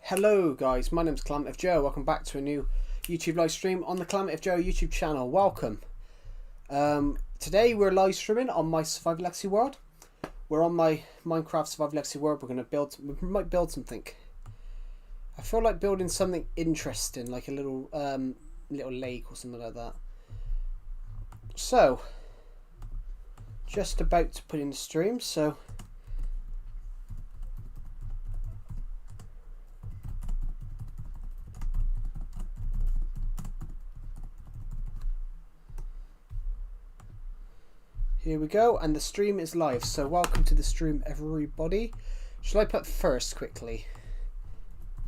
Hello guys, my name's Calamity Joe. Welcome back to a new YouTube live stream on the Calamity Joe YouTube channel. Welcome. Today we're live streaming on my Survival Legacy world. We're on my Minecraft Survival Legacy world. We might build something. I feel like building something interesting, like a little lake or something like that. So, just about to put in the stream, so here we go, and the stream is live, so welcome to the stream, everybody. Should I put first quickly?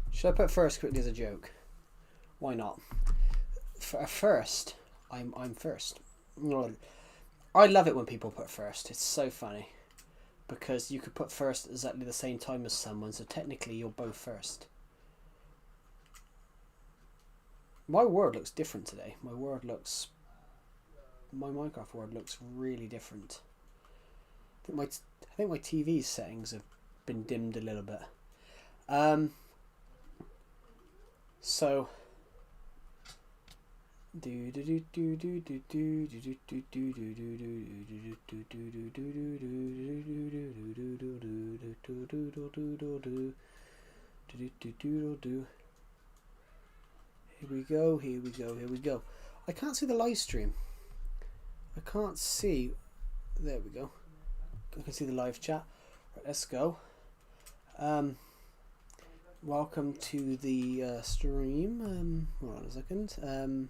Should I put first quickly as a joke? Why not? For first, I'm first. I love it when people put first. It's so funny. Because you could put first exactly the same time as someone, so technically you're both first. My world looks different today. My Minecraft world looks really different. I think my TV settings have been dimmed a little bit. So here we go. I can't see the live stream. I can't see. There we go. I can see the live chat. Right, let's go. Welcome to the stream. Hold on a second.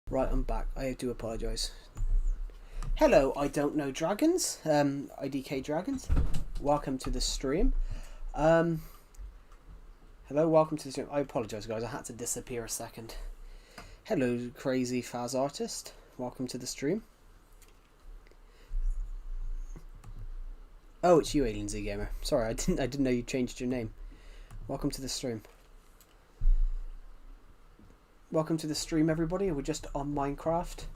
Right, I'm back. I do apologise. Hello, I don't know dragons. IDK dragons. Welcome to the stream. Hello, welcome to the stream. I apologise, guys. I had to disappear a second. Hello, crazy Faz artist. Welcome to the stream. Oh, it's you, Alien Z Gamer. Sorry, I didn't know you changed your name. Welcome to the stream. Welcome to the stream, everybody. We're just on Minecraft.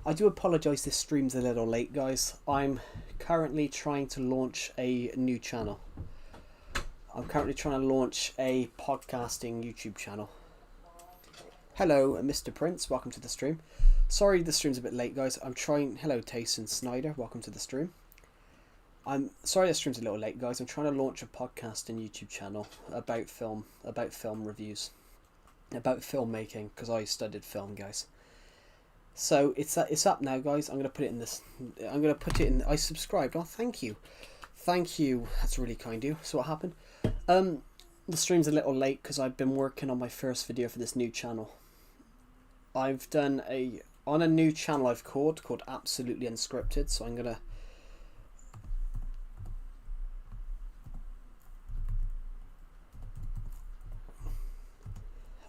I do apologise, this stream's a little late, guys. I'm currently trying to launch a new channel. I'm currently trying to launch a podcasting YouTube channel. Hello, Mr. Prince. Welcome to the stream. Sorry the stream's a bit late, guys. I'm trying... Hello, Tayson Snyder. Welcome to the stream. I'm sorry the stream's a little late, guys. I'm trying to launch a podcast and YouTube channel about film reviews, about filmmaking, because I studied film, guys. So it's up now, guys. I'm gonna put it in this. I'm gonna put it in. I subscribed. Oh, thank you, thank you. That's really kind of you. So what happened? Um, the stream's a little late because I've been working on my first video for this new channel. I've done on a new channel I've called Absolutely Unscripted. So I'm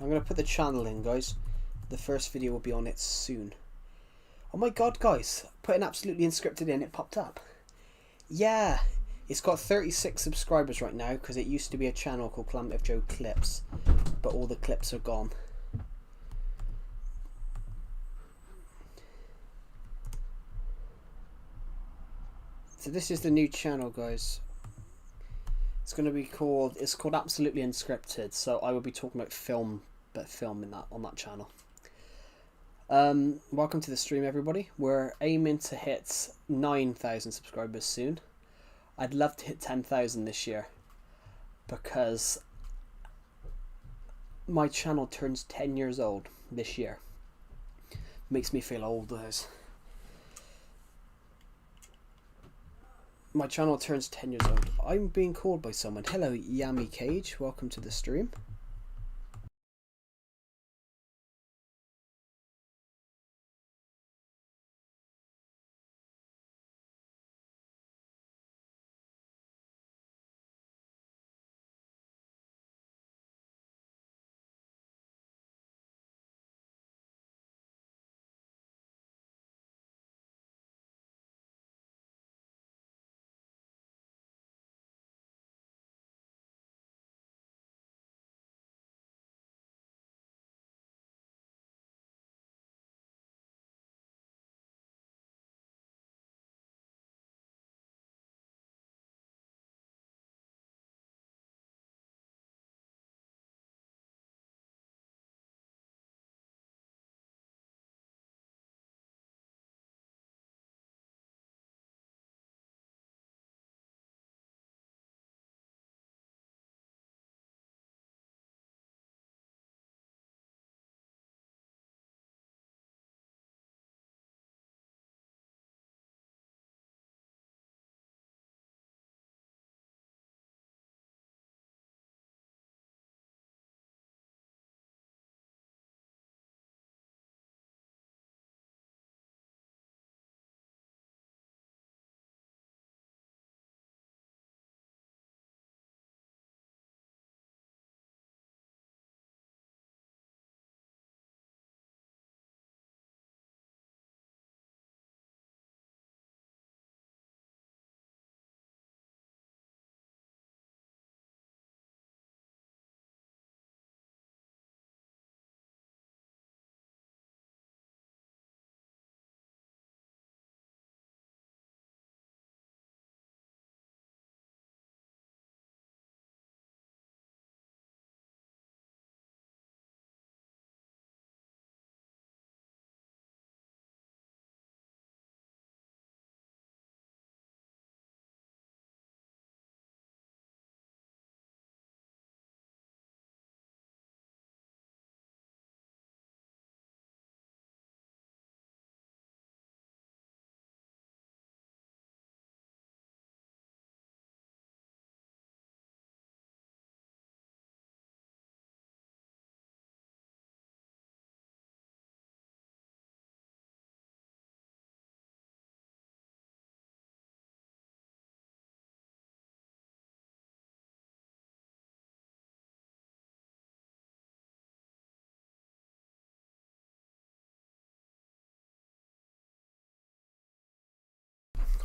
gonna put the channel in, guys. The first video will be on it soon. Oh my god, guys! Putting Absolutely Unscripted in, it popped up. Yeah, it's got 36 subscribers right now because it used to be a channel called Calamity Joe Clips, but all the clips are gone. So this is the new channel, guys. It's called Absolutely Unscripted. So I will be talking about film, but film in that on that channel. Welcome to the stream, everybody. We're aiming to hit 9,000 subscribers soon. I'd love to hit 10,000 this year because my channel turns 10 years old this year. Makes me feel old, guys. My channel turns 10 years old. I'm being called by someone. Hello, Yami Cage. Welcome to the stream.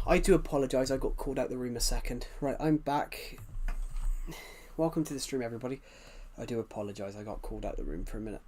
I do apologise, I got called out the room a second. Right, I'm back. Welcome to the stream, everybody. I do apologise, I got called out the room for a minute.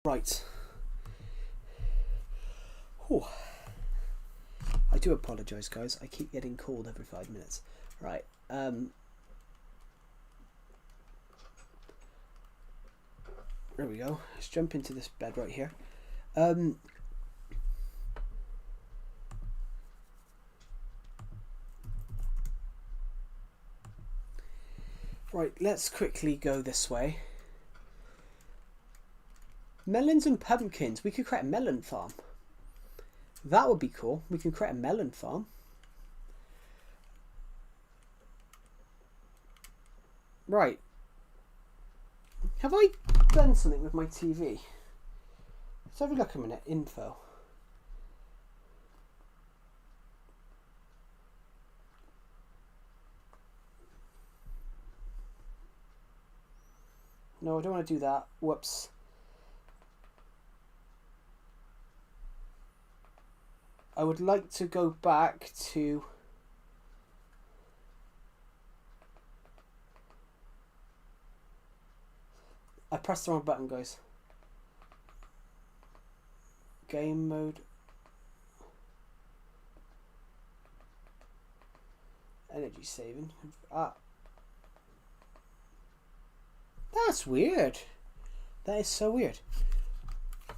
Right. Whew. I do apologise, guys. I keep getting called every 5 minutes. Right. There we go. Let's jump into this bed right here. Right, let's quickly go this way. Melons and pumpkins. We could create a melon farm. That would be cool. We can create a melon farm. Right. Have I done something with my TV? Let's have a look a minute. Info. No, I don't want to do that. Whoops. I would like to go back to... I pressed the wrong button, guys. Game mode. Energy saving. Ah. That's weird. That is so weird.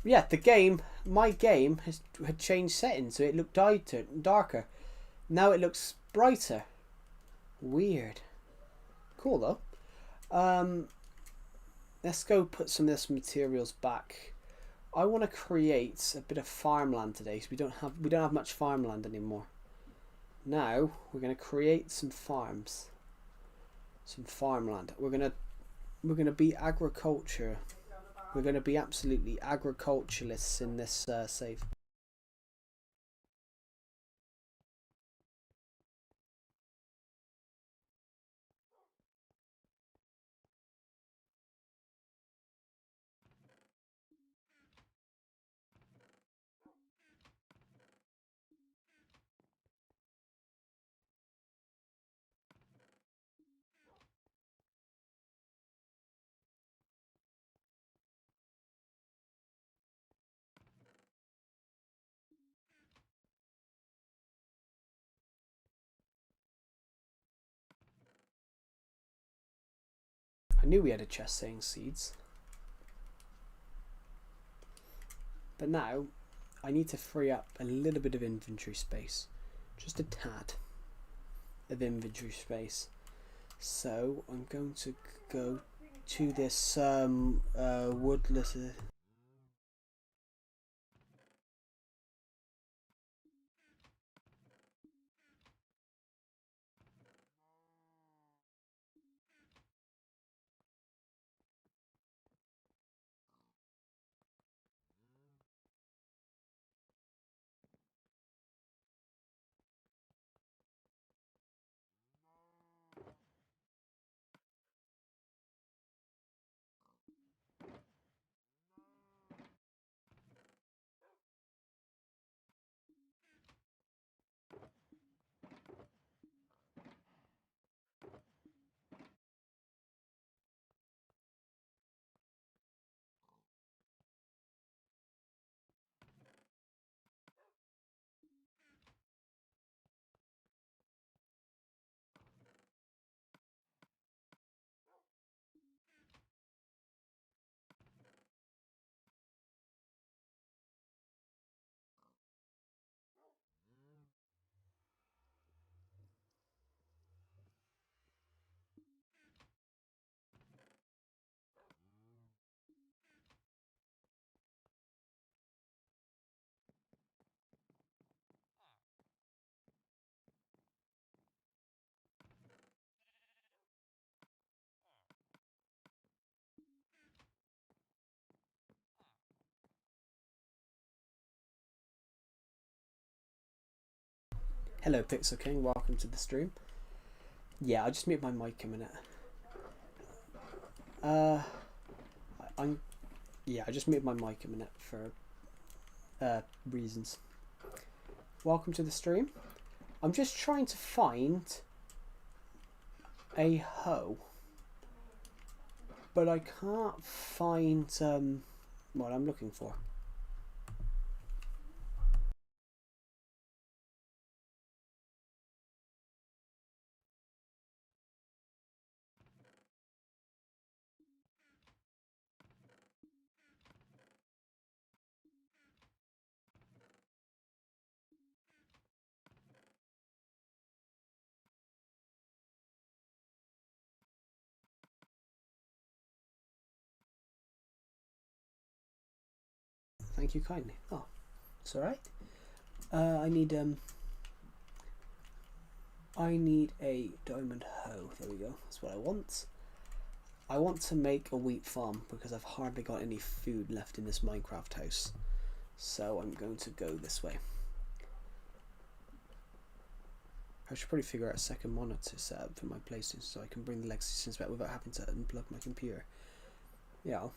Yeah, the game, my game had changed settings, so it looked darker. Now it looks brighter. Weird. Cool though. Let's go put some of this materials back. I want to create a bit of farmland today, because we don't have much farmland anymore. Now we're going to create some farms, some farmland. We're gonna be agriculture. We're going to be absolutely agriculturalists in this save. I knew we had a chest saying seeds. But now I need to free up a little bit of inventory space. Just a tad of inventory space. So I'm going to go to this woodless... Hello Pixel King, welcome to the stream. Yeah, I just muted my mic a minute. I just muted my mic a minute for reasons. Welcome to the stream. I'm just trying to find a hoe, but I can't find what I'm looking for. Thank you kindly. Oh, it's alright. I need a diamond hoe. There we go. That's what I want. I want to make a wheat farm because I've hardly got any food left in this Minecraft house. So I'm going to go this way. I should probably figure out a second monitor setup for my PlayStation so I can bring the Legacy Sims back without having to unplug my computer. Yeah.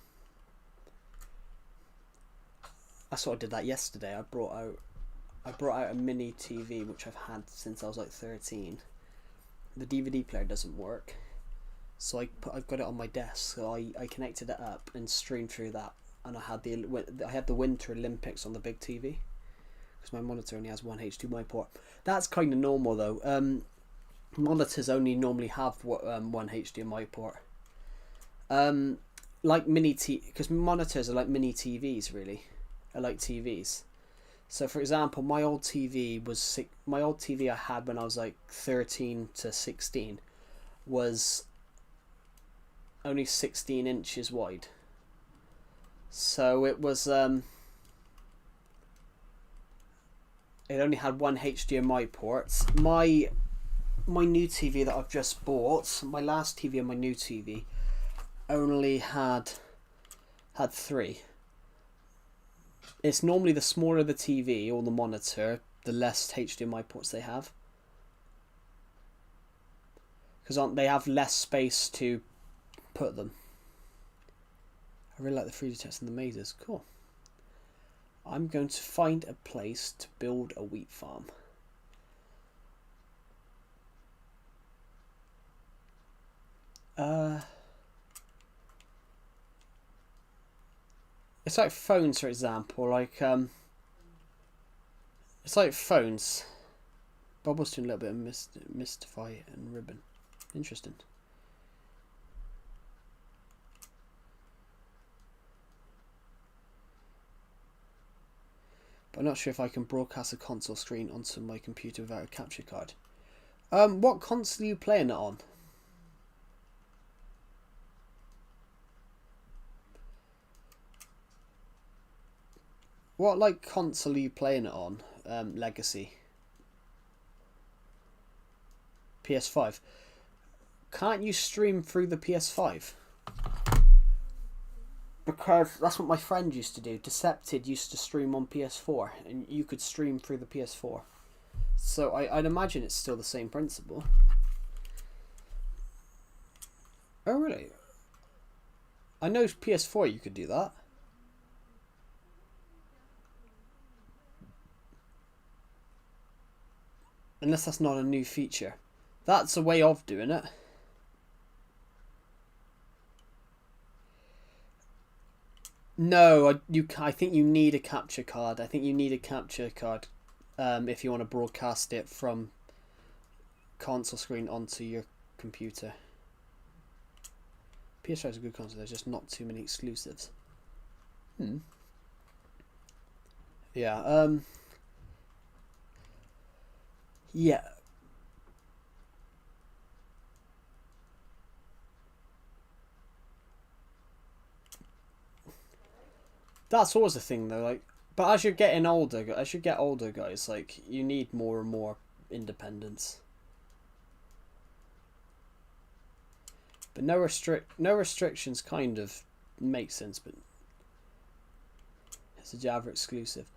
I sort of did that yesterday. I brought out a mini TV which I've had since I was like 13. The DVD player doesn't work, so I've got it on my desk. So I connected it up and streamed through that, and I had the Winter Olympics on the big TV because my monitor only has one HDMI port. That's kind of normal though. Monitors only normally have one HDMI port. Like because monitors are like mini TVs really. I like TVs. So for example, my old TV I had when I was like 13 to 16 was only 16 inches wide. So it was it only had one HDMI port. My new TV that I've just bought, my last TV and my new TV only had three. It's normally the smaller the TV or the monitor, the less HDMI ports they have. Because they have less space to put them. I really like the 3D text and the mazes. Cool. I'm going to find a place to build a wheat farm. It's like phones, for example. Like it's like phones. Bubble's doing a little bit of Mystify and Ribbon. Interesting. But I'm not sure if I can broadcast a console screen onto my computer without a capture card. What console are you playing it on? What like console are you playing it on? Legacy. PS5. Can't you stream through the PS5? Because that's what my friend used to do. Decepted used to stream on PS4, and you could stream through the PS4. So I'd imagine it's still the same principle. Oh really? I know PS4 you could do that. Unless that's not a new feature. That's a way of doing it. No, I think you need a capture card. I think you need a capture card if you want to broadcast it from console screen onto your computer. PS5 is a good console. There's just not too many exclusives. Yeah. Yeah. That's always the thing though, like, but as you get older, guys, like, you need more and more independence. But no restrictions kind of make sense, but it's a Java exclusive.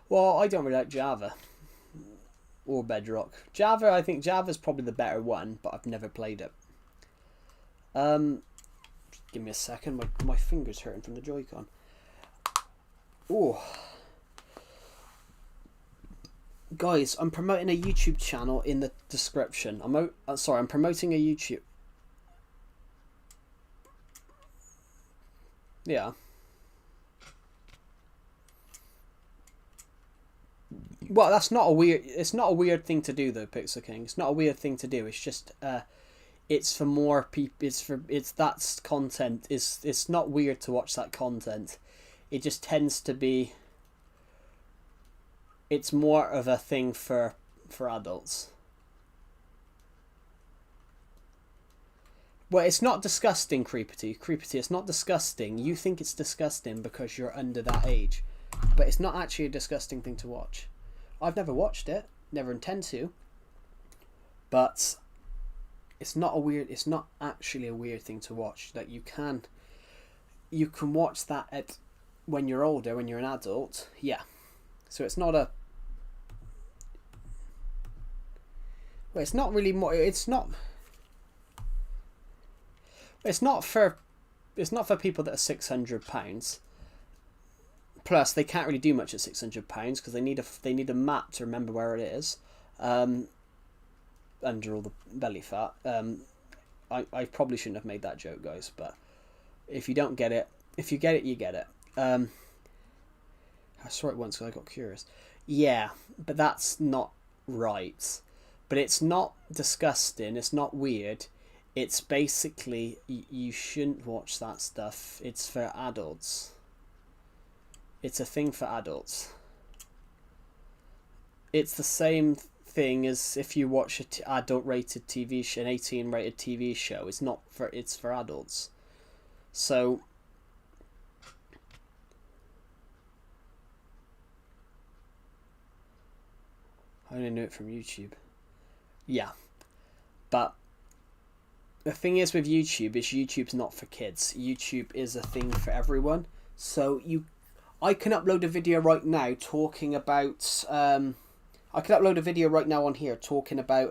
Well, I don't really like Java or Bedrock. Java, I think Java's probably the better one, but I've never played it. Give me a second. My finger's hurting from the Joy-Con. Oh, guys, I'm promoting a YouTube channel in the description. I'm promoting a YouTube. Yeah. Well, that's not a weird. It's not a weird thing to do, though, Pixel King. It's not a weird thing to do. It's just, it's for more people. It's that's content. It's not weird to watch that content. It just tends to be. It's more of a thing for adults. Well, it's not disgusting, Creepity. Creepity, it's not disgusting. You think it's disgusting because you're under that age. But it's not actually a disgusting thing to watch. I've never watched it. Never intend to. But it's not actually a weird thing to watch. That you can watch that when you're older, when you're an adult. Yeah. So it's not a... Well, it's not really more... It's not for people that are £600. Plus, they can't really do much at £600 because they need a map to remember where it is, under all the belly fat. I probably shouldn't have made that joke, guys. But if you don't get it, if you get it, you get it. I saw it once because I got curious. Yeah, but that's not right. But it's not disgusting. It's not weird. It's basically, you shouldn't watch that stuff. It's for adults. It's a thing for adults. It's the same thing as if you watch an adult-rated TV show, an 18-rated TV show. It's for adults. So I only knew it from YouTube. Yeah, but the thing is with YouTube is YouTube's not for kids. YouTube is a thing for everyone. So I can upload a video right now talking about... I can upload a video right now on here talking about...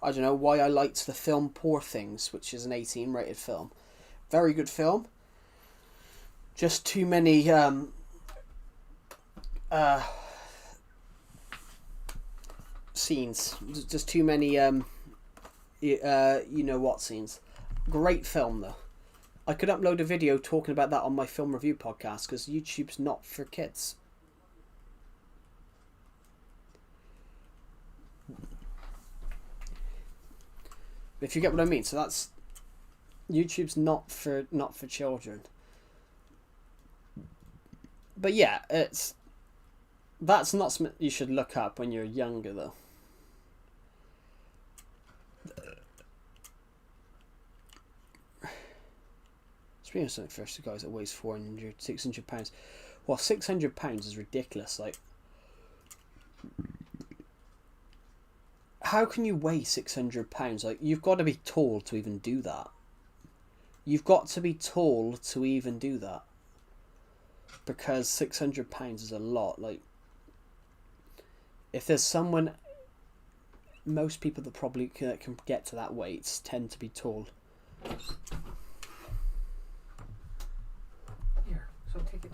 I don't know, why I liked the film Poor Things, which is an 18-rated film. Very good film. Just too many... scenes. Just too many... you know what scenes. Great film, though. I could upload a video talking about that on my film review podcast because YouTube's not for kids. If you get what I mean. So that's... YouTube's not for children. But yeah, that's not something you should look up when you're younger, though. Speaking of something first, the guys that weighs 600 pounds. Well, 600 pounds is ridiculous. Like, how can you weigh 600 pounds? Like, you've got to be tall to even do that. You've got to be tall to even do that. Because 600 pounds is a lot. Like, if there's someone, most people that probably can get to that weight tend to be tall. Here, so take it.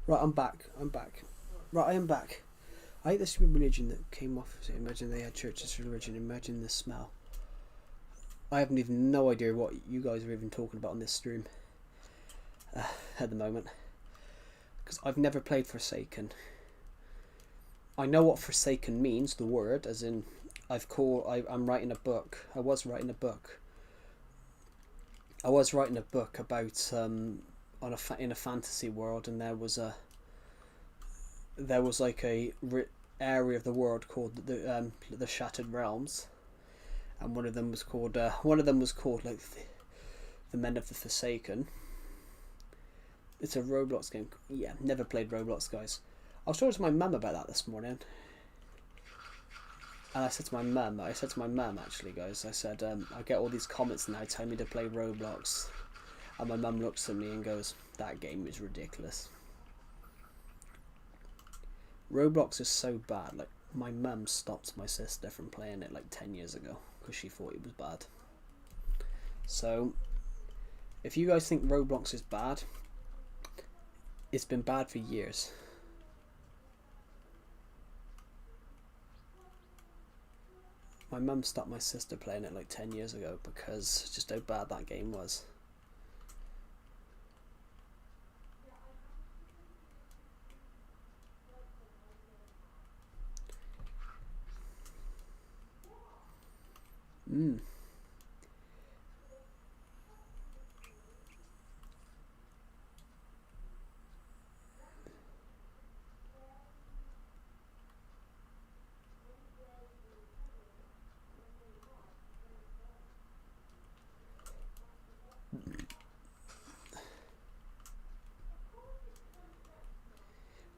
Right, I'm back. I'm back. Right, I am back. I hate this religion that came off. So imagine they had churches for religion. Imagine the smell. I haven't even no idea what you guys are even talking about on this stream at the moment. Because I've never played Forsaken. I know what Forsaken means, the word, as in I'm writing a book. I was writing a book. I was writing a book about in a fantasy world, and there was like a area of the world called the Shattered Realms, and one of them was called like the Men of the Forsaken. It's a Roblox game. Yeah, never played Roblox, guys. I was talking to my mum about that this morning. And I said to my mum actually, guys, I said, I get all these comments now telling me to play Roblox. And my mum looks at me and goes, that game is ridiculous. Roblox is so bad. Like, my mum stopped my sister from playing it like 10 years ago because she thought it was bad. So, if you guys think Roblox is bad, it's been bad for years. My mum stopped my sister playing it like 10 years ago because just how bad that game was.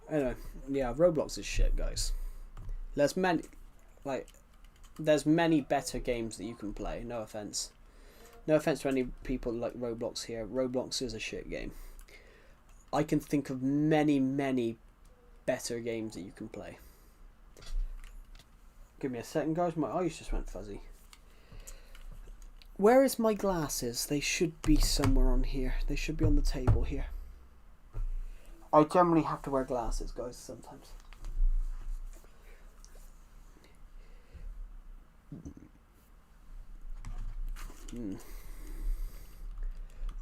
Anyway, yeah, Roblox is shit, guys. There's many better games that you can play. No offense to any people like Roblox here. Roblox is a shit game. I can think of many better games that you can play. Give me a second, guys. My eyes just went fuzzy. Where is my glasses? They should be somewhere on here. They should be on the table here. I generally have to wear glasses, guys, sometimes.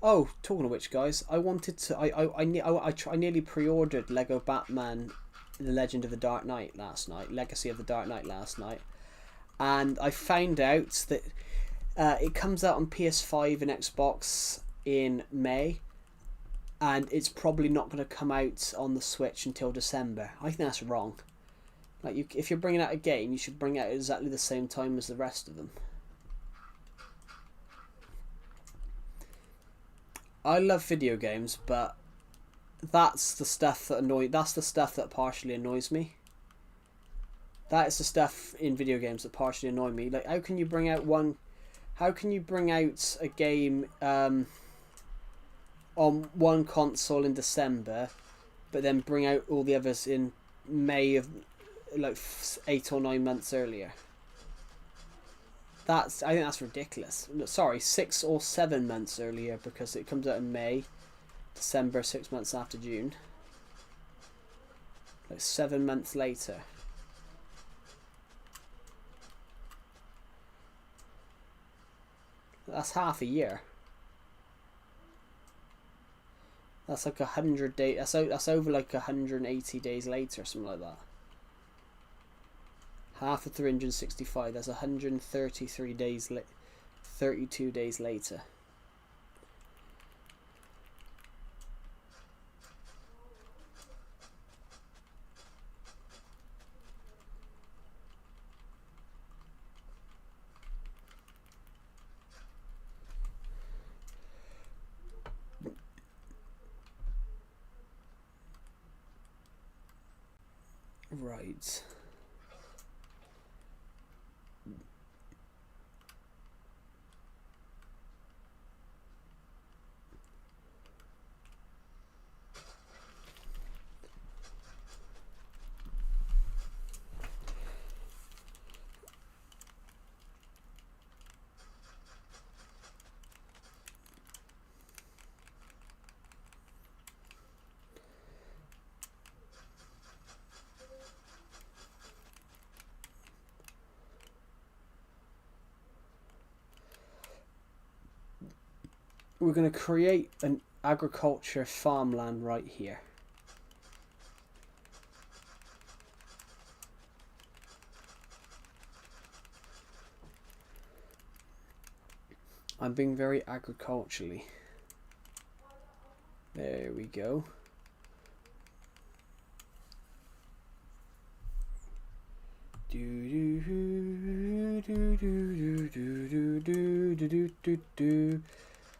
Oh, talking of which, guys, I wanted to. I nearly pre-ordered Lego Batman: The Legend of the Dark Knight last night, Legacy of the Dark Knight last night, and I found out that it comes out on PS5 and Xbox in May. And it's probably not going to come out on the Switch until December. I think that's wrong. Like, if you're bringing out a game, you should bring it out at exactly the same time as the rest of them. I love video games, but that's the stuff that partially annoys me. That is the stuff in video games that partially annoy me. Like, how can you bring out a game on one console in December, but then bring out all the others in May of like 8 or 9 months earlier? I think that's ridiculous. Sorry, 6 or 7 months earlier, because it comes out in May, December, 6 months after June. Like 7 months later. That's half a year. That's like 100 days. That's over like 180 days later, or something like that. Half of 365. That's 133 days. 32 days later. Right. we're going to create an agriculture farmland right here. I'm being very agriculturally. There we go.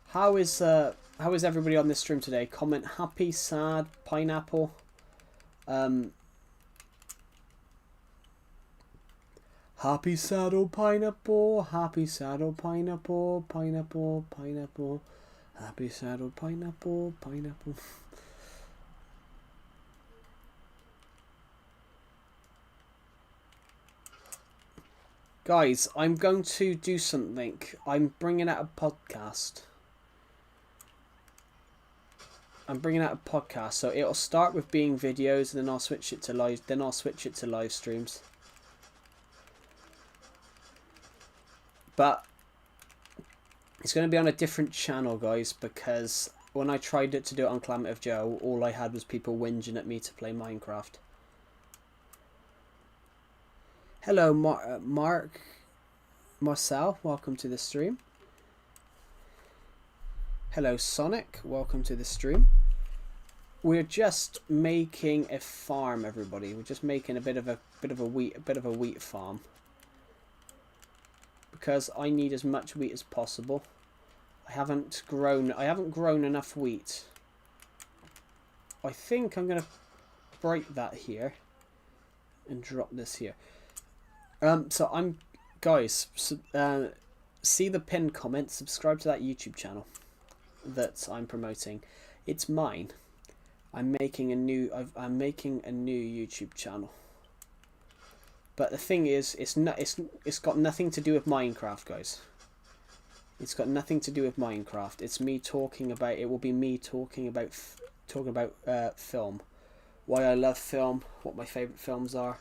How is everybody on this stream today? Comment happy, sad, pineapple. Happy, sad, or pineapple. Happy, sad, or pineapple. Pineapple, pineapple. Happy, sad, or pineapple. Pineapple. Guys, I'm going to do something. I'm bringing out a podcast. So it'll start with being videos, and then I'll switch it to live. Then I'll switch it to live streams. But it's going to be on a different channel, guys, because when I tried to do it on Climate of Joe, all I had was people whinging at me to play Minecraft. Hello, Mark, Marcel, welcome to the stream. Hello, Sonic, welcome to the stream. We're just making a farm, everybody. We're just making a bit of a wheat farm, because I need as much wheat as possible. I haven't grown enough wheat. I think I'm gonna break that here and drop this here. So I'm, guys, see the pinned comment, subscribe to that YouTube channel that I'm promoting. It's mine. I'm making a new YouTube channel. But the thing is, it's got nothing to do with Minecraft, guys. It's got nothing to do with Minecraft. It's me talking about. It will be me talking about film, why I love film, what my favorite films are.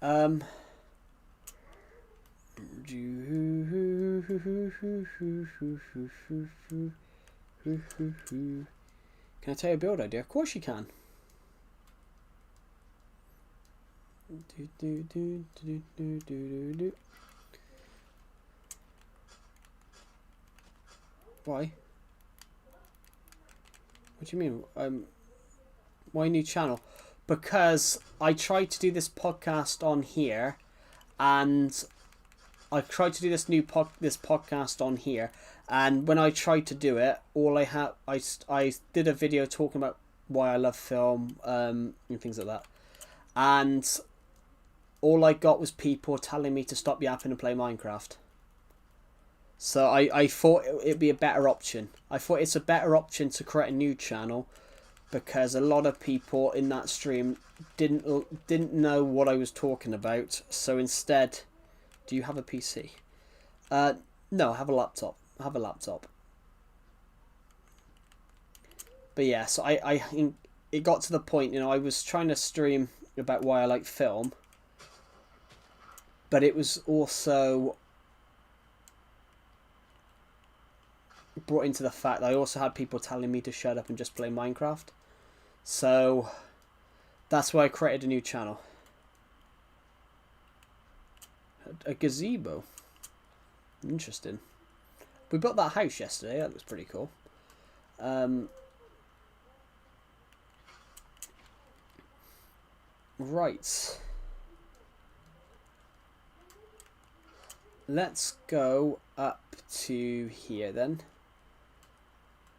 Can I tell you a build idea? Of course you can. Why? What do you mean? Why new channel? Because I tried to do this podcast on here, and I tried to do this podcast on here, and when I tried to do it, I did a video talking about why I love film, and things like that, and all I got was people telling me to stop yapping and play Minecraft. So I thought it'd be a better option. I thought it's a better option to create a new channel, because a lot of people in that stream didn't know what I was talking about. So instead, do you have a PC? No, I have a laptop. But yeah, so it got to the point, you know, I was trying to stream about why I like film, but it was also brought into the fact that I also had people telling me to shut up and just play Minecraft. So that's why I created a new channel. A gazebo. Interesting. We built that house yesterday. That looks pretty cool. Right. Let's go up to here then.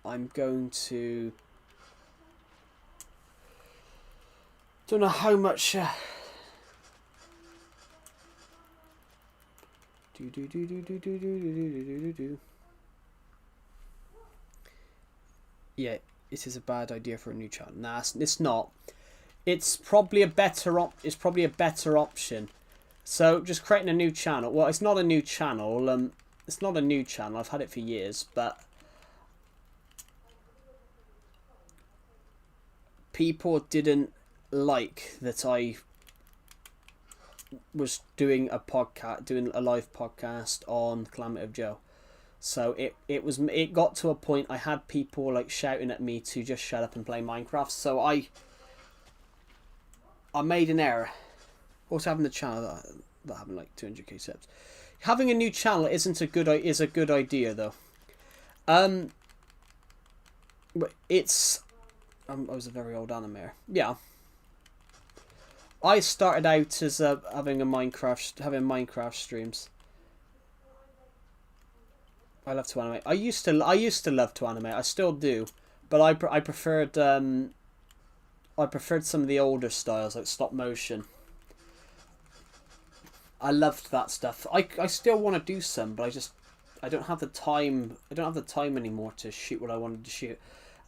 I'm going to... Don't know how much... Yeah, this is a bad idea for a new channel. Nah, it's not. it's probably a better option. So just creating a new channel. Well, it's not a new channel. It's not a new channel. I've had it for years, but people didn't like that I was doing a live podcast on Calamity of Joe. So it got to a point I had people like shouting at me to just shut up and play Minecraft. So I made an error. Also having the channel that having like 200k subs. Having a new channel is a good idea though. It's I was a very old animator. Yeah. I started out as having Minecraft streams. I love to animate. I used to love to animate. I still do, but I preferred some of the older styles like stop motion. I loved that stuff. I still want to do some, but I don't have the time. I don't have the time anymore to shoot what I wanted to shoot.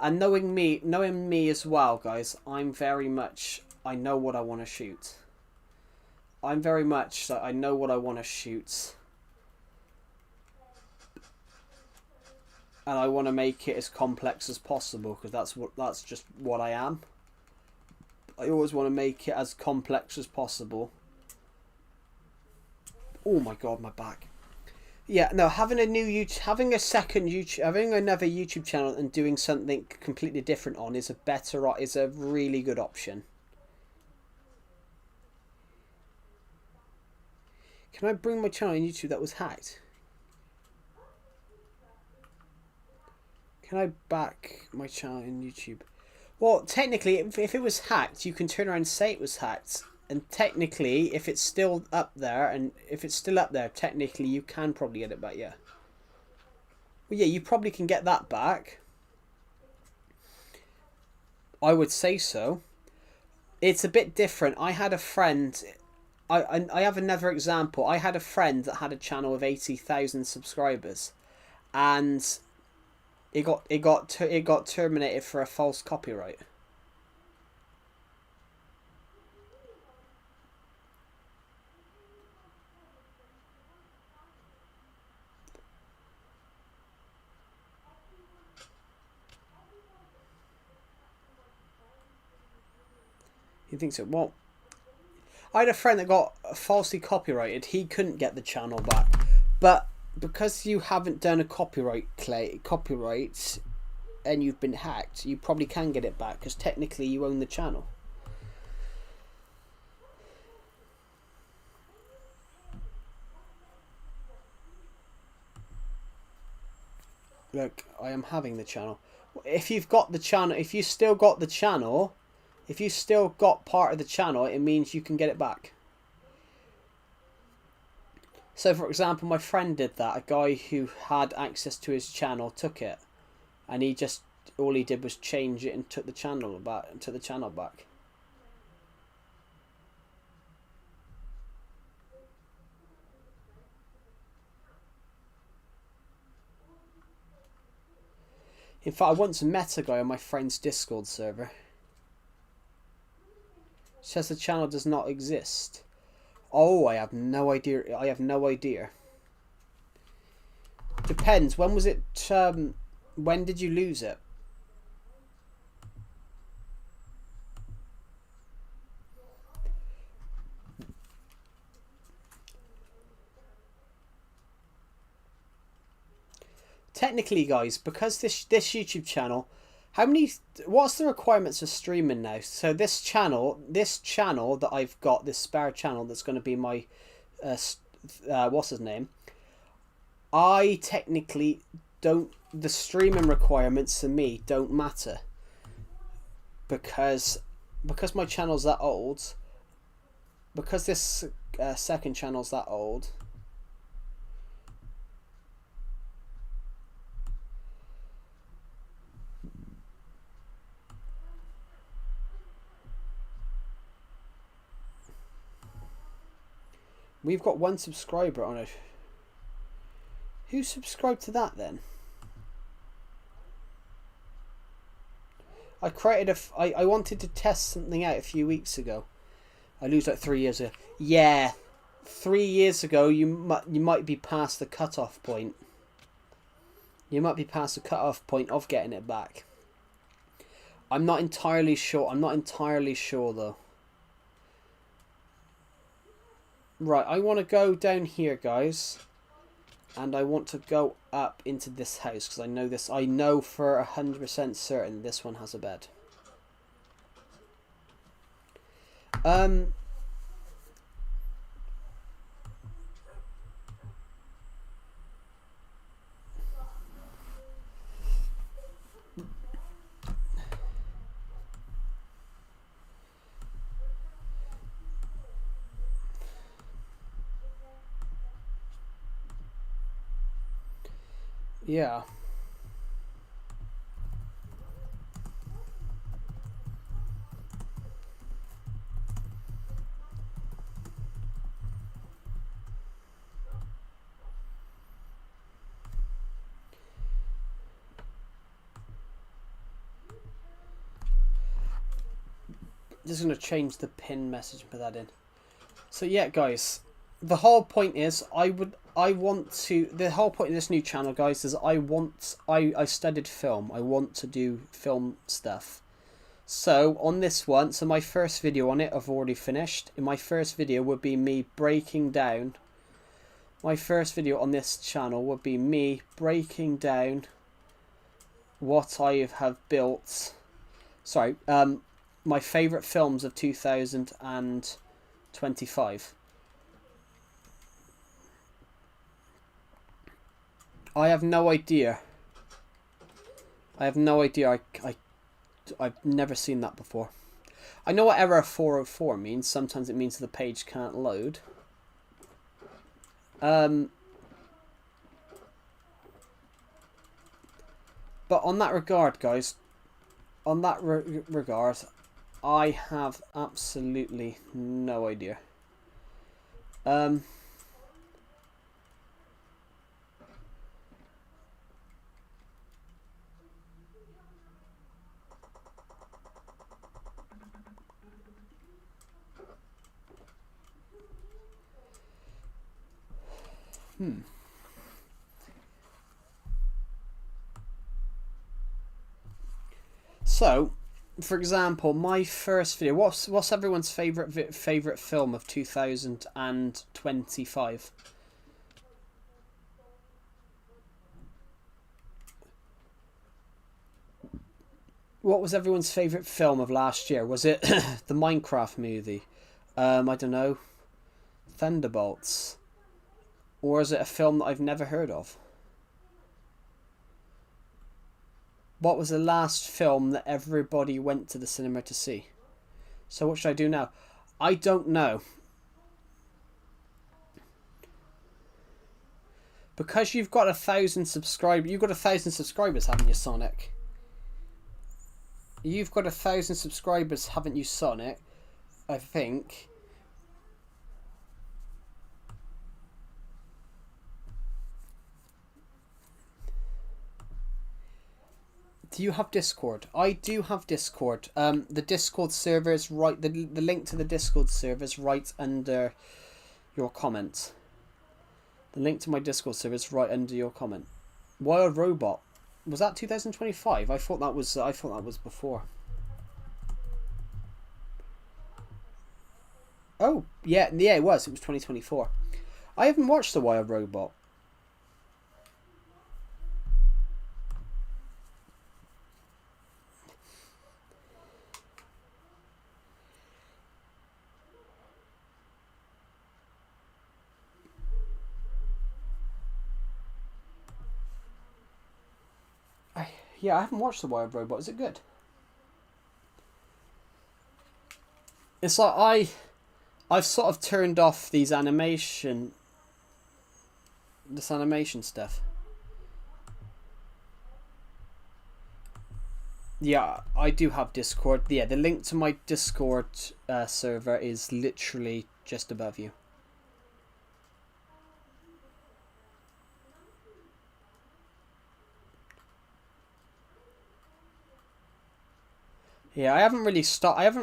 And knowing me as well, guys, I know what I want to shoot. I know what I want to shoot. And I want to make it as complex as possible because that's just what I am. I always want to make it as complex as possible. Oh my god, my back. Yeah, no, having another YouTube channel and doing something completely different on is a really good option. Can I bring my channel on YouTube that was hacked? Can I back my channel in YouTube? Well, technically, if it was hacked, you can turn around and say it was hacked. And technically, if it's still up there, technically you can probably get it back, yeah. Well, yeah, you probably can get that back. I would say so. It's a bit different. I had a friend... I have another example. I had a friend that had a channel with 80,000 subscribers. And... It got terminated for a false copyright. You think so? Well, I had a friend that got falsely copyrighted. He couldn't get the channel back, but because you haven't done a copyright and you've been hacked, you probably can get it back because technically you own the channel. Look, I am having the channel. If you've got the channel, if you still got part of the channel, it means you can get it back. So, for example, my friend did that. A guy who had access to his channel took it, and all he did was change it and took the channel back. In fact, I once met a guy on my friend's Discord server. It says the channel does not exist. Oh, I have no idea. Depends. When was it? When did you lose it? Technically, guys, because this YouTube channel, what's the requirements for streaming now? So this channel that I've got, this spare channel that's going to be my what's his name, I technically don't, the streaming requirements for me don't matter because my channel's that old, because this second channel's that old. We've got 1 subscriber on it. Who subscribed to that then? I wanted to test something out a few weeks ago. I lose like 3 years ago. Yeah, 3 years ago you might be past the cutoff point. You might be past the cutoff point of getting it back. I'm not entirely sure. I'm not entirely sure though. Right, I want to go down here, guys. And I want to go up into this house because I know this. I know for 100% certain this one has a bed. Yeah. Just going to change the pin message and put that in. So yeah, guys, the whole point is the whole point of this new channel, guys, is I studied film. I want to do film stuff. So on this one, so my first video on it I've already finished. In my first video would be me breaking down. My first video on this channel would be me breaking down what I have built. Sorry, my favourite films of 2025. I have no idea. I've never seen that before. I know what error 404 means. Sometimes it means the page can't load. But on that regard, guys, on that regard, I have absolutely no idea. So, for example, my first video. What's everyone's favorite film of 2025? What was everyone's favorite film of last year? Was it the Minecraft movie? I don't know. Thunderbolts. Or is it a film that I've never heard of? What was the last film that everybody went to the cinema to see? So what should I do now? I don't know. Because you've got 1,000 subscribers. You've got 1,000 subscribers, haven't you, Sonic? You've got 1,000 subscribers, haven't you, Sonic? I think. Do you have Discord? I do have Discord. The Discord server is right. The link to the Discord server is right under your comment. The link to my Discord server is right under your comment. Wild Robot, was that 2025? I thought that was before. Oh yeah, it was. It was 2024. I haven't watched the Wild Robot. Yeah, I haven't watched the Wild Robot. Is it good? It's like I've sort of turned off this animation stuff. Yeah, I do have Discord. Yeah, the link to my Discord server is literally just above you. Yeah, I haven't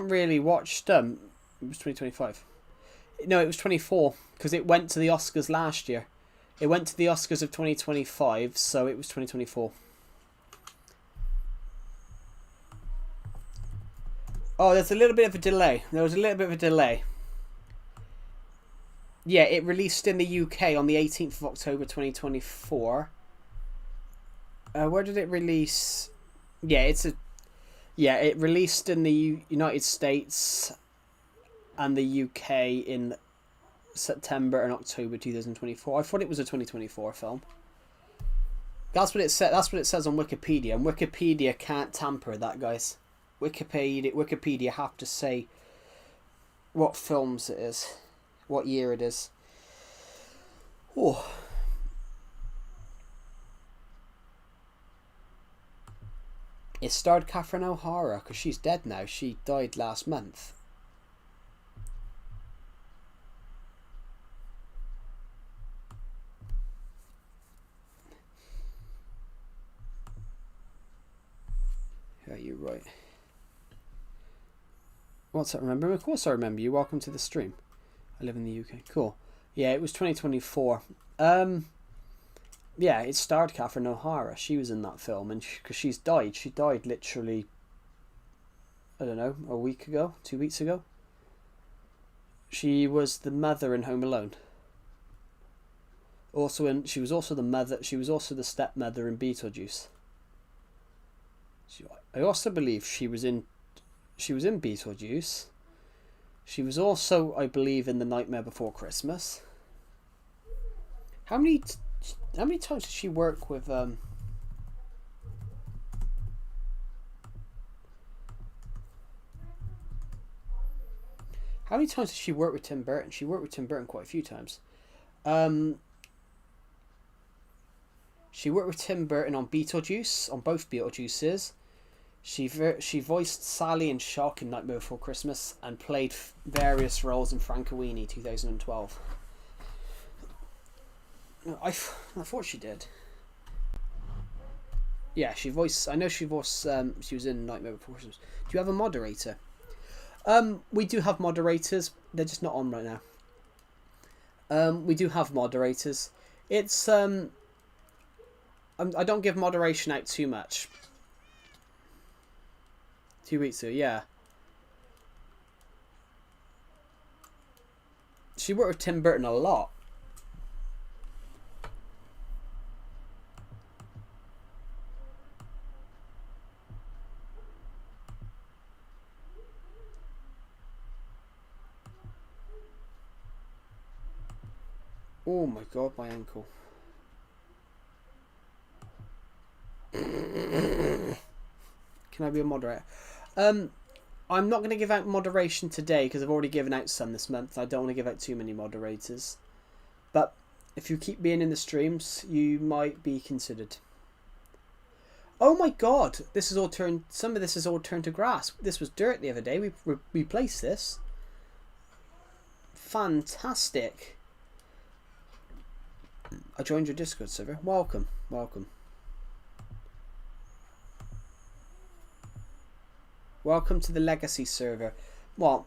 really watched. It was 2025. No, it was 24 because it went to the Oscars last year. It went to the Oscars of 2025, so it was 2024. Oh, there's a little bit of a delay. There was a little bit of a delay. Yeah, it released in the UK on the 18th of October 2024. Where did it release? Yeah, it released in the United States and the UK in September and October 2024. I thought it was a 2024 film. That's what it said. That's what it says on Wikipedia, and Wikipedia can't tamper with that, guys. Wikipedia have to say what films it is, what year it is. Oh. It starred Catherine O'Hara because she's dead now. She died last month. Yeah, you're right. What's that? Remember? Of course I remember you. Welcome to the stream. I live in the UK. Cool. Yeah, it was 2024. Yeah, it starred Catherine O'Hara. She was in that film, and because she's died. She died literally, I don't know, a week ago, 2 weeks ago. She was the mother in Home Alone. She was also the mother. She was also the stepmother in Beetlejuice. I also believe she was in Beetlejuice. She was also, I believe, in The Nightmare Before Christmas. How many times did she work with How many times did she work with Tim Burton? She worked with Tim Burton quite a few times. She worked with Tim Burton on Beetlejuice, on both Beetlejuices. She voiced Sally in Shock in Nightmare Before Christmas and played various roles in Frankenweenie 2012. I thought she did. Yeah, she voiced. I know she voiced. She was in Nightmare Before Christmas. Do you have a moderator? We do have moderators. They're just not on right now. We do have moderators. It's I don't give moderation out too much. 2 weeks ago, yeah. She worked with Tim Burton a lot. Oh my god, my ankle. Can I be a moderator? I'm not going to give out moderation today because I've already given out some this month. I don't want to give out too many moderators. But if you keep being in the streams, you might be considered. Oh my god, some of this is all turned to grass. This was dirt the other day. We replaced this. Fantastic. I joined your Discord server. Welcome. Welcome to the Legacy server. Well,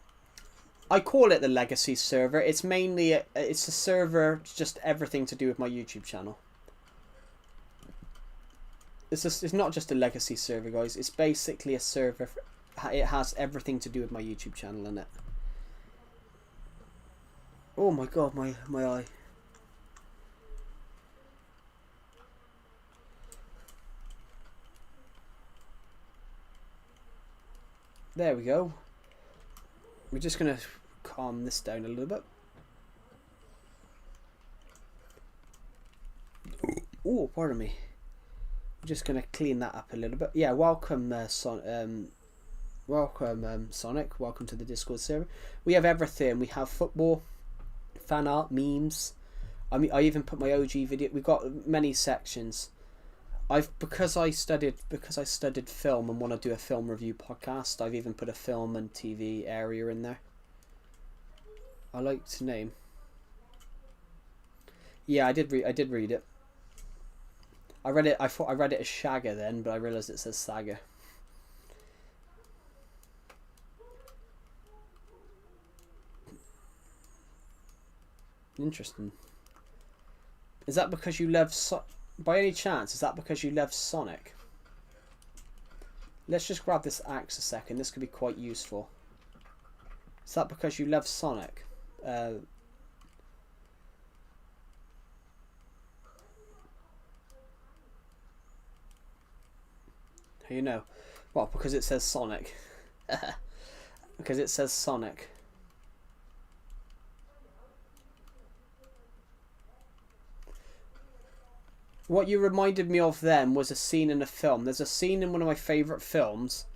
I call it the Legacy server. It's mainly it's a server, just everything to do with my YouTube channel. It's not just a Legacy server, guys. It's basically a server. It has everything to do with my YouTube channel in it. Oh my god, my eye. There we go. We're just going to calm this down a little bit. Oh, pardon me. I'm just going to clean that up a little bit. Yeah, welcome, Sonic. Welcome to the Discord server. We have everything. We have football, fan art, memes. I even put my OG video. We've got many sections. Because I studied film and want to do a film review podcast, I've even put a film and TV area in there. I like to name. Yeah, I did read it. I read it. I thought I read it as Shagger then, but I realised it says Saga. Interesting. Is that because you love by any chance? Is that because you love Sonic? Let's just grab this axe a second. This could be quite useful. Is that because you love Sonic? How you know? Well, because it says Sonic. Because it says Sonic. What you reminded me of then was a scene in a film. There's a scene in one of my favourite films.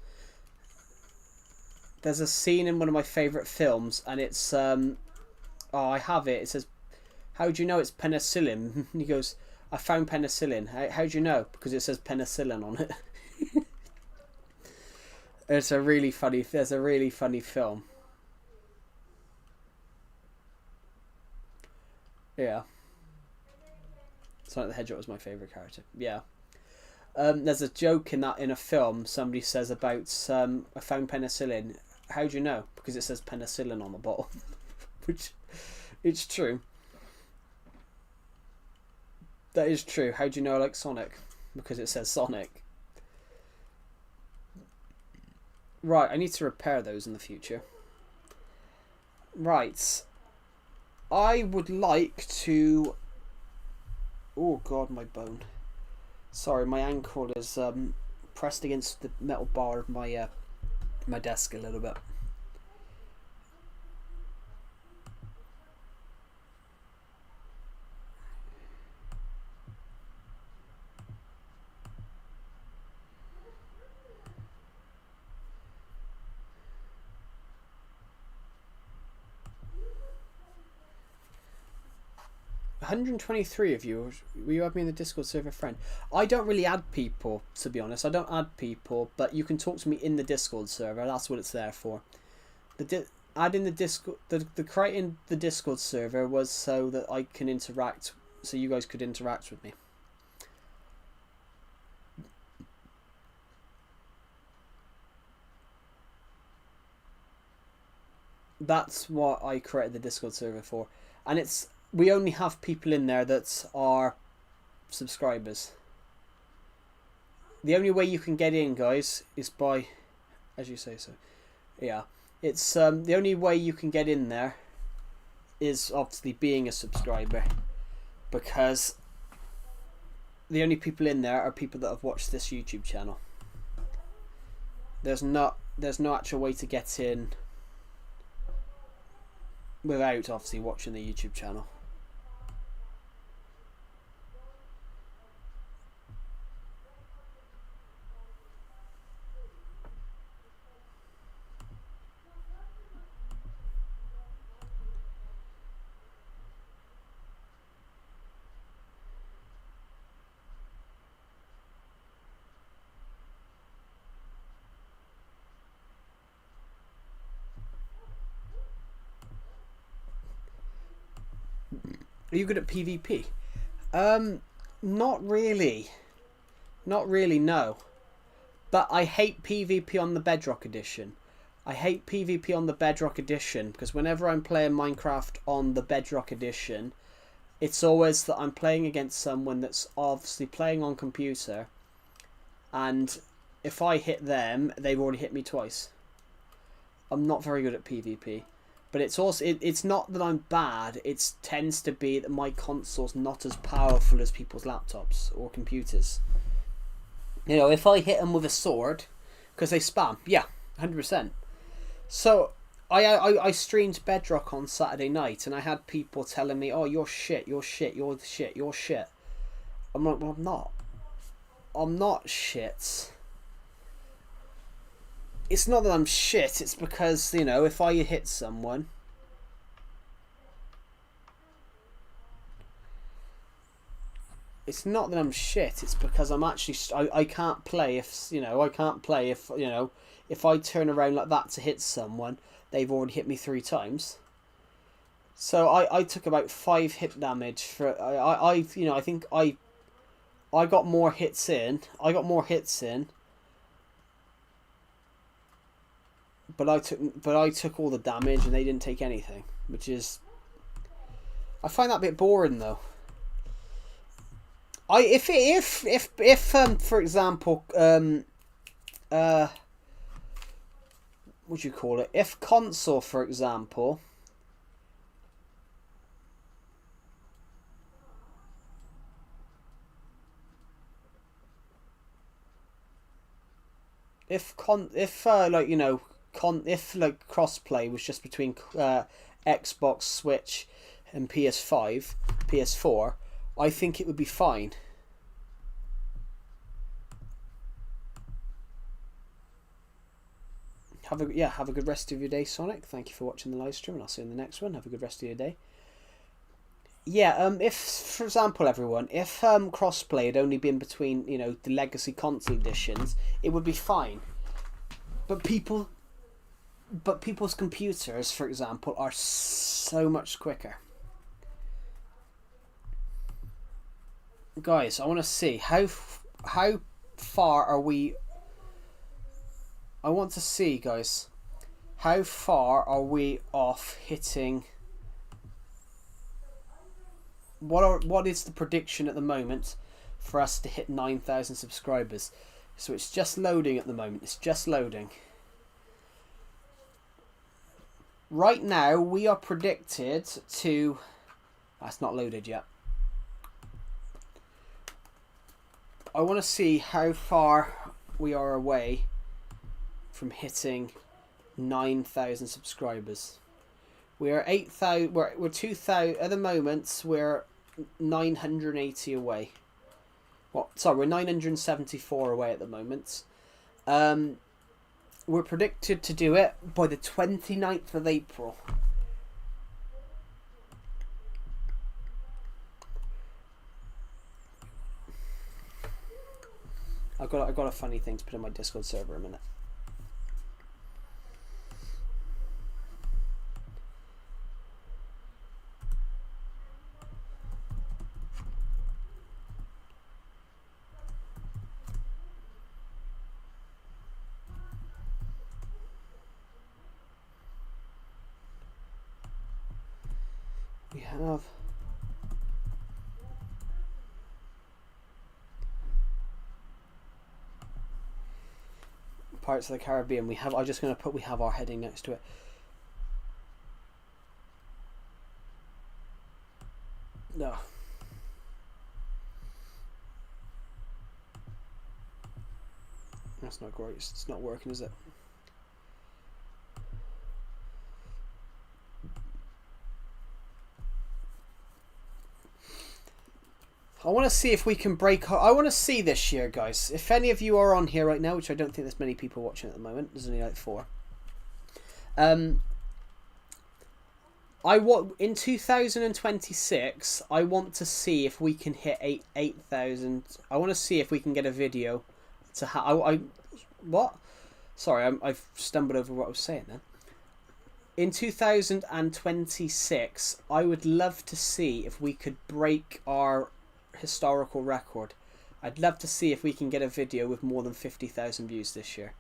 There's a scene in one of my favourite films, and it's oh, I have it. It says, "How do you know it's penicillin?" And he goes, "I found penicillin." How do you know? Because it says penicillin on it. It's a really funny. There's a really funny film. Yeah. Sonic the Hedgehog was my favourite character. Yeah. There's a joke in a film. Somebody says about I found penicillin. How do you know? Because it says penicillin on the bottle. Which, it's true. That is true. How do you know I like Sonic? Because it says Sonic. Right, I need to repair those in the future. Right. I would like to... Oh god, my bone. Sorry, my ankle is pressed against the metal bar of my my desk a little bit. 123 of you. Will you add me in the Discord server, friend? I don't really add people, to be honest. I don't add people, but you can talk to me in the Discord server. That's what it's there for. Adding the Discord, the creating the Discord server was so that I can interact, so you guys could interact with me. That's what I created the Discord server for, and we only have people in there that are subscribers. The only way you can get in, guys, is by, as you say so. Yeah, it's the only way you can get in there is obviously being a subscriber, because the only people in there are people that have watched this YouTube channel. There's no actual way to get in without obviously watching the YouTube channel. Are you good at PvP? Not really. Not really, no. But I hate PvP on the Bedrock Edition. I hate PvP on the Bedrock Edition because whenever I'm playing Minecraft on the Bedrock Edition, it's always that I'm playing against someone that's obviously playing on computer, and if I hit them, they've already hit me twice. I'm not very good at PvP. But it's also it's not that I'm bad. It tends to be that my console's not as powerful as people's laptops or computers. You know, if I hit them with a sword, because they spam, yeah, 100%. So I streamed Bedrock on Saturday night, and I had people telling me, "Oh, you're shit, you're shit, you're shit, you're shit." I'm like, well, I'm not. I'm not shit. It's not that I'm shit, it's because, you know, if I hit someone... It's not that I'm shit, it's because I'm actually... I can't play if, you know, I can't play if, you know, if I turn around like that to hit someone, they've already hit me 3 times. So I took about 5 hit damage for... you know, I think I got more hits in. I got more hits in. But I took all the damage and they didn't take anything, which is... I find that a bit boring though. If for example, what do you call it? If console, for example, if like, you know, if like crossplay was just between Xbox, Switch, and PS5, PS4, I think it would be fine. Have a good rest of your day, Sonic. Thank you for watching the live stream, and I'll see you in the next one. Have a good rest of your day. Yeah, if, for example, everyone, if crossplay had only been between, you know, the legacy console editions, it would be fine. But people's computers, for example, are so much quicker. Guys, I want to see how far are we. I want to see, guys, how far are we off hitting. What is the prediction at the moment for us to hit 9,000 subscribers? So it's just loading at the moment. It's just loading. Right now we are predicted to. That's not loaded yet. I want to see how far we are away from hitting 9,000 subscribers. We are 8,000. We're 2,000 at the moment. We're 980 away. Well, sorry, we're 974 away at the moment. We're predicted to do it by the 29th of April. I've got a funny thing to put in my Discord server in a minute. We have Pirates of the Caribbean. We have. I'm just going to put. We have our heading next to it. No. That's not great. It's not working, is it? I want to see if we can break. I want to see this year, guys. If any of you are on here right now, which I don't think there's many people watching at the moment. There's only like 4. I want in 2026. I want to see if we can hit 8,000. I want to see if we can get a video to what? Sorry, I've stumbled over what I was saying then. In 2026, I would love to see if we could break our historical record. I'd love to see if we can get a video with more than 50,000 views this year.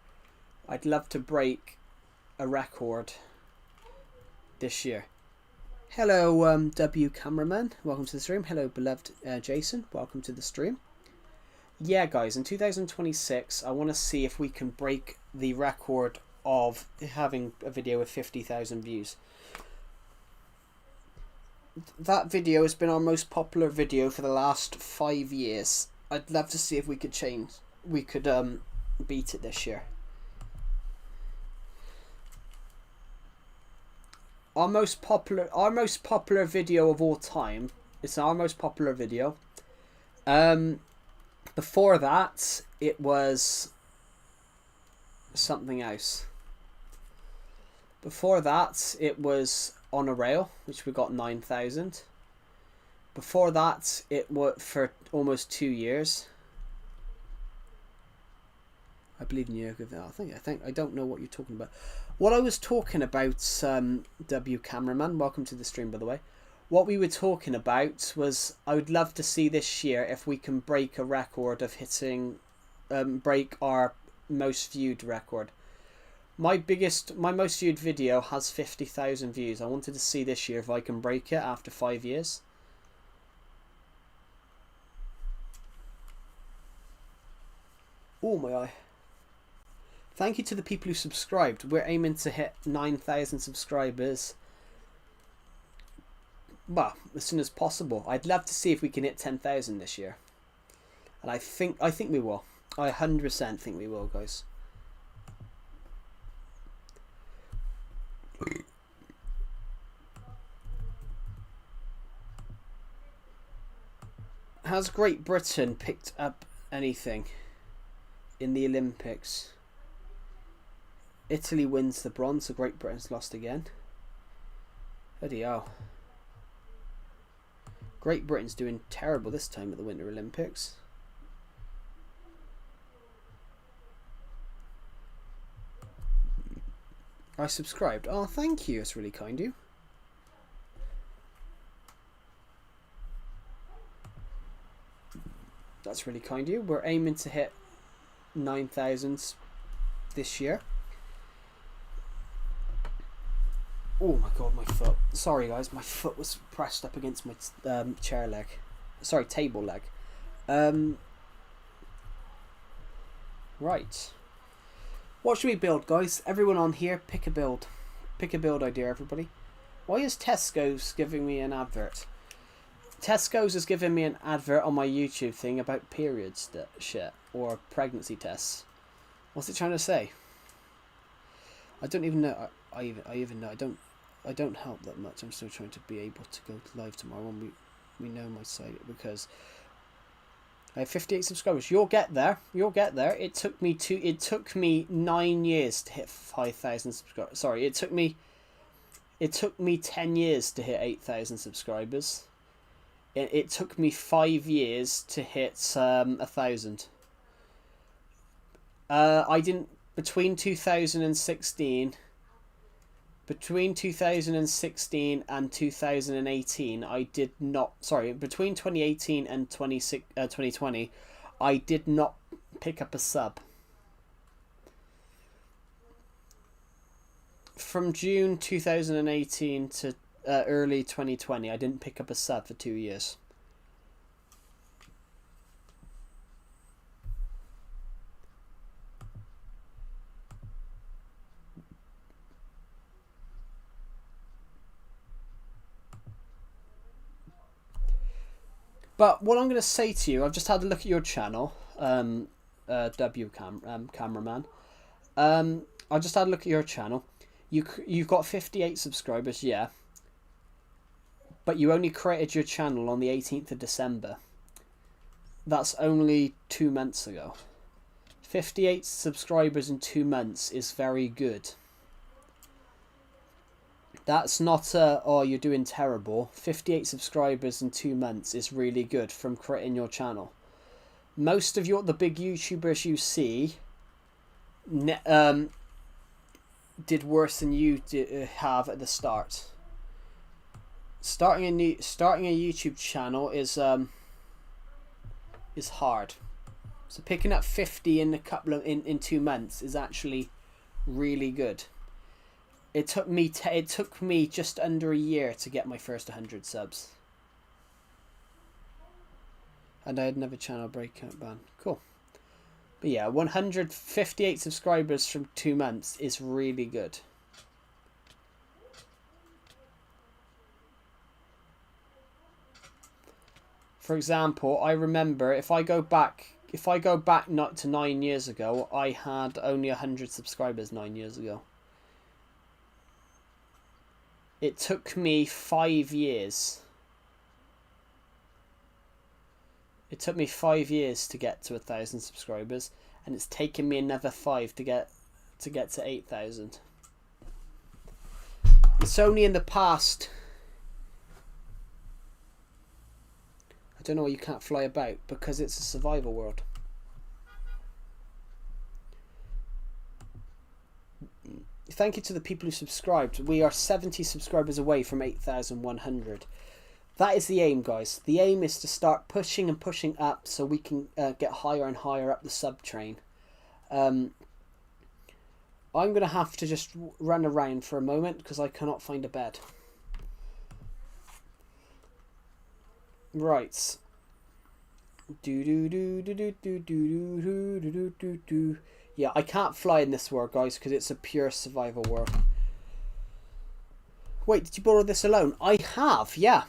I'd love to break a record this year. Hello, W cameraman, welcome to the stream. Hello, beloved Jason, welcome to the stream. Yeah, guys, in 2026, I want to see if we can break the record of having a video with 50,000 views. That video has been our most popular video for the last 5 years. I'd love to see if we could beat it this year. Our most popular video of all time. It's our most popular video. Before that, it was something else. Before that, it was On a Rail, which we got 9,000. Before that, it was for almost 2 years. I believe in you. I think I don't know what you're talking about. What I was talking about, W cameraman, welcome to the stream, by the way. What we were talking about was I would love to see this year if we can break a record of hitting, break our most viewed record. My most viewed video has 50,000 views. I wanted to see this year if I can break it after 5 years. Oh, my eye. Thank you to the people who subscribed. We're aiming to hit 9,000 subscribers. Well, as soon as possible. I'd love to see if we can hit 10,000 this year. And I think we will. I 100% think we will, guys. Has Great Britain picked up anything in the Olympics? Italy wins the bronze, so Great Britain's lost again. Bloody hell. Great Britain's doing terrible this time at the Winter Olympics. I subscribed. Oh, thank you. It's really kind of you. That's really kind of you. We're aiming to hit 9,000 this year. Oh my god, my foot. Sorry guys, my foot was pressed up against my chair leg. Sorry, table leg. Right. What should we build, guys? Everyone on here, pick a build. Pick a build idea, everybody. Why is Tesco's giving me an advert? Tesco's is giving me an advert on my YouTube thing about periods shit or pregnancy tests. What's it trying to say? I don't even know. I even know. I don't help that much. I'm still trying to be able to go live tomorrow when we know my site, because I have 58 subscribers. You'll get there. You'll get there. It took me 9 years to hit 5,000 subscribers. Sorry, it took me 10 years to hit 8,000 subscribers. It took me 5 years to hit 1,000. I didn't between 2016 and 2018 I did not, sorry, between 2018 and 2020 I did not pick up a sub. From June 2018 to early 2020 I didn't pick up a sub for 2 years. But what I'm going to say to you, I've just had a look at your channel, cameraman. I just had a look at your channel. You've got 58 subscribers, yeah. But you only created your channel on the 18th of December. That's only 2 months ago. 58 subscribers in 2 months is very good. That's not oh, you're doing terrible. 58 subscribers in 2 months is really good from creating your channel. Most of the big YouTubers you see did worse than you have at the start. Starting a YouTube channel is hard. So picking up 50 in in 2 months is actually really good. It took me just under a year to get my first 100 subs. And I had another channel breakout ban. Cool. But yeah, 158 subscribers from 2 months is really good. For example, I remember if I go back not to 9 years ago, I had only 100 subscribers 9 years ago. It took me 5 years. It took me 5 years to get to 1,000 subscribers, and it's taken me another 5 to get to 8,000. It's only in the past. I don't know why you can't fly about, because it's a survival world. Thank you to the people who subscribed. We are 70 subscribers away from 8,100. That is the aim, guys. The aim is to start pushing and pushing up so we can get higher and higher up the sub train. I'm going to have to just run around for a moment because I cannot find a bed. Right. Yeah, I can't fly in this world, guys, because it's a pure survival world. Wait, did you borrow this alone? I have, yeah.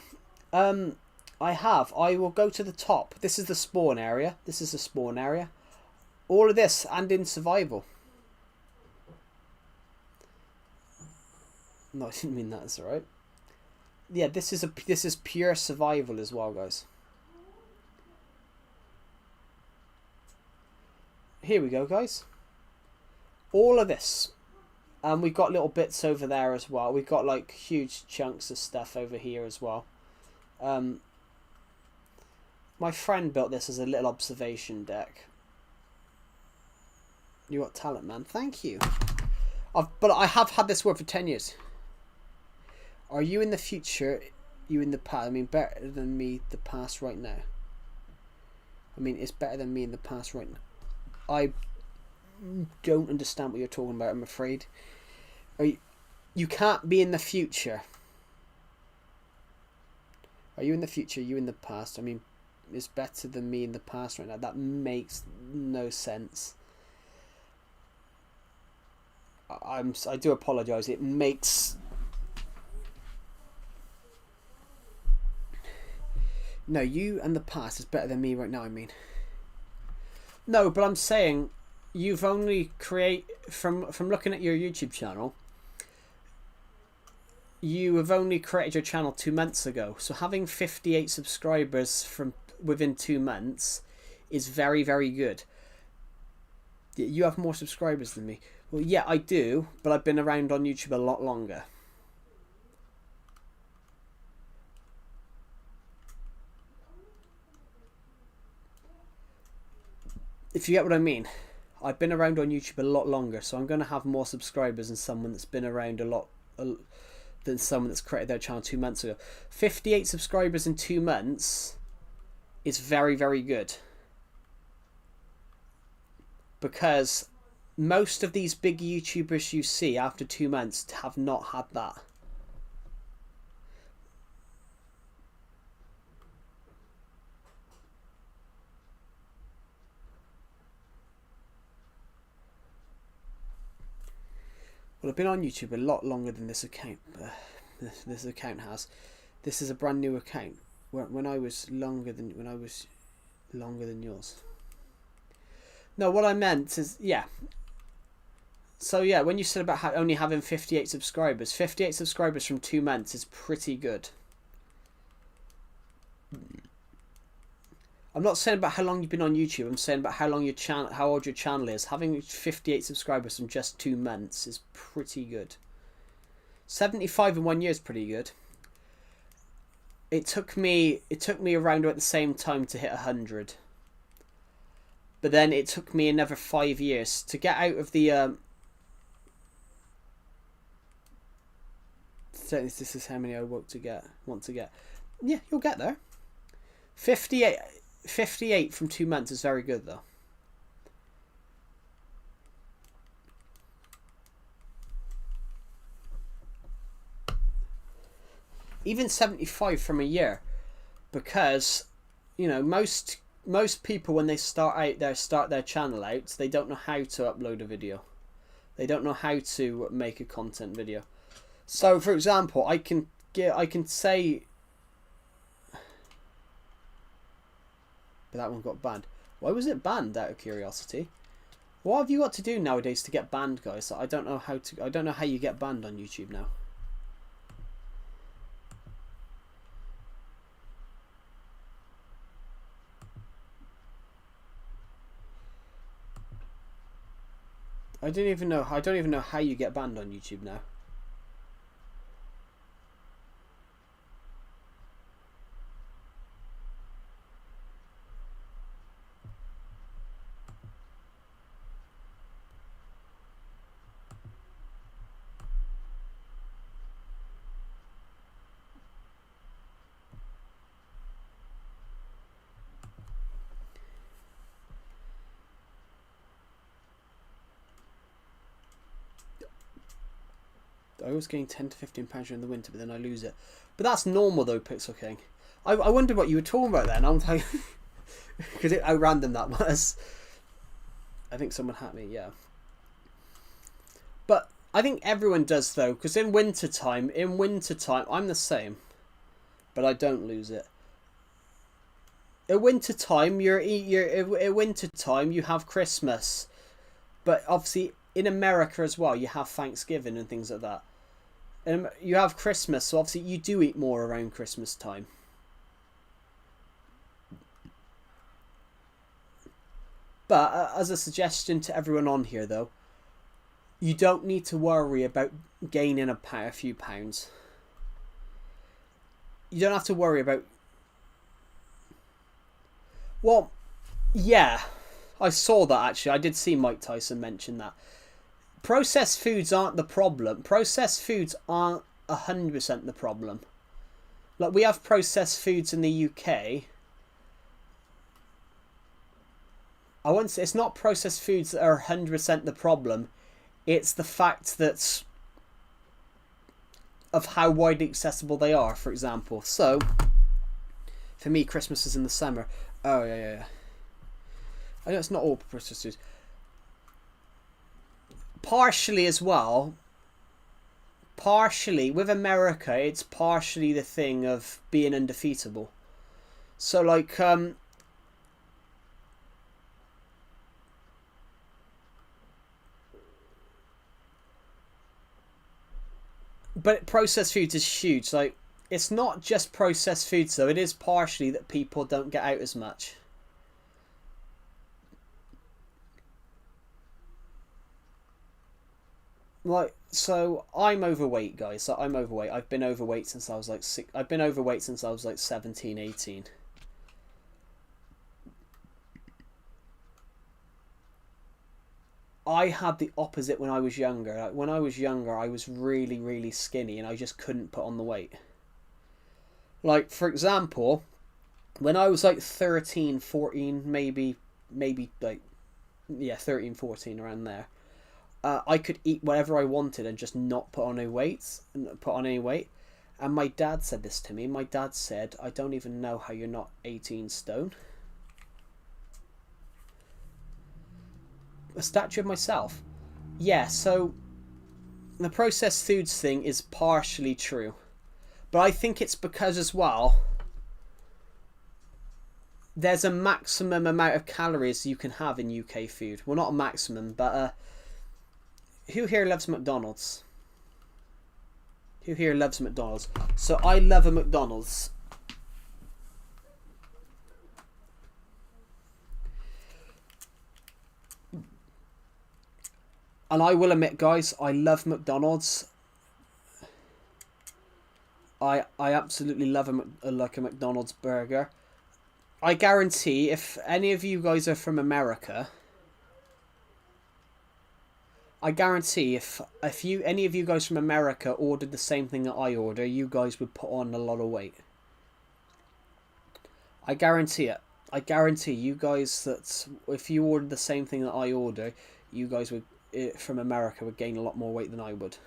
I have. I will go to the top. This is the spawn area. This is the spawn area. All of this and in survival. No, I didn't mean that. That's alright. Yeah, this is pure survival as well, guys. Here we go, guys. All of this. And we've got little bits over there as well. We've got like huge chunks of stuff over here as well. My friend built this as a little observation deck. You got talent, man. Thank you. But I have had this word for 10 years. Are you in the future? You in the past? I mean, better than me the past right now. I mean, it's better than me in the past right now. I don't understand what you're talking about, I'm afraid. You can't be in the future. Are you in the future? You in the past? I mean, it's better than me in the past right now. That makes no sense. I do apologise. It makes... No, you and the past is better than me right now, I mean. No, but I'm saying you've only from looking at your YouTube channel, you have only created your channel 2 months ago. So having 58 subscribers from within 2 months is very, very good. You have more subscribers than me. Well, yeah, I do, but I've been around on YouTube a lot longer. If you get what I mean. I've been around on YouTube a lot longer, so I'm going to have more subscribers than someone that's been around than someone that's created their channel 2 months ago. 58 subscribers in 2 months is very, very good. Because most of these big YouTubers you see after 2 months have not had that. Well, I've been on YouTube a lot longer than this account. This account has. This is a brand new account. When I was longer than yours. No, what I meant is, yeah. So yeah, when you said about only having 58 subscribers, 58 subscribers from 2 months is pretty good. I'm not saying about how long you've been on YouTube. I'm saying about how old your channel is. Having 58 subscribers from just 2 months is pretty good. 75 in 1 year is pretty good. It took me around at the same time to hit 100. But then it took me another 5 years to get out of the. This is how many I want to get. Yeah, you'll get there. 58 from 2 months is very good, though. Even 75 from a year, because most people when they start their channel out, they don't know how to upload a video. They don't know how to make a content video. So, for example, I can say. But that one got banned. Why was it banned, out of curiosity? What have you got to do nowadays to get banned, guys? I don't know how you get banned on YouTube now. I don't even know how you get banned on YouTube now. I always gain 10 to 15 pounds during the winter, but then I lose it. But that's normal though, Pixel King. I wondered what you were talking about then. I'm like, because how random that was. I think someone hacked me, yeah. But I think everyone does though, because in winter time, I'm the same, but I don't lose it. In winter time, you have Christmas, but obviously in America as well, you have Thanksgiving and things like that. And you have Christmas, so obviously you do eat more around Christmas time. But as a suggestion to everyone on here, though, you don't need to worry about gaining a few pounds. You don't have to worry about... Well, yeah, I saw that actually. I did see Mike Tyson mention that. Processed foods aren't the problem. Processed foods aren't 100% the problem. Like, we have processed foods in the UK. I won't say it's not processed foods that are 100% the problem. It's the fact that of how widely accessible they are, for example. So, for me, Christmas is in the summer. Oh, yeah. I know it's not all processed foods. Partially as well. Partially, with America, it's partially the thing of being undefeatable. So, like, but processed foods is huge. Like, it's not just processed foods though. It is partially that people don't get out as much. Like, so I'm overweight, guys. So I'm overweight. I've been overweight since I was like I've been overweight since I was like 17, 18. I had the opposite when I was younger. Like, when I was younger, I was really, really skinny and I just couldn't put on the weight. Like, for example, when I was like 13, 14, maybe like, yeah, 13, 14, around there, I could eat whatever I wanted and just not put on any weight. And my dad said this to me. My dad said, I don't even know how you're not 18 stone. A statue of myself. Yeah, so the processed foods thing is partially true. But I think it's because as well, there's a maximum amount of calories you can have in UK food. Well, not a maximum, but who here loves McDonald's? Who here loves McDonald's? So I love a McDonald's. And I will admit, guys, I love McDonald's. I absolutely love a McDonald's burger. I guarantee if any of you guys are from America, I guarantee if any of you guys from America ordered the same thing that I order, you guys would put on a lot of weight. I guarantee it. I guarantee you guys that if you ordered the same thing that I order, you guys would from America would gain a lot more weight than I would.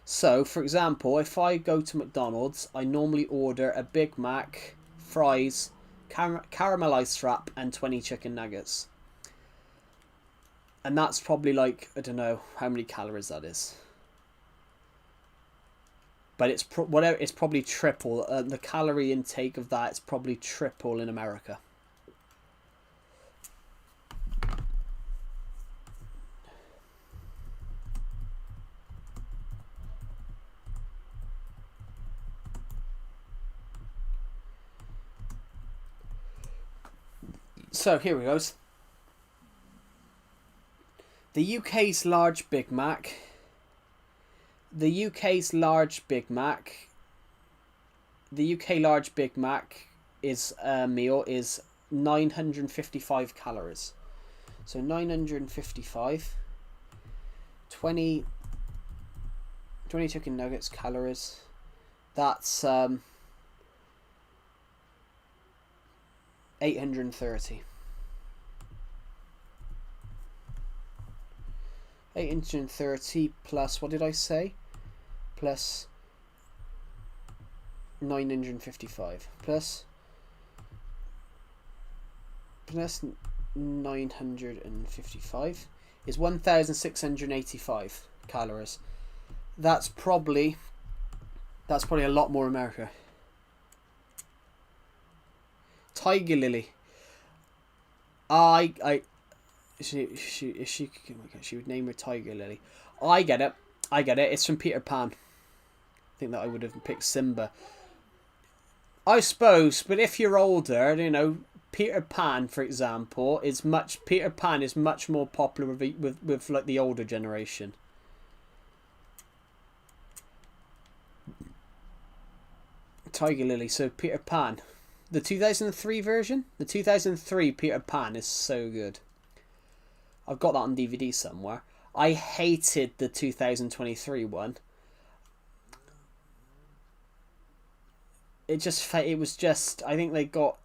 So, for example, if I go to McDonald's, I normally order a Big Mac, fries, caramelized wrap, and 20 chicken nuggets. And that's probably like, I don't know how many calories that is. But it's it's probably triple. The calorie intake of that is probably triple in America. So here we go. The UK's large Big Mac. The UK's large Big Mac. The UK large Big Mac is meal is 955 calories. So 955. 20 chicken nuggets calories. That's 830. 830 plus, what did I say? plus 955 plus 955 is 1,685 calories. That's probably a lot more America. Tiger lily. She would name her Tiger Lily. I get it. It's from Peter Pan. I think that I would have picked Simba. I suppose, but if you're older, you know, Peter Pan, for example, is much more popular with like the older generation. Tiger Lily. So Peter Pan, the 2003 version, the 2003 Peter Pan is so good. I've got that on DVD somewhere. I hated the 2023 one. It was just. I think they got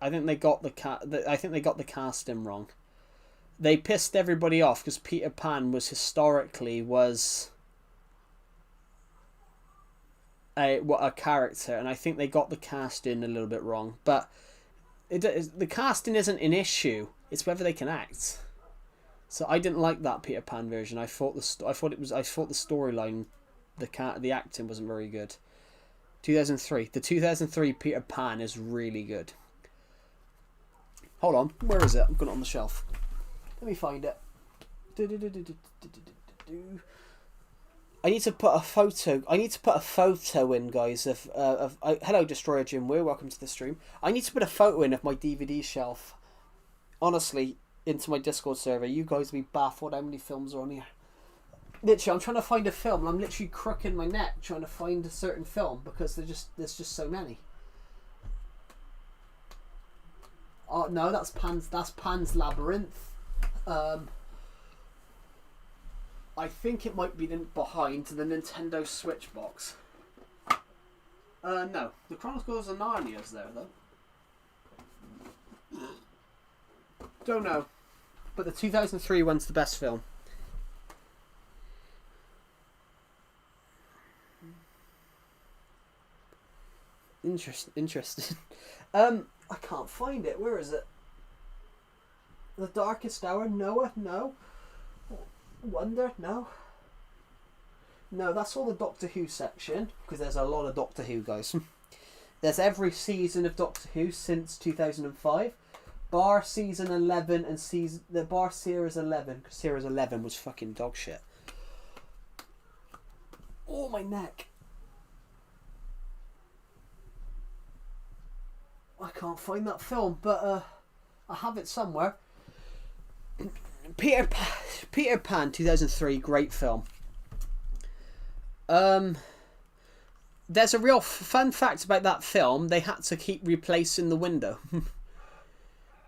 the casting wrong. They pissed everybody off because Peter Pan was historically a character, and I think they got the casting a little bit wrong. But the casting isn't an issue; it's whether they can act. So I didn't like that Peter Pan version. I thought the storyline, the acting wasn't very good. 2003. The 2003 Peter Pan is really good. Hold on, where is it? I've got it on the shelf. Let me find it. I need to put a photo. In, guys. Hello, Destroyer Jim. Welcome to the stream. I need to put a photo in of my DVD shelf. Honestly, into my Discord server. You guys will be baffled how many films are on here. Literally, I'm trying to find a film, and I'm literally crooking my neck trying to find a certain film because there's just so many. Oh no, that's Pan's Labyrinth. I think it might be behind the Nintendo Switch box. No, the Chronicles of Narnia's there though. Don't know, but the 2003 one's the best film. Interesting. I can't find it. Where is it? The Darkest Hour? Noah? No. Wonder? No. No, that's all the Doctor Who section, because there's a lot of Doctor Who, guys. There's every season of Doctor Who since 2005. Bar season 11 and bar series 11, because series 11 was fucking dog shit. Oh, my neck. I can't find that film, but I have it somewhere. Peter Pan 2003, great film. There's a real fun fact about that film. They had to keep replacing the window.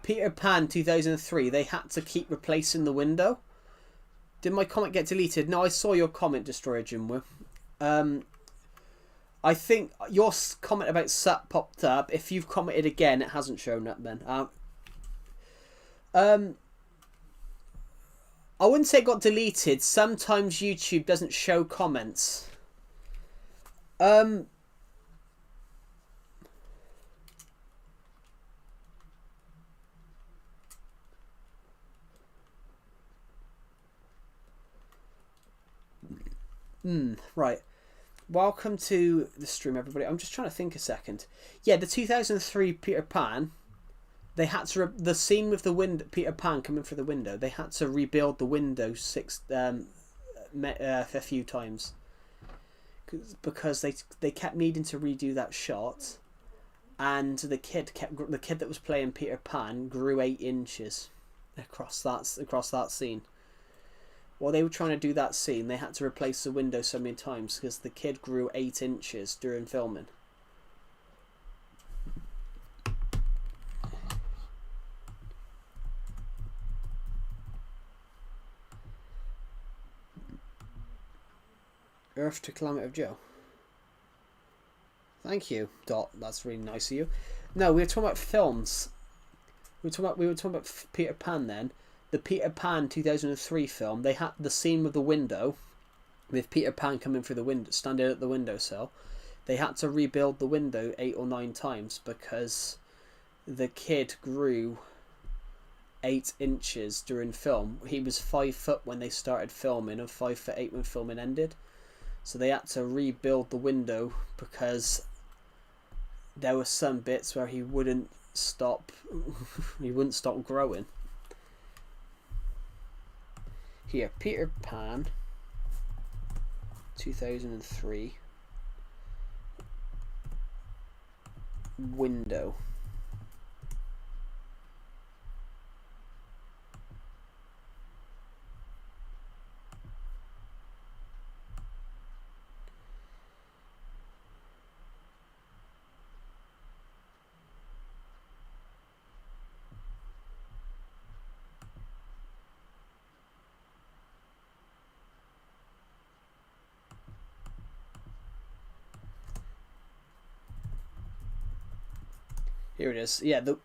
Peter Pan 2003, they had to keep replacing the window. Did my comment get deleted? No, I saw your comment, Destroyer Jim. I think your comment about Sup popped up. If you've commented again, it hasn't shown up then. I wouldn't say it got deleted. Sometimes YouTube doesn't show comments. Right. Welcome to the stream, everybody. I'm just trying to think a second. Yeah, the 2003 Peter Pan, they had to the scene with the window, Peter Pan coming through the window. They had to rebuild the window a few times because they kept needing to redo that shot, and the kid that was playing Peter Pan grew 8 inches across that scene. While they were trying to do that scene, they had to replace the window so many times because the kid grew 8 inches during filming. Earth to Climate of Joe. Thank you, Dot. That's really nice of you. No, we were talking about films. We were talking about Peter Pan then. The Peter Pan 2003 film, they had the scene with the window. with Peter Pan coming through the window, standing at the windowsill. They had to rebuild the window 8 or 9 times because the kid grew 8 inches during film. He was 5 foot when they started filming and 5'8" when filming ended. So they had to rebuild the window because there were some bits where he wouldn't stop. He wouldn't stop growing. Here, Peter Pan, 2003. Window. Here it is. Yeah, they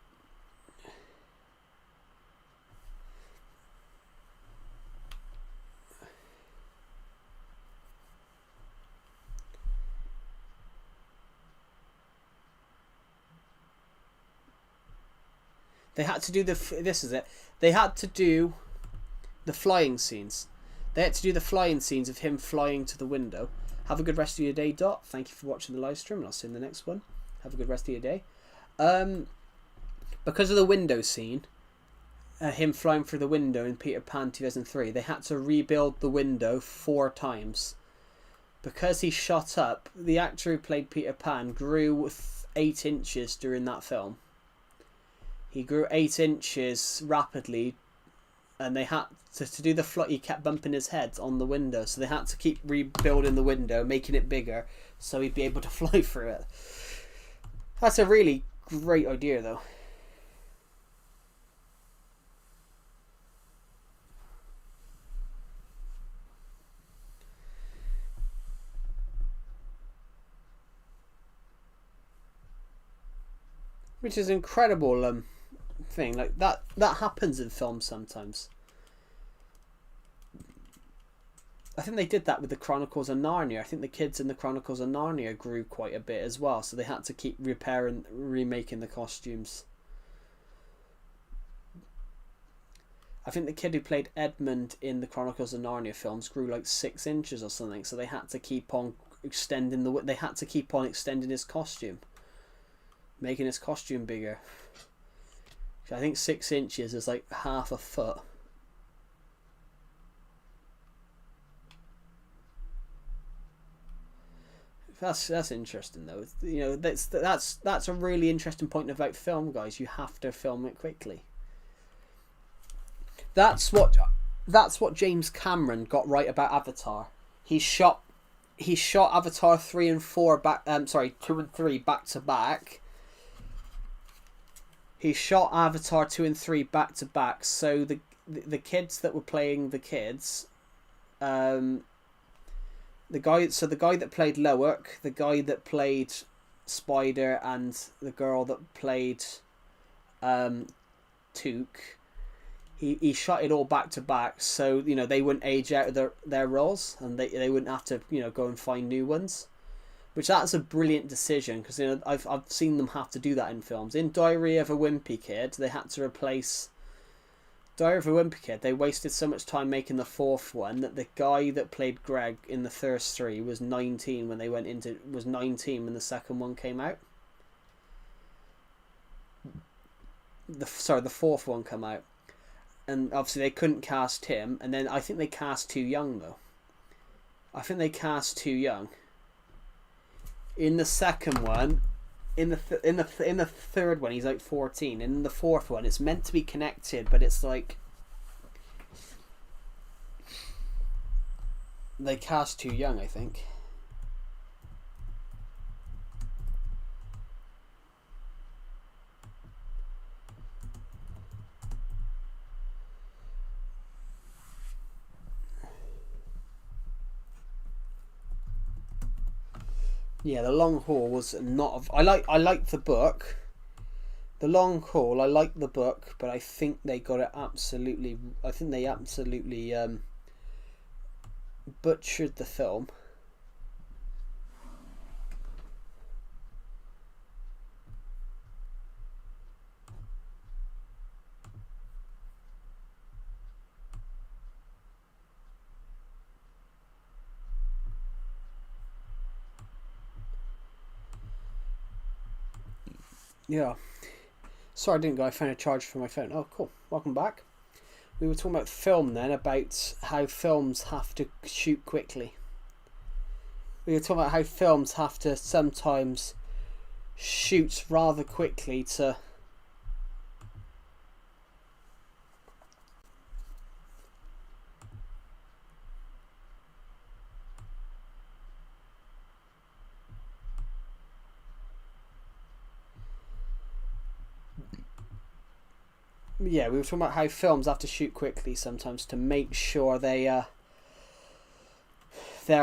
had to do this is it. They had to do the flying scenes. They had to do the flying scenes of him flying to the window. Have a good rest of your day, Dot. Thank you for watching the live stream, and I'll see you in the next one. Have a good rest of your day. Because of the window scene, him flying through the window in Peter Pan 2003, they had to rebuild the window 4 times. Because he shot up, the actor who played Peter Pan grew 8 inches during that film. He grew 8 inches rapidly, and they had to do the flight. He kept bumping his head on the window, so they had to keep rebuilding the window, making it bigger, so he'd be able to fly through it. That's a really great idea, though. Which is incredible thing. Like that happens in films sometimes. I think they did that with the Chronicles of Narnia. I think the kids in the Chronicles of Narnia grew quite a bit as well, so they had to keep remaking the costumes. I think the kid who played Edmund in the Chronicles of Narnia films grew like 6 inches or something, so they had to keep on extending his costume, making his costume bigger. I think 6 inches is like half a foot. That's interesting though. You know, that's a really interesting point about film, guys. You have to film it quickly. That's what James Cameron got right about Avatar. He shot Avatar 3 and 4 back. 2 and 3 back to back. He shot Avatar 2 and 3 back to back. So the kids that were playing the kids, the guy that played Loak, the guy that played Spider, and the girl that played Took, he shot it all back to back, so you know they wouldn't age out of their roles, and they wouldn't have to go and find new ones. Which that's a brilliant decision, because I've seen them have to do that in films. In Diary of a Wimpy Kid, they had to replace Diary of a Wimpy Kid. They wasted so much time making the 4th one that the guy that played Greg in the first 3 was 19 when was 19 when the second one came out. The 4th one came out, and obviously they couldn't cast him. And then I think they cast too young though. I think they cast too young. In the second one, in the third one, he's like 14. And in the 4th one, it's meant to be connected, but it's like they cast too young, I think. Yeah, The Long Haul was not. I like the book. The Long Haul, I like the book, but I think they got it absolutely. I think they absolutely butchered the film. Yeah. Sorry I didn't go. I found a charge for my phone. Oh, cool. Welcome back. We were talking about film then, about how films have to shoot quickly. We were talking about how films have to sometimes shoot rather quickly to... Yeah, we were talking about how films have to shoot quickly sometimes to make sure their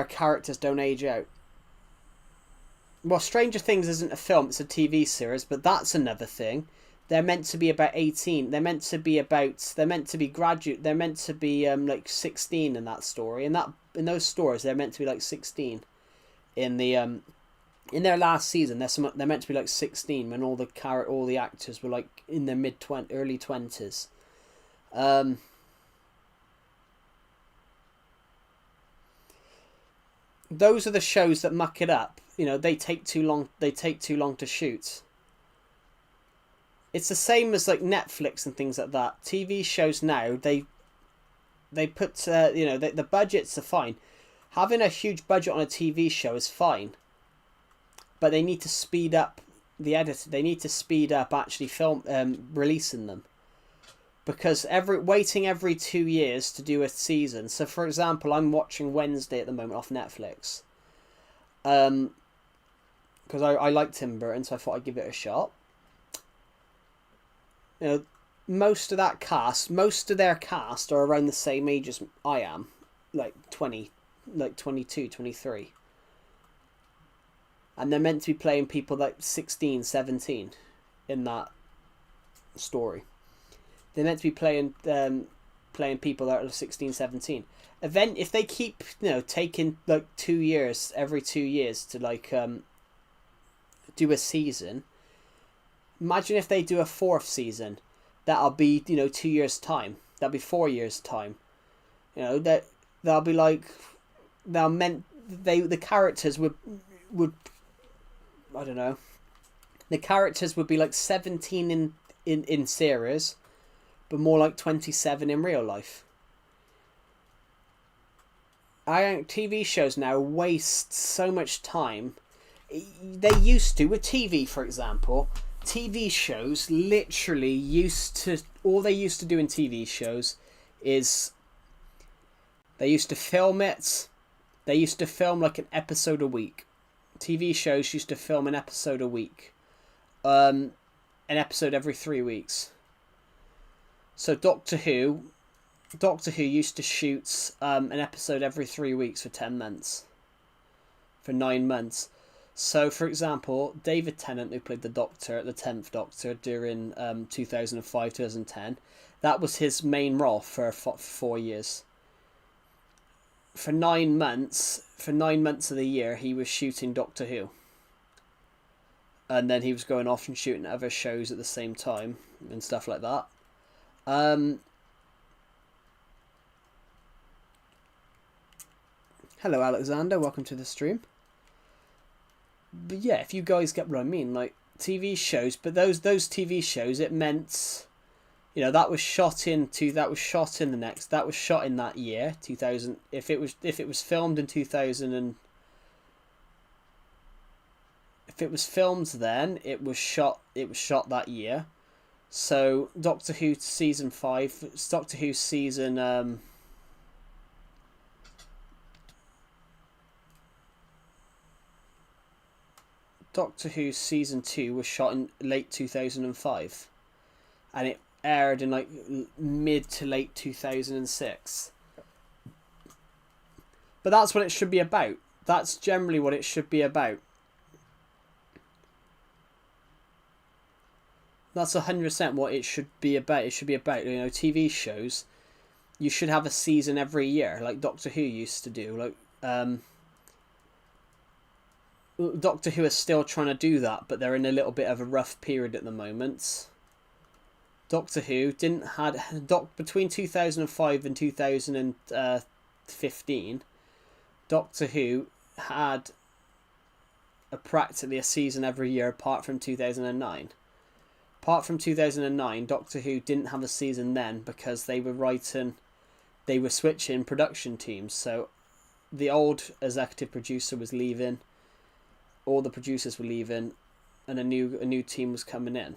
characters don't age out. Well, Stranger Things isn't a film, it's a TV series, but that's another thing. They're meant to be about 18. They're meant to be graduate. They're meant to be like 16 in that story. In those stories, they're meant to be like 16. In their last season, they're meant to be like 16 when all the actors were like in their early 20s. Those are the shows that muck it up. You know, they take too long. They take too long to shoot. It's the same as like Netflix and things like that. TV shows now, they put the budgets are fine. Having a huge budget on a TV show is fine, but they need to speed up the edit. They need to speed up actually releasing them, because waiting every 2 years to do a season. So for example, I'm watching Wednesday at the moment off Netflix, because I like Tim Burton, so I thought I'd give it a shot. You know, most of their cast are around the same age as I am, like 22, 23. And they're meant to be playing people like 16, 17 in that story. They're meant to be playing people that are 16, 17. If they keep, taking like 2 years, every 2 years to like do a season. Imagine if they do a 4th season. That'll be, 2 years time. That'll be 4 years time. They'll be like, the characters would I don't know. The characters would be like 17 in series, but more like 27 in real life. I think TV shows now waste so much time. They used to, with TV, for example. TV shows literally all they used to do in TV shows is they used to film it. They used to film like an episode a week. TV shows used to film an episode a week. An episode every 3 weeks. So Doctor Who used to shoot an episode every 3 weeks for 10 months. For 9 months. So, for example, David Tennant, who played the Doctor, the 10th Doctor, during 2005, 2010, that was his main role for 4 years. For 9 months of the year, he was shooting Doctor Who. And then he was going off and shooting other shows at the same time and stuff like that. Hello, Alexander. Welcome to the stream. But yeah, if you guys get what I mean, like TV shows, but those TV shows, it meant, that was shot in that year, 2000. If it was filmed in 2000 and if it was filmed then, it was shot that year. So Doctor Who season 5, Doctor Who season Doctor Who season 2 was shot in late 2005, and it aired in like mid to late 2006. But that's what it should be about. That's generally what it should be about. That's 100% what it should be about. It should be about, TV shows. you should have a season every year, like Doctor Who used to do. Like, Doctor Who is still trying to do that, but they're in a little bit of a rough period at the moment. Doctor Who didn't had between 2005 and 2015. Doctor Who had practically a season every year, apart from 2009. Apart from 2009, Doctor Who didn't have a season then because they were switching production teams. So the old executive producer was leaving, all the producers were leaving, and a new team was coming in.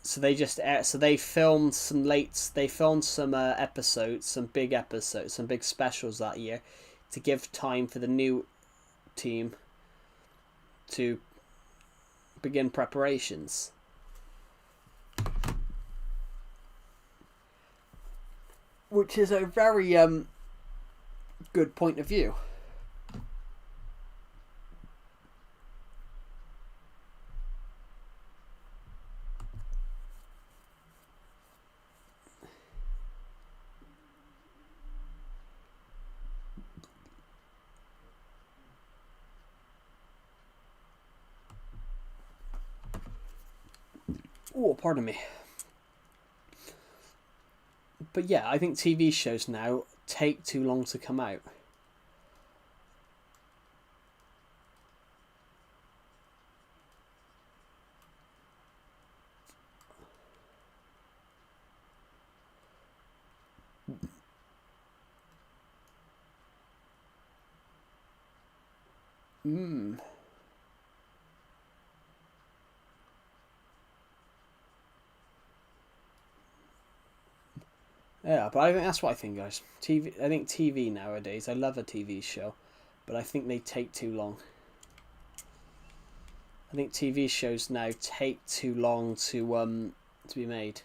So they filmed some episodes, some big specials that year, to give time for the new team to begin preparations. Which is a very good point of view. Oh, pardon me. But yeah, I think TV shows now take too long to come out. Yeah, but I think that's what I think, guys. I think TV nowadays, I love a TV show, but I think they take too long. I think TV shows now take too long to be made.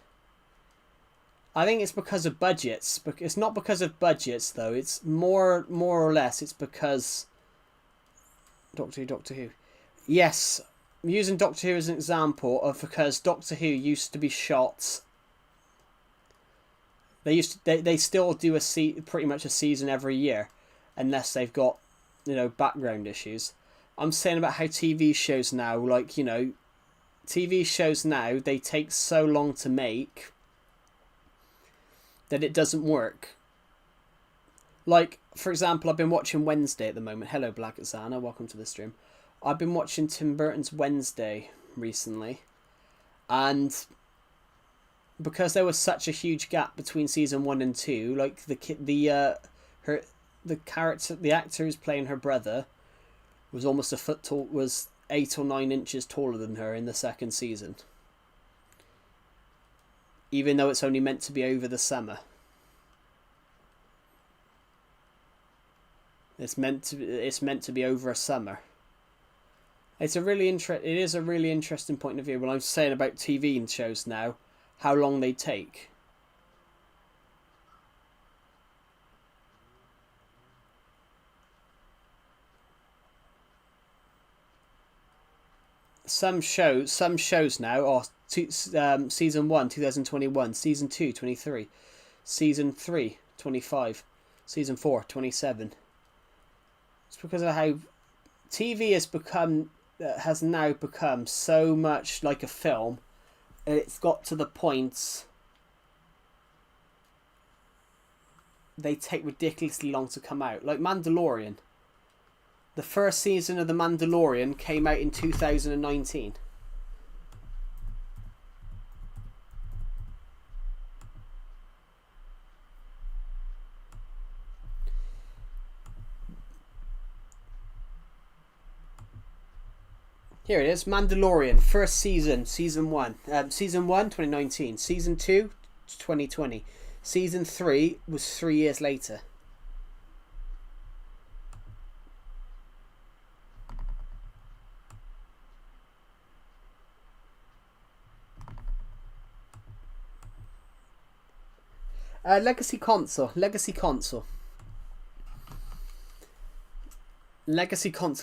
I think it's because of budgets. It's not because of budgets, though. It's more or less, it's because Doctor Who. Yes, I'm using Doctor Who as an example of because Doctor Who used to be shot. They still do pretty much a season every year, unless they've got, background issues. I'm saying about how TV shows now, TV shows now, they take so long to make that it doesn't work. Like, for example, I've been watching Wednesday at the moment. Hello, Black Zana, welcome to the stream. I've been watching Tim Burton's Wednesday recently, and because there was such a huge gap between season 1 and 2, like the actor who's playing her brother was almost a foot tall, was 8 or 9 inches taller than her in the second season, even though it's only meant to be over the summer. It's meant to be over a summer. It is a really interesting point of view. When I'm saying about TV shows now, how long they take. Some shows now are season 1 2021, season 2 23, season 3 25, season 4 27. It's because of how TV has now become so much like a film. It's got to the point they take ridiculously long to come out. Like Mandalorian. The first season of The Mandalorian came out in 2019. Here it is, Mandalorian, first season, season 1. Season 1, 2019. Season 2, 2020. Season 3 was 3 years later. Legacy console. Legacy console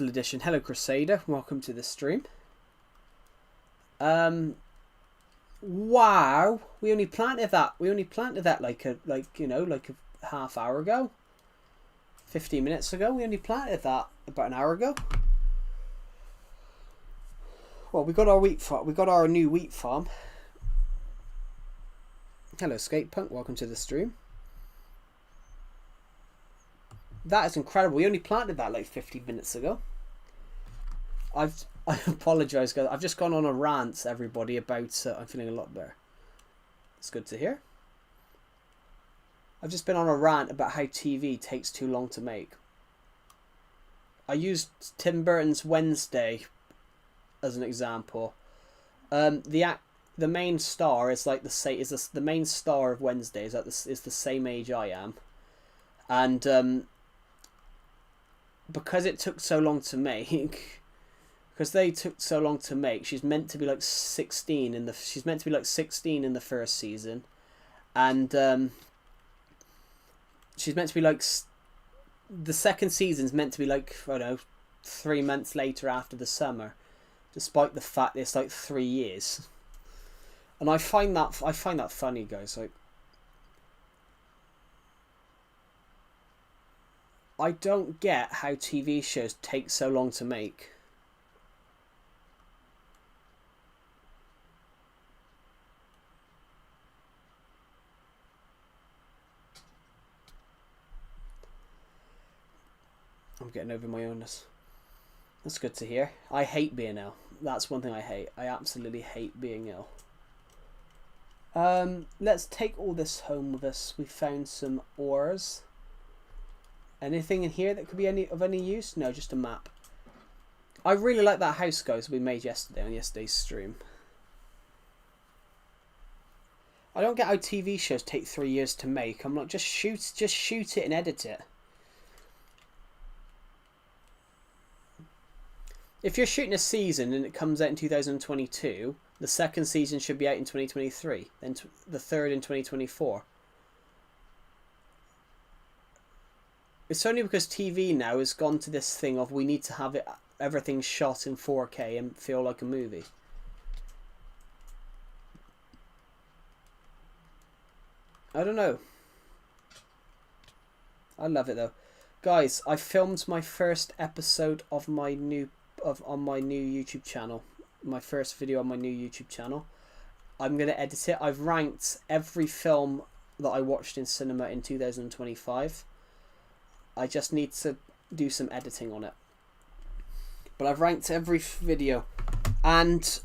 edition. Hello, Crusader. Welcome to the stream. Wow, we only planted that. We only planted that like a half hour ago. 15 minutes ago. We only planted that about an hour ago. Well, we got our wheat farm. We got our new wheat farm. Hello, Skate Punk. Welcome to the stream. That is incredible. We only planted that like 15 minutes ago. I apologise, guys. I've just gone on a rant, everybody, about... I'm feeling a lot better. It's good to hear. I've just been on a rant about how TV takes too long to make. I used Tim Burton's Wednesday as an example. The main star is like the main star of Wednesday is the same age I am, and because it took so long to make, because they took so long to make, she's meant to be like 16 in the first season, and she's meant to be like, the second season's meant to be like, I don't know, 3 months later after the summer, despite the fact it's like 3 years. And I find that funny, guys. Like, I don't get how TV shows take so long to make. I'm getting over my illness. That's good to hear. I hate being ill. That's one thing I hate. I absolutely hate being ill. Let's take all this home with us. We found some ores. Anything in here that could be of any use? No, just a map. I really like that house, guys, we made yesterday on yesterday's stream. I don't get how TV shows take 3 years to make. I'm like, just shoot it and edit it. If you're shooting a season and it comes out in 2022, the second season should be out in 2023, then the third in 2024. It's only because TV now has gone to this thing of we need to have everything shot in 4K and feel like a movie. I don't know. I love it though. Guys, I filmed my first episode of my new on my new YouTube channel. My first video on my new YouTube channel. I'm going to edit it. I've ranked every film that I watched in cinema in 2025. I just need to do some editing on it. But I've ranked every video, and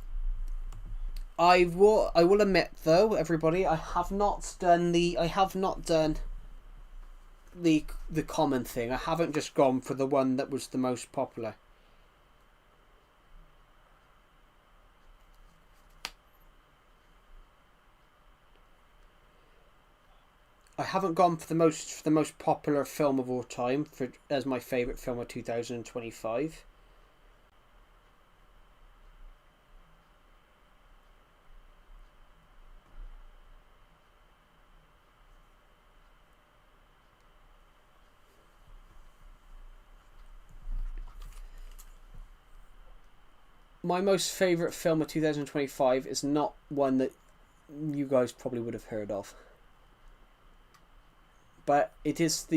I will admit though, everybody, I have not done the common thing. I haven't just gone for the one that was the most popular. I haven't gone for the most popular film of all time as my favourite film of 2025. My most favourite film of 2025 is not one that you guys probably would have heard of. But it is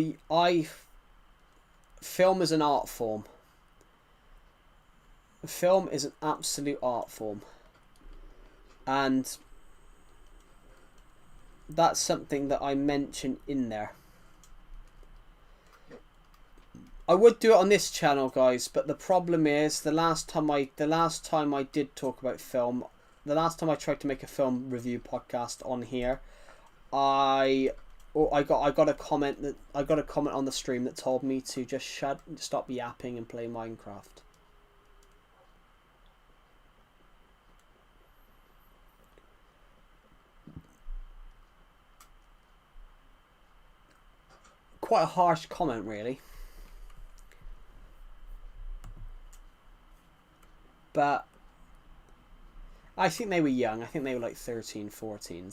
film is an art form. Film is an absolute art form. And that's something that I mention in there. I would do it on this channel, guys, but the problem is the last time I did talk about film, the last time I tried to make a film review podcast on here, I got a comment on the stream that told me to just stop yapping and play Minecraft. Quite a harsh comment, really. But I think they were young. I think they were like 13, 14,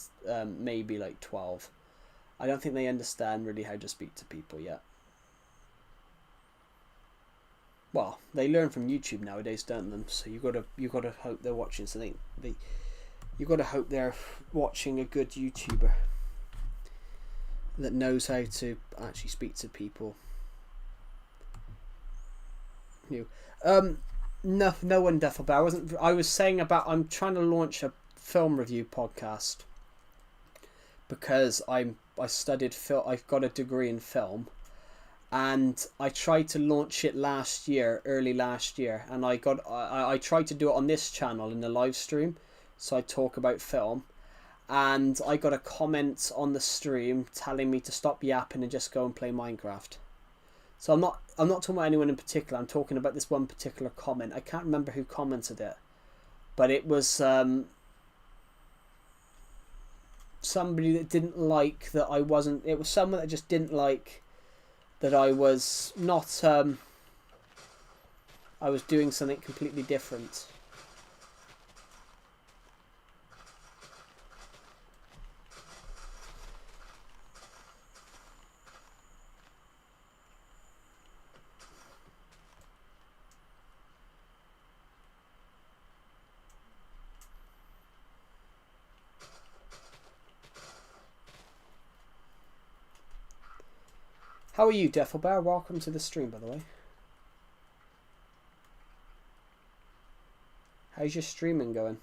maybe like 12. I don't think they understand really how to speak to people yet. Well, they learn from YouTube nowadays, don't they? So you gotta hope they're watching. So You got to hope they're watching a good YouTuber that knows how to actually speak to people. No one Deffelbear. I was saying about I'm trying to launch a film review podcast because I studied film. I've got a degree in film, and I tried to launch it early last year, and I tried to do it on this channel in the live stream, so I talk about film, and I got a comment on the stream telling me to stop yapping and just go and play Minecraft. So I'm not talking about anyone in particular. I'm talking about this one particular comment. I can't remember who commented it, but it was somebody that didn't like that I wasn't. It was someone that just didn't like that I was not. I was doing something completely different. How are you, Deffelbear? Welcome to the stream, by the way. How's your streaming going?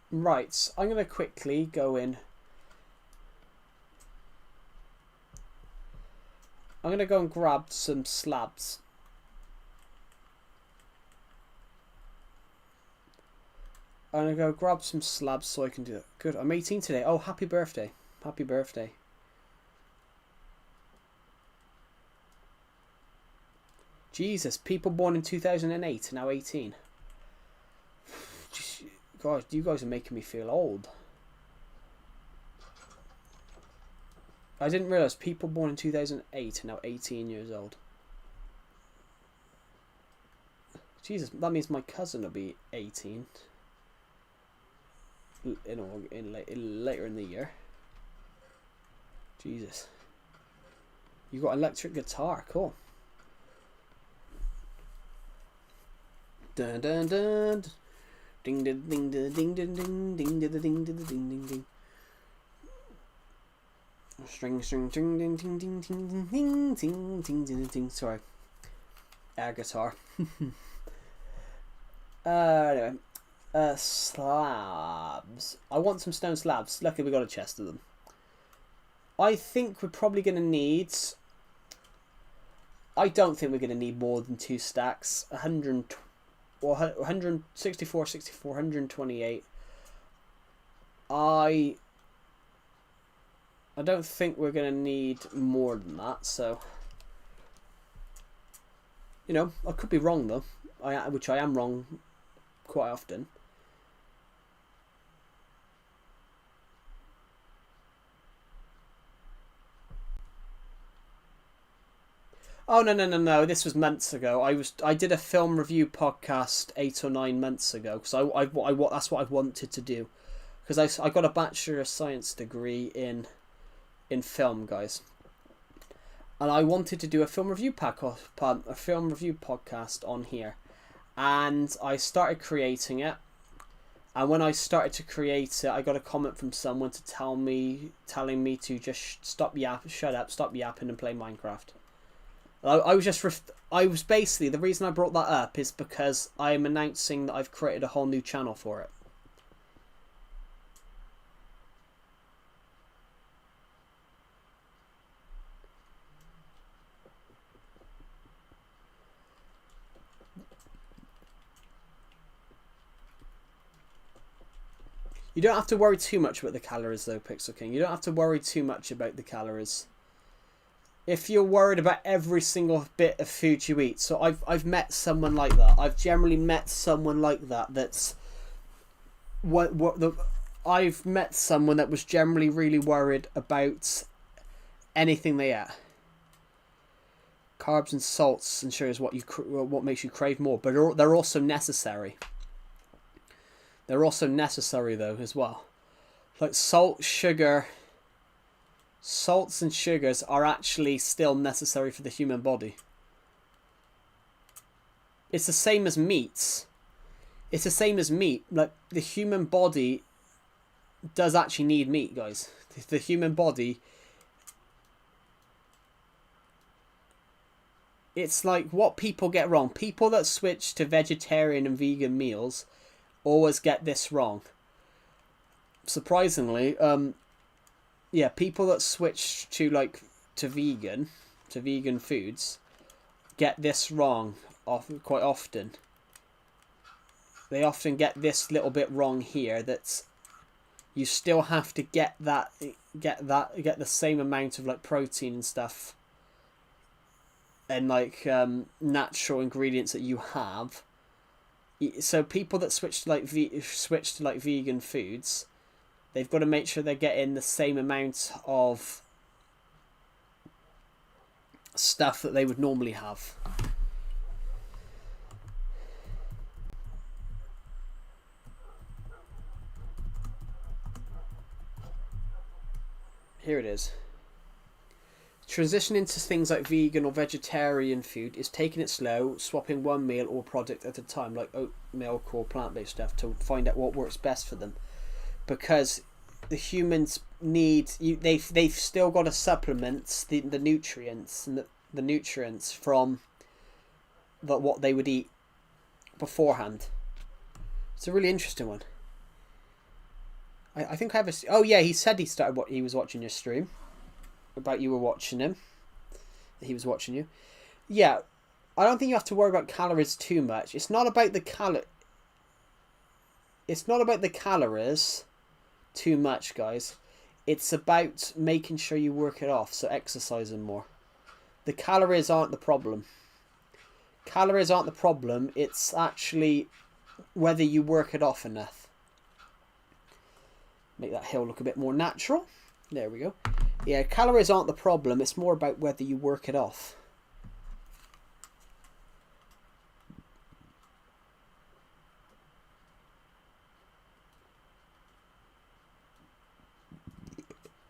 Right, I'm going to quickly go in. I'm going to go and grab some slabs. I'm going to go grab some slabs so I can do it. Good, I'm 18 today. Oh, happy birthday. Happy birthday. Jesus, people born in 2008 are now 18. God, you guys are making me feel old. I didn't realise people born in 2008 are now 18 years old. Jesus, that means my cousin will be 18. Later in the year. Jesus. You got electric guitar, cool. Dun dun dun. Ding ding ding ding ding ding ding ding ding ding ding ding ding. String string ding ding ding ding ding ding ding ding ding ding. Sorry. Air guitar. Anyway. Slabs. I want some stone slabs. Luckily we got a chest of them. I think we're probably going to need... I don't think we're going to need more than 2 stacks. 164, 64, 128. I don't think we're going to need more than that, so... You know, I could be wrong though. Which I am wrong quite often. Oh no! This was months ago. I did a film review podcast 8 or 9 months ago because that's what I wanted to do, because I got a Bachelor of Science degree in film, guys, and I wanted to do a film review podcast on here, and I started creating it. And when I started to create it, I got a comment from someone telling me to just shut up, stop yapping, and play Minecraft. I was basically, the reason I brought that up is because I'm announcing that I've created a whole new channel for it. You don't have to worry too much about the calories though, Pixel King. You don't have to worry too much about the calories. If you're worried about every single bit of food you eat. So I've met someone like that. I've generally met someone like that I've met someone that was generally really worried about anything they ate. Carbs and salts and sugar is what makes you crave more, but they're also necessary. They're also necessary though as well. Like salt, sugar, salts and sugars are actually still necessary for the human body. It's the same as meats. It's the same as meat. Like, the human body does actually need meat, guys. The human body... It's like what people get wrong. People that switch to vegetarian and vegan meals always get this wrong. Surprisingly, yeah, people that switch to vegan foods get this wrong quite often. They often get this little bit wrong here, that you still have to get the same amount of like protein and stuff and like natural ingredients that you have. So people that switch to like vegan foods, they've got to make sure they're getting the same amount of stuff that they would normally have. Here it is. Transitioning to things like vegan or vegetarian food is taking it slow, swapping one meal or product at a time, like oat milk or plant-based stuff, to find out what works best for them. Because the humans need... They've still got to supplement the nutrients and the nutrients from what they would eat beforehand. It's a really interesting one. I think I have a... Oh yeah, he said he was watching your stream. About you were watching him. He was watching you. Yeah, I don't think you have to worry about calories too much. It's not about the It's not about the calories too much, guys. It's about making sure you work it off, so exercising more. The calories aren't the problem. Calories aren't the problem. It's actually whether you work it off enough. Make that hill look a bit more natural. There we go. Yeah, calories aren't the problem. It's more about whether you work it off.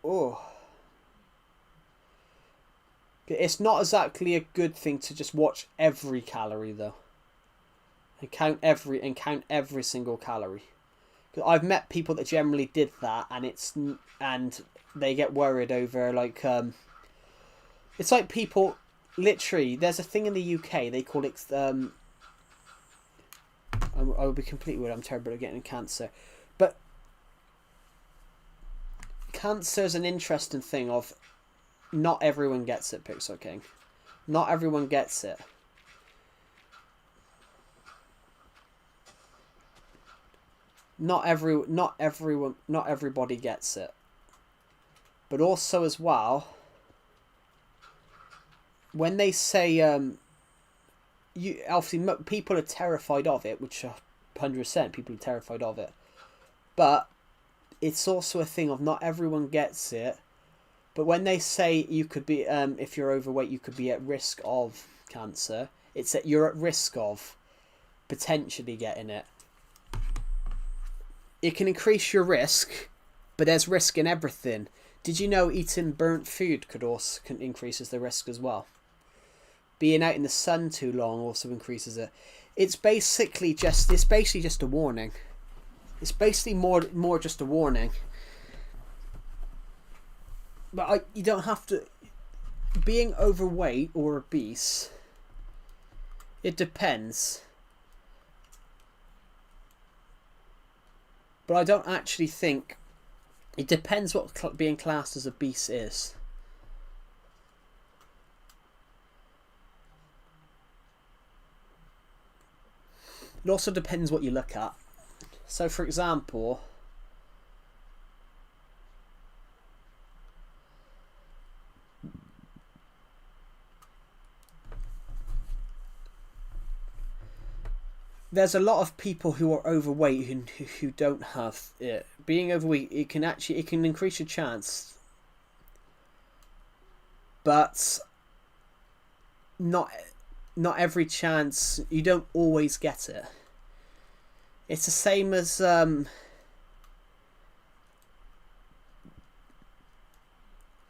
Oh. It's not exactly a good thing to just watch every calorie, though. And count every single calorie. Because I've met people that generally did that, and they get worried over, like, it's like people, literally, there's a thing in the UK, they call it, I will be completely weird, I'm terrible at getting cancer, but cancer's an interesting thing of, not everyone gets it, Pixar King. Not everyone gets it. Not everybody gets it. But also as well, when they say obviously people are terrified of it, which 100% people are terrified of it. But it's also a thing of not everyone gets it. But when they say you could be, if you're overweight, you could be at risk of cancer, it's that you're at risk of potentially getting it. It can increase your risk, but there's risk in everything. Did you know eating burnt food can increases the risk as well? Being out in the sun too long also increases it. It's basically just a warning. It's basically more just a warning. But you don't have to... Being overweight or obese, it depends. But I don't actually think... It depends what being classed as obese is. It also depends what you look at. So, for example... There's a lot of people who are overweight who don't have it. Being overweight, it can increase your chance, but not every chance. You don't always get it. It's the same as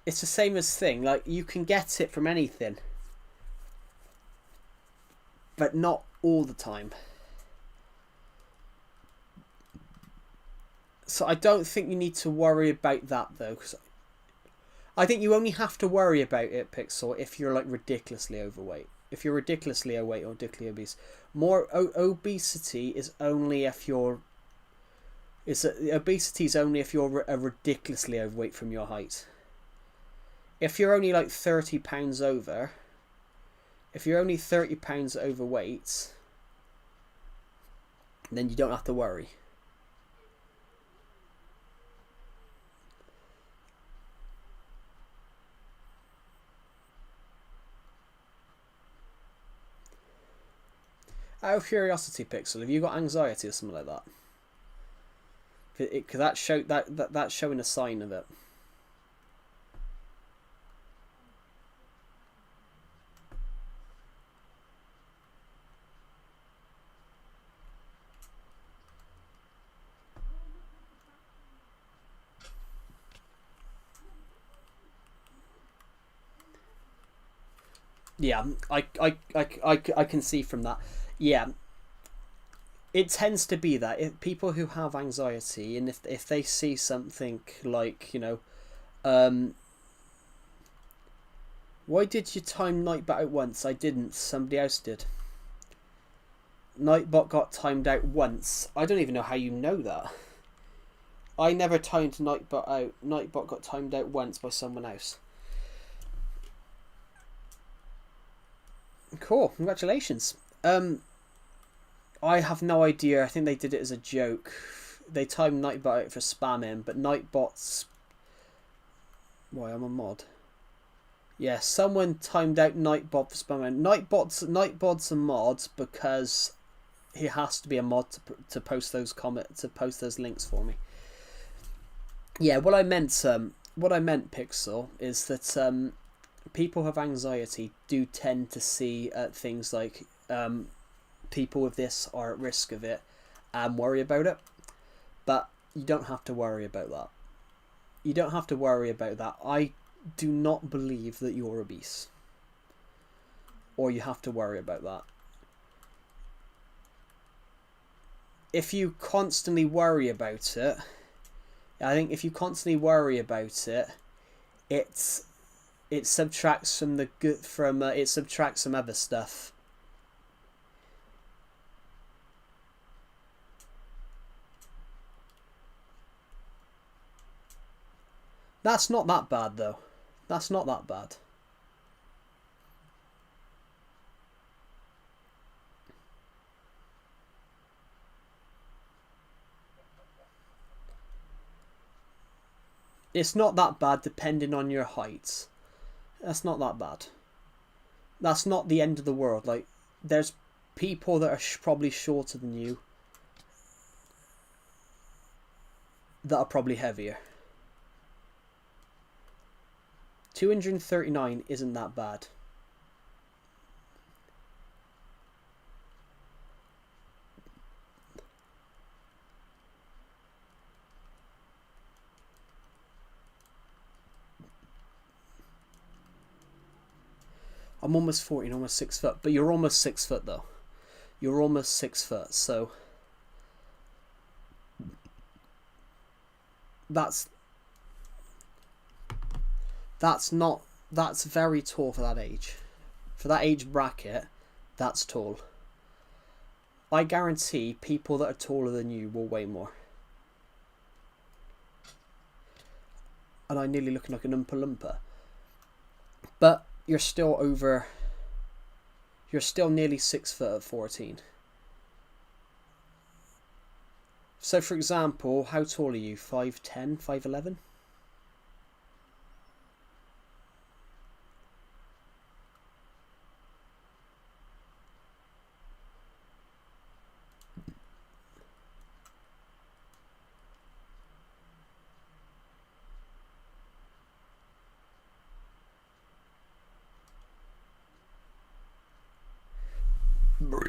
it's the same as thing. Like, you can get it from anything, but not all the time. So I don't think you need to worry about that, though, because I think you only have to worry about it, Pixel, if you're like ridiculously overweight. If you're ridiculously overweight or ridiculously obese. Obesity is only if you're... obesity is only if you're a ridiculously overweight from your height. If you're only like 30 pounds over... If you're only 30 pounds overweight, then you don't have to worry. Out of curiosity, Pixel, have you got anxiety or something like that? Because that's showing a sign of it. Yeah, I can see from that. Yeah, it tends to be that if people who have anxiety, and if they see something like, you know, why did you time Nightbot out once? I didn't. Somebody else did. Nightbot got timed out once. I don't even know how you know that. I never timed Nightbot out. Nightbot got timed out once by someone else. Cool, congratulations. I have no idea. I think they did it as a joke. They timed Nightbot out for spamming, but Nightbot's... Why, I'm a mod. Yeah, someone timed out Nightbot for spamming. Nightbot's a mod because he has to be a mod to post those links for me. Yeah, what I meant, Pixel, is that people who have anxiety do tend to see things like people with this are at risk of it and worry about it, but you don't have to worry about that. You don't have to worry about that. I do not believe that you're obese, or you have to worry about that. If you constantly worry about it, I think if you constantly worry about it, it subtracts from the good it subtracts some other stuff. That's not that bad, though. That's not that bad. It's not that bad depending on your height. That's not that bad. That's not the end of the world. Like, there's people that are probably shorter than you that are probably heavier. 239 isn't that bad. I'm almost 14, almost 6 foot. But you're almost 6 foot, though. You're almost 6 foot, so... That's very tall for that age. For that age bracket, that's tall. I guarantee people that are taller than you will weigh more. And I'm nearly looking like an Oompa Loompa. But you're still over... You're still nearly 6 foot at 14. So, for example, how tall are you? 5'10", 5'11"?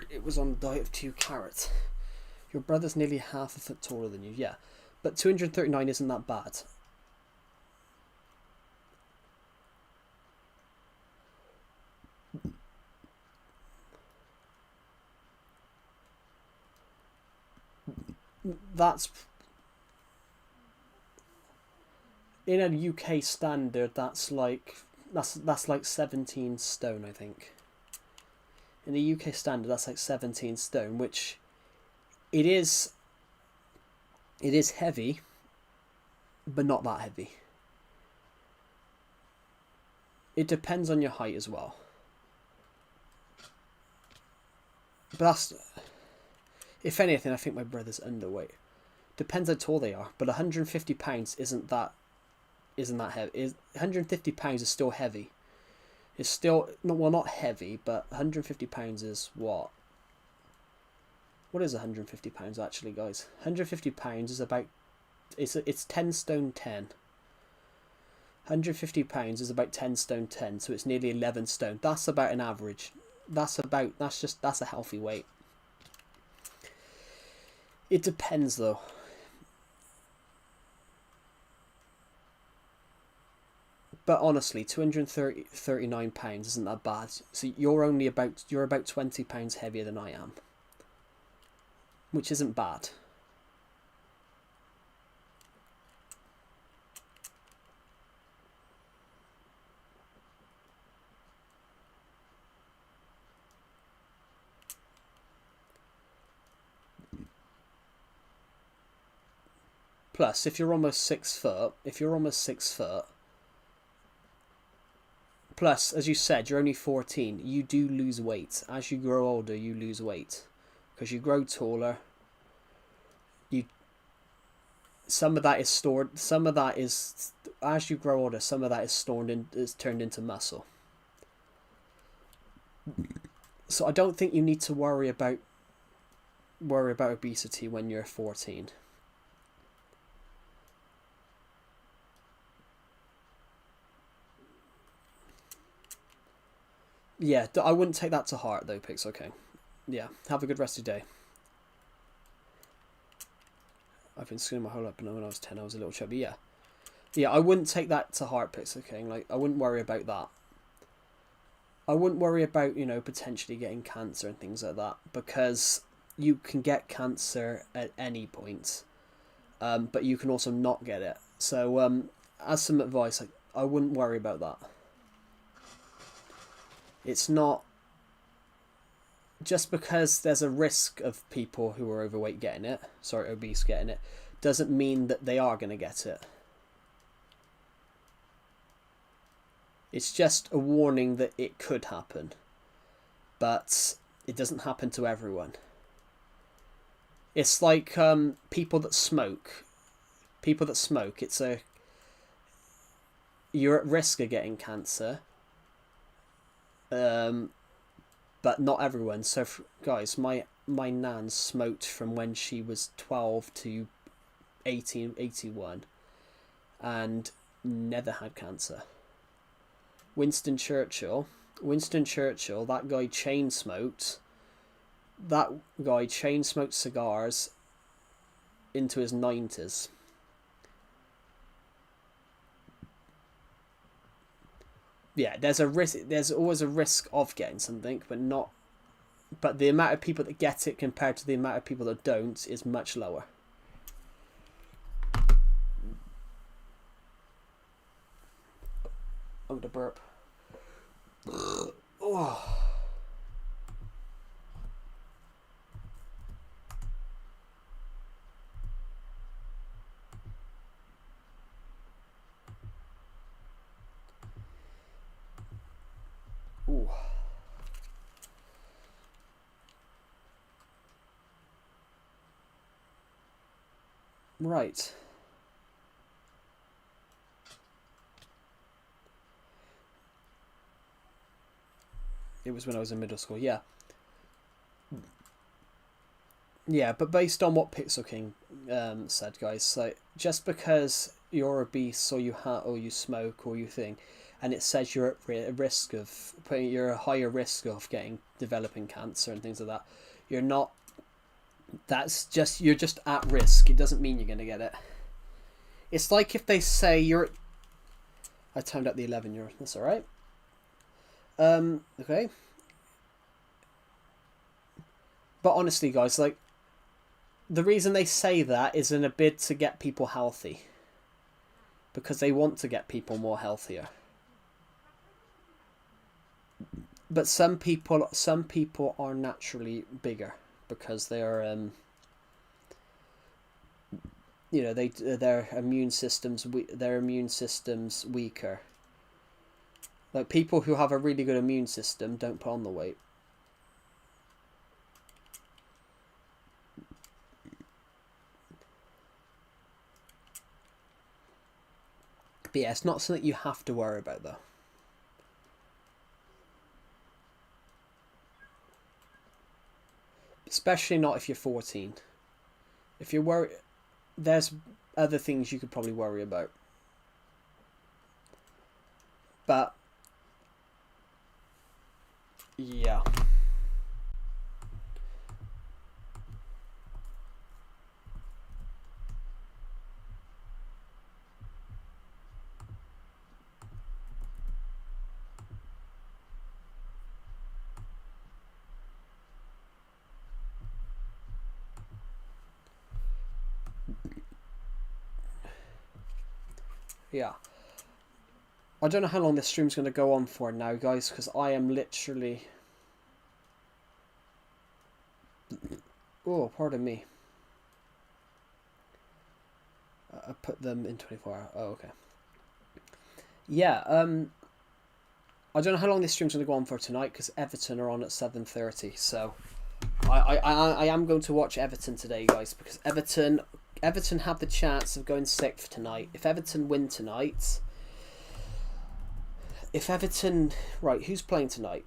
It was on a diet of 2 carrots. Your brother's nearly half a foot taller than you, yeah. But 239 isn't that bad. that's in a UK standard. That's like 17 stone, I think. In the UK standard, that's like 17 stone, which it is heavy, but not that heavy. It depends on your height as well. But that's, if anything, I think my brother's underweight. Depends how tall they are, but 150 pounds isn't that heavy. 150 pounds is still heavy. It's still not heavy, but 150 pounds is what? What is 150 pounds actually, guys? 150 pounds is about it's 10 stone 10. 150 pounds is about 10 stone 10, so it's nearly 11 stone. That's about an average. That's a healthy weight. It depends though. But honestly, £239 isn't that bad. So you're about 20 pounds heavier than I am, which isn't bad. Plus, if you're almost 6 foot, plus, as you said, you're only 14. You do lose weight. As you grow older, you lose weight. Because you grow taller. Some of that is stored. Some of that is, as you grow older, some of that is turned into muscle. So I don't think you need to worry about obesity when you're 14. Yeah, I wouldn't take that to heart though, Pixel King. Yeah, have a good rest of your day. I've been skinning my whole life, but when I was 10 I was a little chubby. Yeah, I wouldn't take that to heart, Pixel King. Like, I wouldn't worry about that. I wouldn't worry about, potentially getting cancer and things like that, because you can get cancer at any point, but you can also not get it. So as some advice, I wouldn't worry about that. It's not just because there's a risk of people who are obese getting it, doesn't mean that they are going to get it. It's just a warning that it could happen, but it doesn't happen to everyone. It's like people that smoke. You're at risk of getting cancer. But not everyone. So guys, my nan smoked from when she was 12 to 1881 and never had cancer. Winston Churchill, that guy chain smoked cigars into his 90s. Yeah, there's a risk. There's always a risk of getting something, but the amount of people that get it compared to the amount of people that don't is much lower. Oh, the burp. Oh. Ooh. Right. It was when I was in middle school, yeah. Yeah, but based on what Pixel King said, guys, so just because you're obese or you smoke or you think, and it says you're at risk of you're a higher risk of developing cancer and things like that, you're not. You're just at risk. It doesn't mean you're gonna get it. It's like if they say you're. I timed out the 11-year. That's all right. Okay. But honestly, guys, like, the reason they say that is in a bid to get people healthy. Because they want to get people more healthier. But some people are naturally bigger because they're you know, their immune systems weaker. Like people who have a really good immune system don't put on the weight. But yeah, it's not something you have to worry about though. Especially not if you're 14. If you're worried, there's other things you could probably worry about. But yeah. Yeah. I don't know how long this stream's going to go on for now, guys, because I am literally... Oh, pardon me. I put them in 24 hours. Oh, okay. Yeah, I don't know how long this stream's going to go on for tonight, because Everton are on at 7:30, so... I am going to watch Everton today, guys, because Everton have the chance of going 6th tonight. If Everton win tonight... If Everton... Right, who's playing tonight?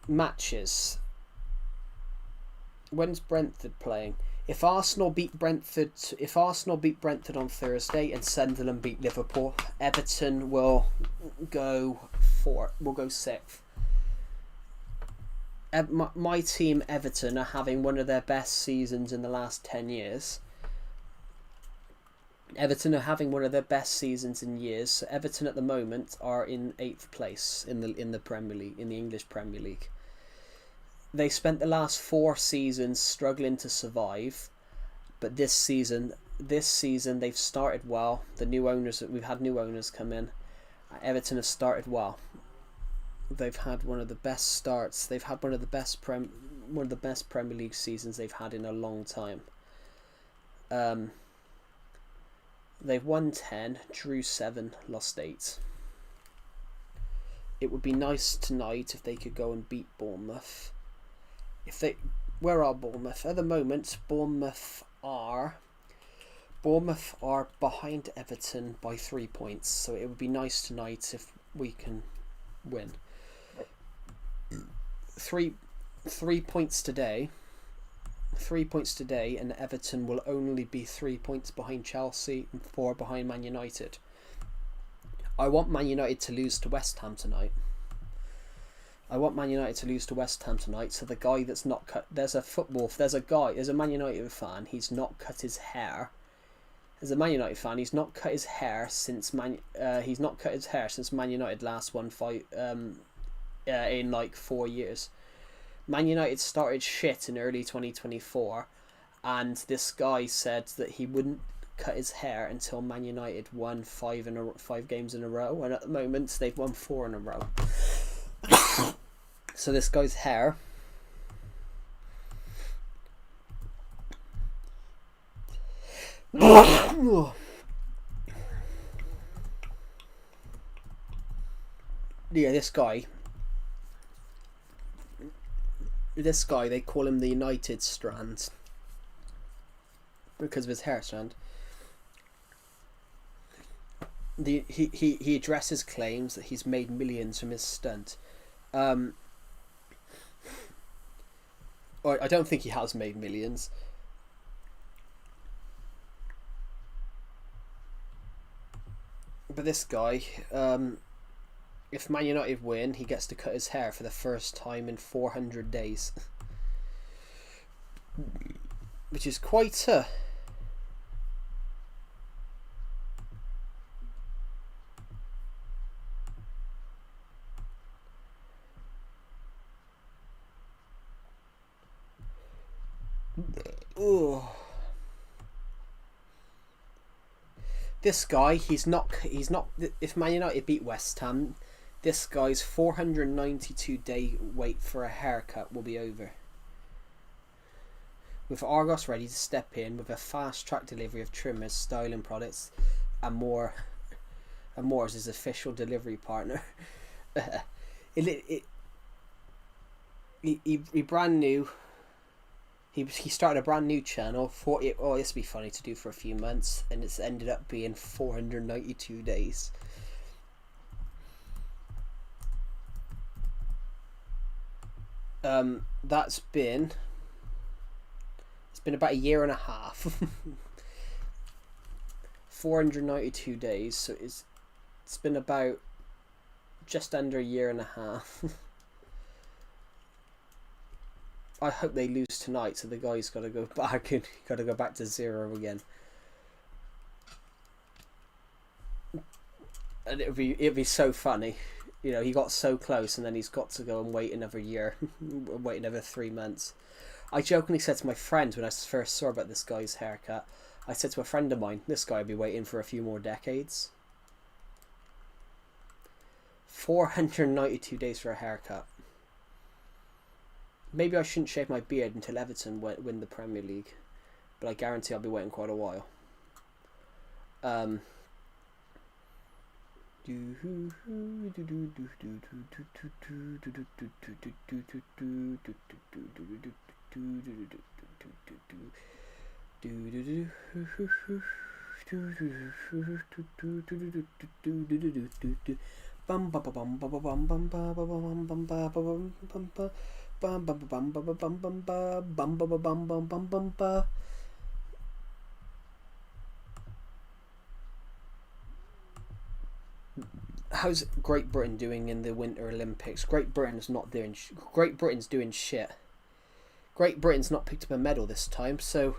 Matches. When's Brentford playing? If Arsenal beat Brentford on Thursday and Sunderland beat Liverpool, Everton will go 6th. My team, Everton, are having one of their best seasons in the last 10 years. Everton are having one of their best seasons in years. So Everton at the moment are in 8th place in the Premier League, in the English Premier League. They spent the last 4 seasons struggling to survive, but this season they've started well. We've had new owners come in. Everton have started well. They've had one of the best starts. They've had one of the best Premier League seasons they've had in a long time. They've won 10, drew 7, lost 8. It would be nice tonight if they could go and beat Bournemouth. Where are Bournemouth? At the moment, Bournemouth are behind Everton by 3 points. So it would be nice tonight if we can win. 3 points today. 3 points today, and Everton will only be 3 points behind Chelsea and 4 behind Man United. I want Man United to lose to West Ham tonight. So the guy that's not cut... There's a Man United fan, he's not cut his hair. As a Man United fan, he's not cut his hair since Man United last won in like 4 years. Man United started shit in early 2024, and this guy said that he wouldn't cut his hair until Man United won 5 games in a row, and at the moment they've won 4 in a row. So this guy's hair yeah, this guy, they call him the United Strand because of his hair strand. He addresses claims that he's made millions from his stunt. I don't think he has made millions. But this guy, if Man United win, he gets to cut his hair for the first time in 400 days. Which is quite a... Oh. This guy, he's not. If Man United beat West Ham, this guy's 492-day wait for a haircut will be over. With Argos ready to step in with a fast-track delivery of trimmers, styling products, and more as his official delivery partner. He brand new. He started a brand new channel for it. Oh, this would be funny to do for a few months, and it's ended up being 492 days. It's been about a year and a half. 492 days, so it's been about just under a year and a half. I hope they lose tonight, so the guy's got to go back and got to go back to zero again. And it'd be so funny, you know. He got so close, and then he's got to go and wait another year, wait another 3 months. I jokingly said to my friend when I first saw about this guy's haircut, I said to a friend of mine, this guy will be waiting for a few more decades. 492 days for a haircut. Maybe I shouldn't shave my beard until Everton win the Premier League, but I guarantee I'll be waiting quite a while. How's Great Britain doing in the Winter Olympics? Great Britain's doing shit. Great Britain's not picked up a medal this time, so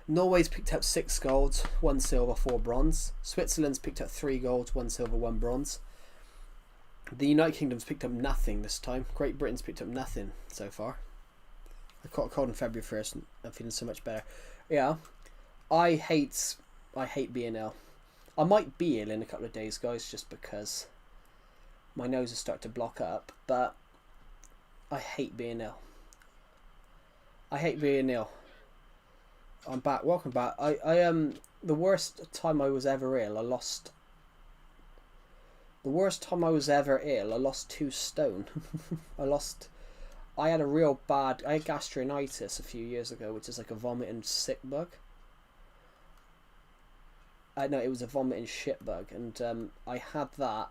Norway's picked up 6 golds, 1 silver, 4 bronze. Switzerland's picked up 3 golds, 1 silver, 1 bronze. The United Kingdom's picked up nothing this time. Great Britain's picked up nothing so far. I caught a cold on February 1st and I'm feeling so much better. Yeah, I hate being ill. I might be ill in a couple of days, guys, just because my nose has started to block up, but I hate being ill. I hate being ill. I'm back. Welcome back. I the worst time I was ever ill, I lost 2 stone. I had gastronitis a few years ago, which is like a vomit and sick bug. No, it was a vomit and shit bug, and I had that,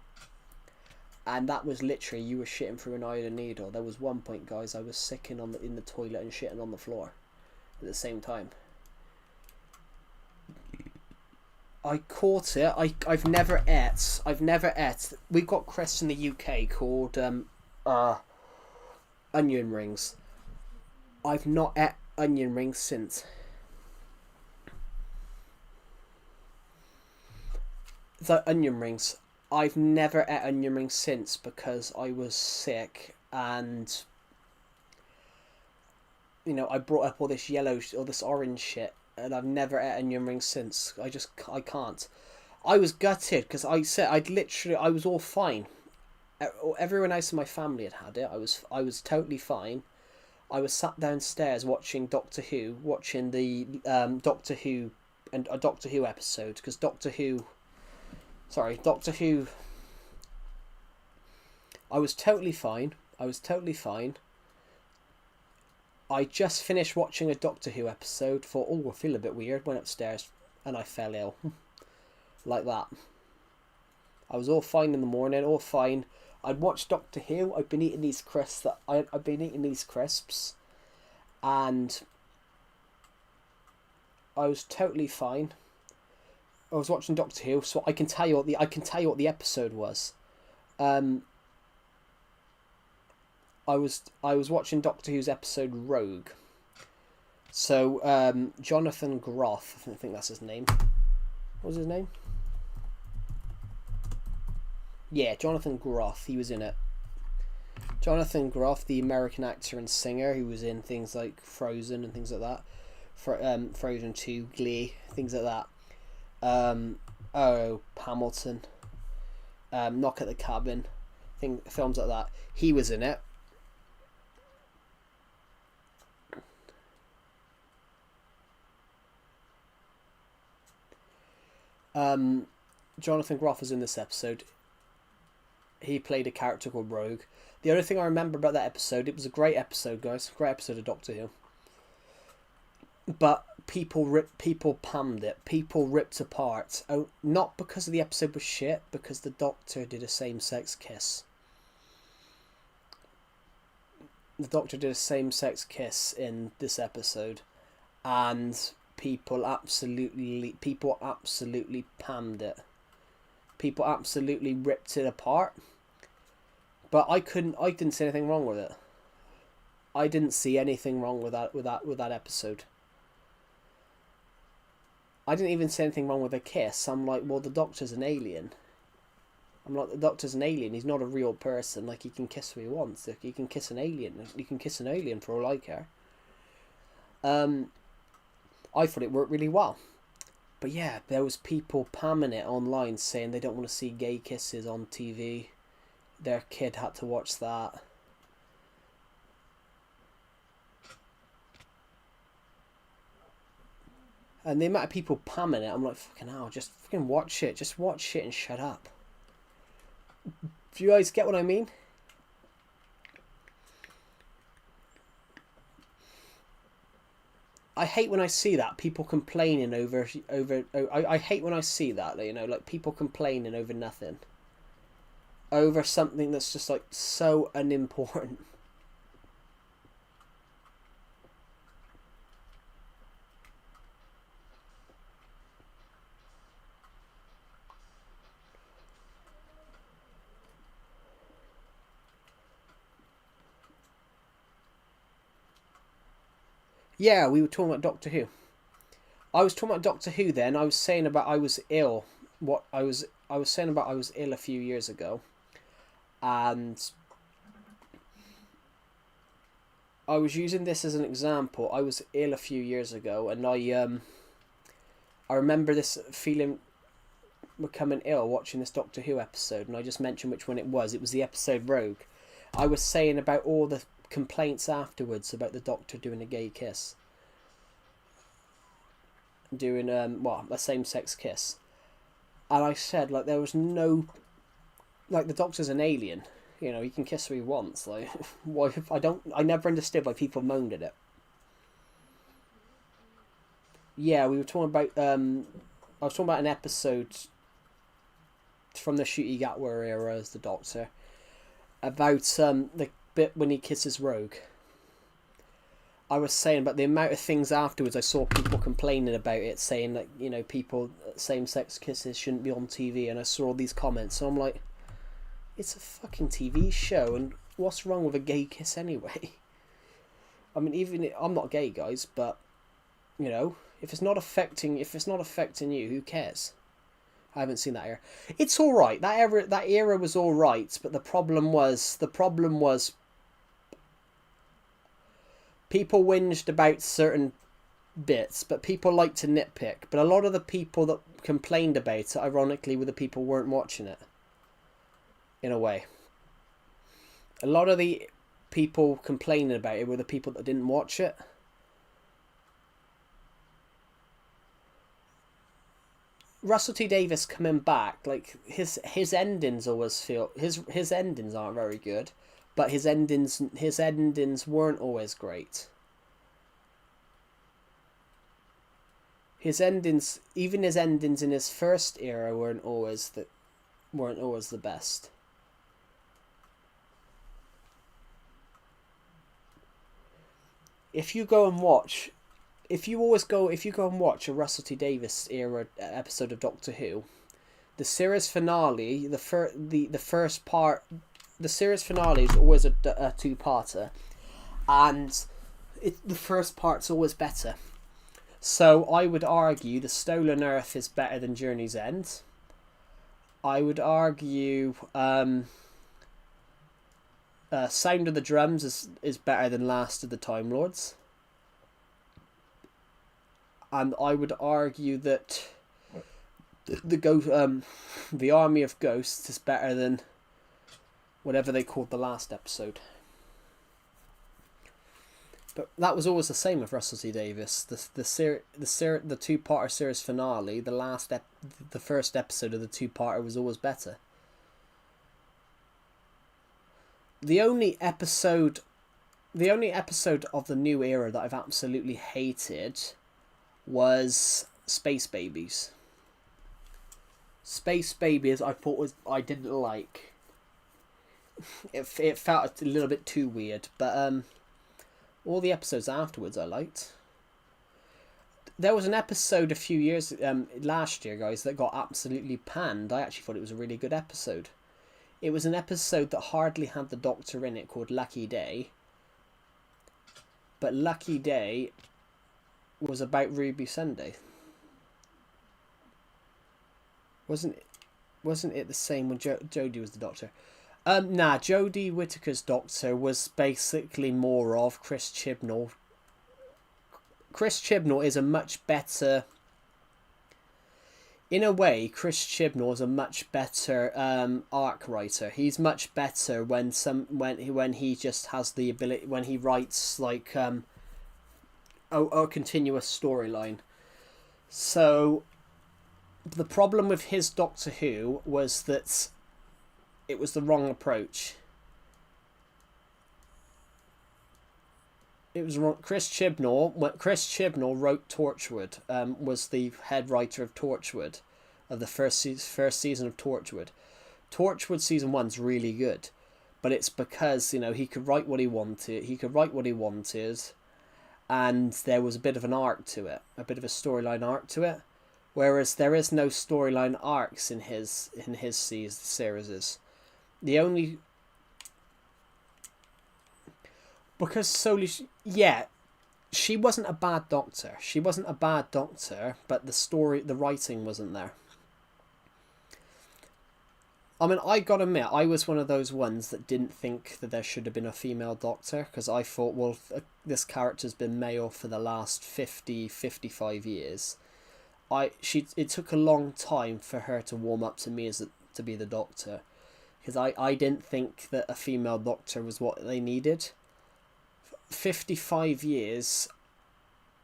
and that was literally, you were shitting through an eye and a needle. There was one point, guys, I was sick in the toilet and shitting on the floor at the same time. I caught it. I've never ate. We've got crisps in the UK called onion rings. I've not ate onion rings since. The onion rings. I've never ate onion rings since because I was sick, and you know, I brought up all this yellow or this orange shit, and I've never ate onion rings since. I can't. I was gutted because I was all fine. Everyone else in my family had it. I was totally fine. I was sat downstairs watching Doctor Who, watching the Doctor Who and a Doctor Who episode, because Doctor Who. I was totally fine. I just finished watching a Doctor Who episode, thought, oh, I feel a bit weird, went upstairs, and I fell ill. Like that. I was all fine in the morning, all fine. I'd watched Doctor Who, I'd been eating these crisps, and I was totally fine. I was watching Doctor Who, so I can tell you what the episode was. I was watching Doctor Who's episode Rogue. So Jonathan Groff, I think that's his name. What was his name? Yeah, Jonathan Groff. He was in it. Jonathan Groff, the American actor and singer who was in things like Frozen and things like that. Frozen 2, Glee, things like that. oh, Hamilton, Knock at the Cabin, films like that. He was in it. Jonathan Groff was in this episode. He played a character called Rogue. The other thing I remember about that episode, it was a great episode, guys. Great episode of Doctor Who. But people panned it. People ripped apart. Oh, not because the episode was shit, because the Doctor did a same-sex kiss. The Doctor did a same-sex kiss in this episode, and people absolutely panned it. People absolutely ripped it apart. But I didn't see anything wrong with it. I didn't see anything wrong with that episode. I didn't even see anything wrong with a kiss. I'm like, well, the Doctor's an alien. I'm like, the Doctor's an alien. He's not a real person. Like, he can kiss who he wants. Like, he can kiss an alien. You can kiss an alien for all I care. I thought it worked really well. But yeah, there was people pamming it online saying they don't want to see gay kisses on TV. Their kid had to watch that. And the amount of people pamming it, I'm like, fucking hell, just fucking watch it. Just watch it and shut up. Do you guys get what I mean? I hate when I see that, people complaining over I hate when I see that, you know, like people complaining over nothing. Over something that's just like so unimportant. Yeah, we were talking about Doctor Who. I was talking about Doctor Who then. I was saying about I was ill. I was saying about I was ill a few years ago. And I was using this as an example. I was ill a few years ago, and I remember this feeling becoming ill watching this Doctor Who episode, and I just mentioned which one it was. It was the episode Rogue. I was saying about all the complaints afterwards about the Doctor doing a gay kiss. Doing a same-sex kiss. And I said, like, there was no, like, the Doctor's an alien, you know, he can kiss who he wants. Like, why? I never understood why people moaned at it. Yeah, we were talking about I was talking about an episode from the Ncuti Gatwa era as the Doctor, about the bit when he kisses Rogue. I was saying about the amount of things afterwards I saw people complaining about it, saying that, you know, people, same-sex kisses shouldn't be on TV, and I saw all these comments, so I'm like, it's a fucking TV show, and what's wrong with a gay kiss anyway? I mean, I'm not gay, guys, but, you know, if it's not affecting you, who cares? I haven't seen that era. It's all right. That era was all right, but the problem was people whinged about certain bits, but people like to nitpick. But a lot of the people that complained about it, ironically, were the people who weren't watching it. In a way, a lot of the people complaining about it were the people that didn't watch it. Russell T Davies coming back, like his endings always feel his endings aren't very good, but his endings weren't always great. His endings, even his endings in his first era, weren't always the best. If you go and watch a Russell T Davies era episode of Doctor Who, the series finale, the first part, the series finale is always a two-parter, and the first part's always better. So I would argue The Stolen Earth is better than Journey's End. I would argue Sound of the Drums is better than Last of the Time Lords. And I would argue that the army of ghosts is better than whatever they called the last episode. But that was always the same with Russell T Davies. The 2-parter series finale, the first episode of the 2-parter was always better. The only episode of the new era that I've absolutely hated was Space Babies. Space Babies I didn't like. It felt a little bit too weird, but all the episodes afterwards I liked. There was an episode a few years last year, guys, that got absolutely panned. I actually thought it was a really good episode. It was an episode that hardly had the Doctor in it, called Lucky Day. But Lucky Day was about Ruby Sunday. Wasn't it the same when Jodie was the Doctor? Nah, Jodie Whittaker's Doctor was basically more of Chris Chibnall. Chris Chibnall is a much better... In a way, Chris Chibnall is a much better arc writer. He's much better when he just has the ability, when he writes like a continuous storyline. So the problem with his Doctor Who was that it was the wrong approach. It was wrong. Chris Chibnall wrote Torchwood, was the head writer of Torchwood, of the first season of Torchwood. Torchwood season 1's really good, but it's because, you know, he could write what he wanted. And there was a bit of an arc to it, a bit of a storyline arc to it. Whereas there is no storyline arcs in his series. The only... Because solely... Yeah, she wasn't a bad Doctor. But the writing wasn't there. I mean, I gotta admit, I was one of those ones that didn't think that there should have been a female Doctor, because I thought, well, this character's been male for the last 55 years. It took a long time for her to warm up to me to be the Doctor, because I didn't think that a female Doctor was what they needed. 55 years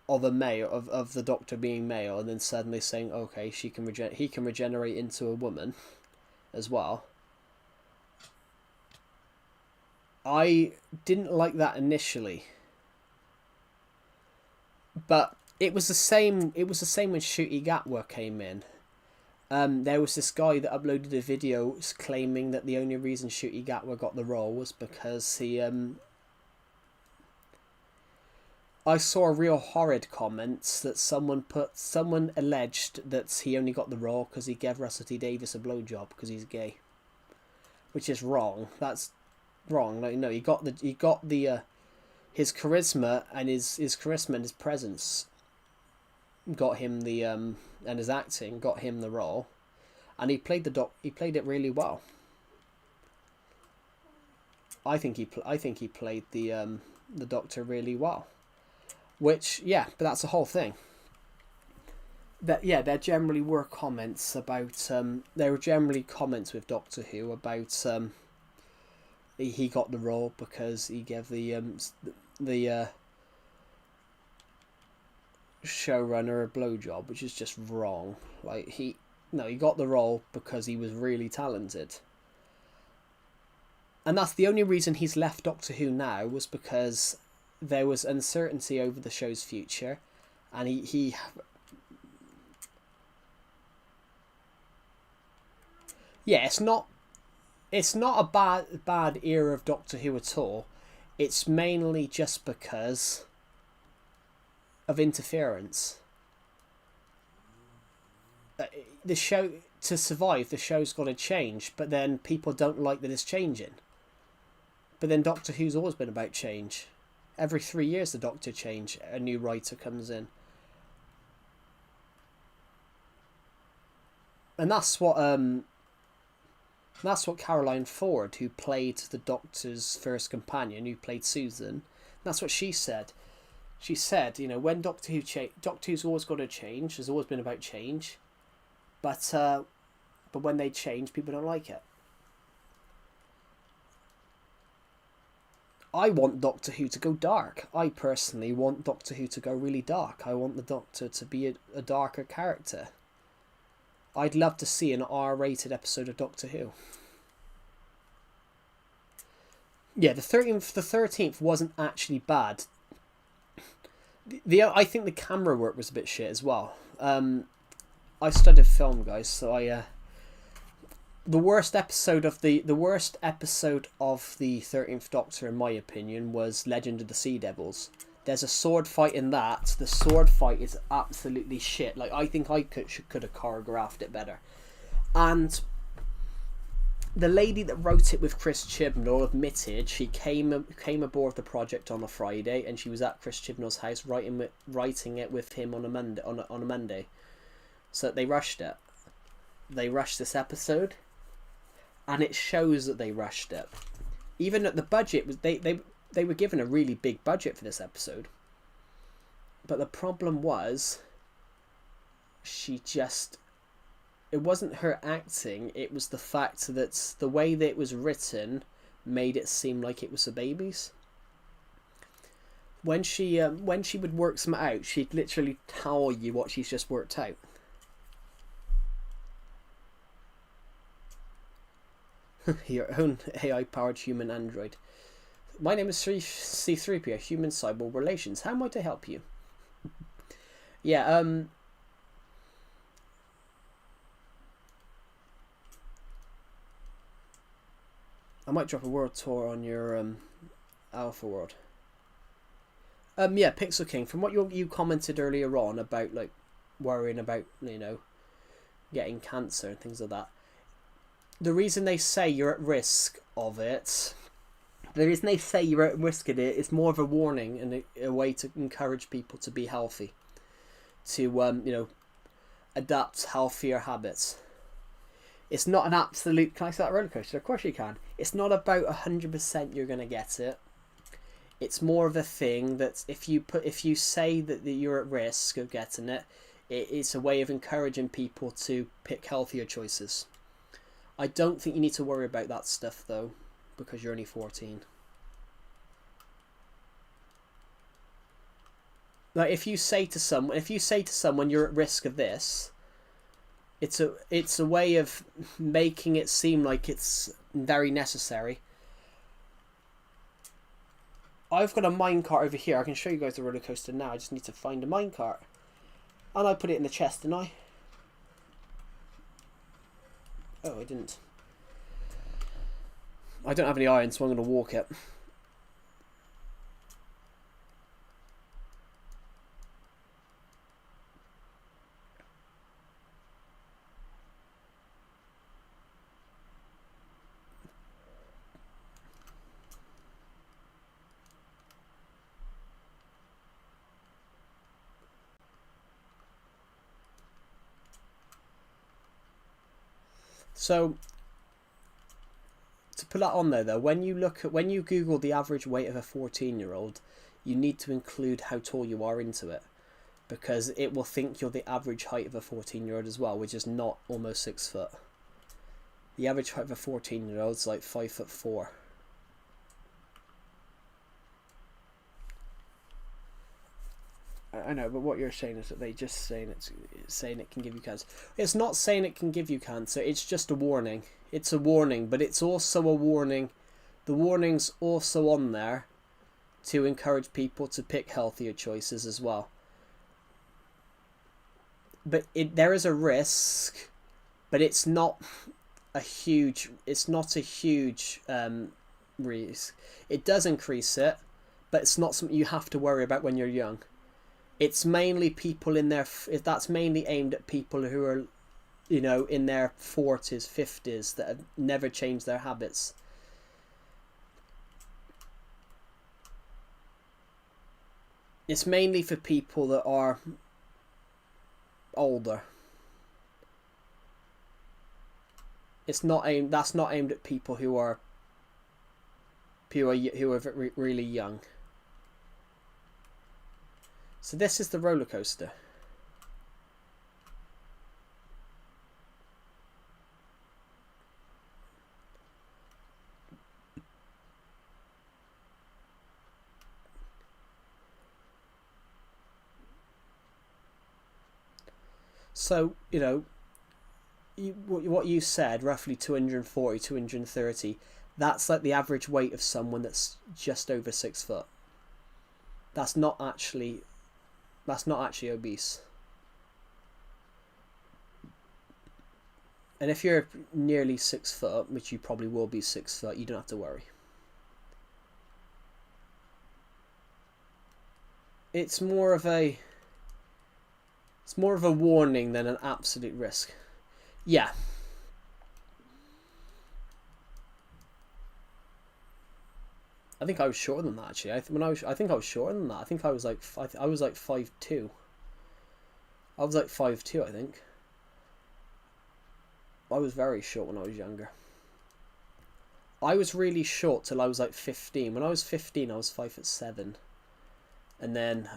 of a male, of the Doctor being male, and then suddenly saying, okay, he can regenerate into a woman as well. I didn't like that initially, but it was the same when Ncuti Gatwa came in. There was this guy that uploaded a video claiming that the only reason Ncuti Gatwa got the role was because he I saw real horrid comments that someone alleged that he only got the role because he gave Russell T Davies a blowjob because he's gay, which is wrong. That's wrong. Like, no, he got his charisma and his presence got him the and his acting got him the role, and he played it really well. I think he played the Doctor really well. Which, yeah, but that's the whole thing. There generally were comments about there were generally comments with Doctor Who about he got the role because he gave the showrunner a blowjob, which is just wrong. Like, he got the role because he was really talented. And that's the only reason he's left Doctor Who now, was because there was uncertainty over the show's future, and he yeah, it's not a bad era of Doctor Who at all. It's mainly just because of interference. The show, to survive, the show's got to change, but then people don't like that it's changing. But then Doctor Who's always been about change. Every 3 years the Doctor change, a new writer comes in. And that's what Caroline Ford, who played the Doctor's first companion, who played Susan, that's what she said. She said, you know, when Doctor Who's always got to change, has always been about change. but when they change, people don't like it. I want Doctor Who to go dark. I personally want Doctor Who to go really dark. I want the Doctor to be a darker character. I'd love to see an R-rated episode of Doctor Who. Yeah, the 13th wasn't actually bad. I think the camera work was a bit shit as well. I studied film, guys, so the worst episode of the 13th Doctor, in my opinion, was Legend of the Sea Devils. There's a sword fight in that. The sword fight is absolutely shit. Like, I think I could have choreographed it better. And the lady that wrote it with Chris Chibnall admitted she came aboard the project on a Friday, and she was at Chris Chibnall's house writing it with him on a Monday. So they rushed it. They rushed this episode, and it shows that they rushed it. Even at the budget, they were given a really big budget for this episode. But the problem was, it wasn't her acting, it was the fact that the way that it was written made it seem like it was the babies. When she would work something out, she'd literally tell you what she's just worked out. Your own AI-powered human android. My name is C3PO, Human Cyborg Relations. How might I help you? Yeah, I might drop a world tour on your Alpha World. Yeah, Pixel King. From what you commented earlier on about like worrying about getting cancer and things like that. The reason they say you're at risk of it, is more of a warning and a way to encourage people to be healthy, to adapt healthier habits. It's not an absolute. Can I say that roller coaster? Of course you can. It's not about 100% you're gonna get it. It's more of a thing that if you say that you're at risk of getting it, it's a way of encouraging people to pick healthier choices. I don't think you need to worry about that stuff though, because you're only 14. Like if you say to someone you're at risk of this, it's a way of making it seem like it's very necessary. I've got a minecart over here. I can show you guys the roller coaster now. I just need to find a minecart, and I put it in the chest, didn't I? Oh, I didn't. I don't have any iron, so I'm going to walk it. So, to put that on there though, when you Google the average weight of a 14-year-old, you need to include how tall you are into it, because it will think you're the average height of a 14-year-old as well, which is not almost 6 foot. The average height of a 14-year-old is like 5'4". I know, but what you're saying is that they just saying it can give you cancer. It's not saying it can give you cancer. It's just a warning. It's a warning, but it's also a warning. The warning's also on there to encourage people to pick healthier choices as well. But there is a risk, but it's not a huge. It's not a huge risk. It does increase it, but it's not something you have to worry about when you're young. It's mainly people that's mainly aimed at people who are, in their 40s, 50s that have never changed their habits. It's mainly for people that are older. That's not aimed at people who are really young. So this is the roller coaster. So, you know, what you said, roughly 240, 230, that's like the average weight of someone that's just over 6 foot. That's not actually obese. And if you're nearly 6 foot, which you probably will be 6 foot, you don't have to worry. It's more of a warning than an absolute risk. Yeah. I think I was shorter than that actually. I think I was shorter than that. I think I was like 5'2". I was like 5'2", I think. I was very short when I was younger. I was really short till I was like 15. When I was 15, I was 5'7", and then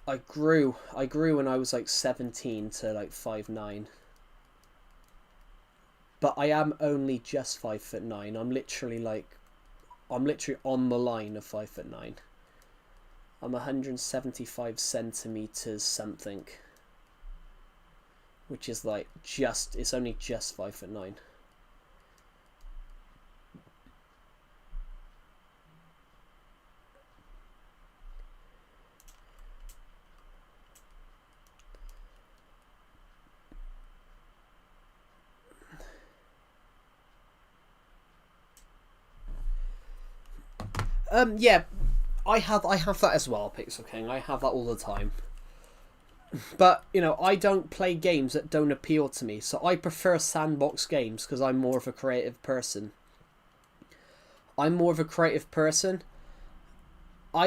I grew when I was like 17 to like 5'9". But I am only just 5'9". I'm literally on the line of 5'9". I'm 175 centimeters something, which is like it's only just 5'9". Yeah, I have that as well, Pixel King. I have that all the time. But, you know, I don't play games that don't appeal to me. So I prefer sandbox games because I'm more of a creative person. I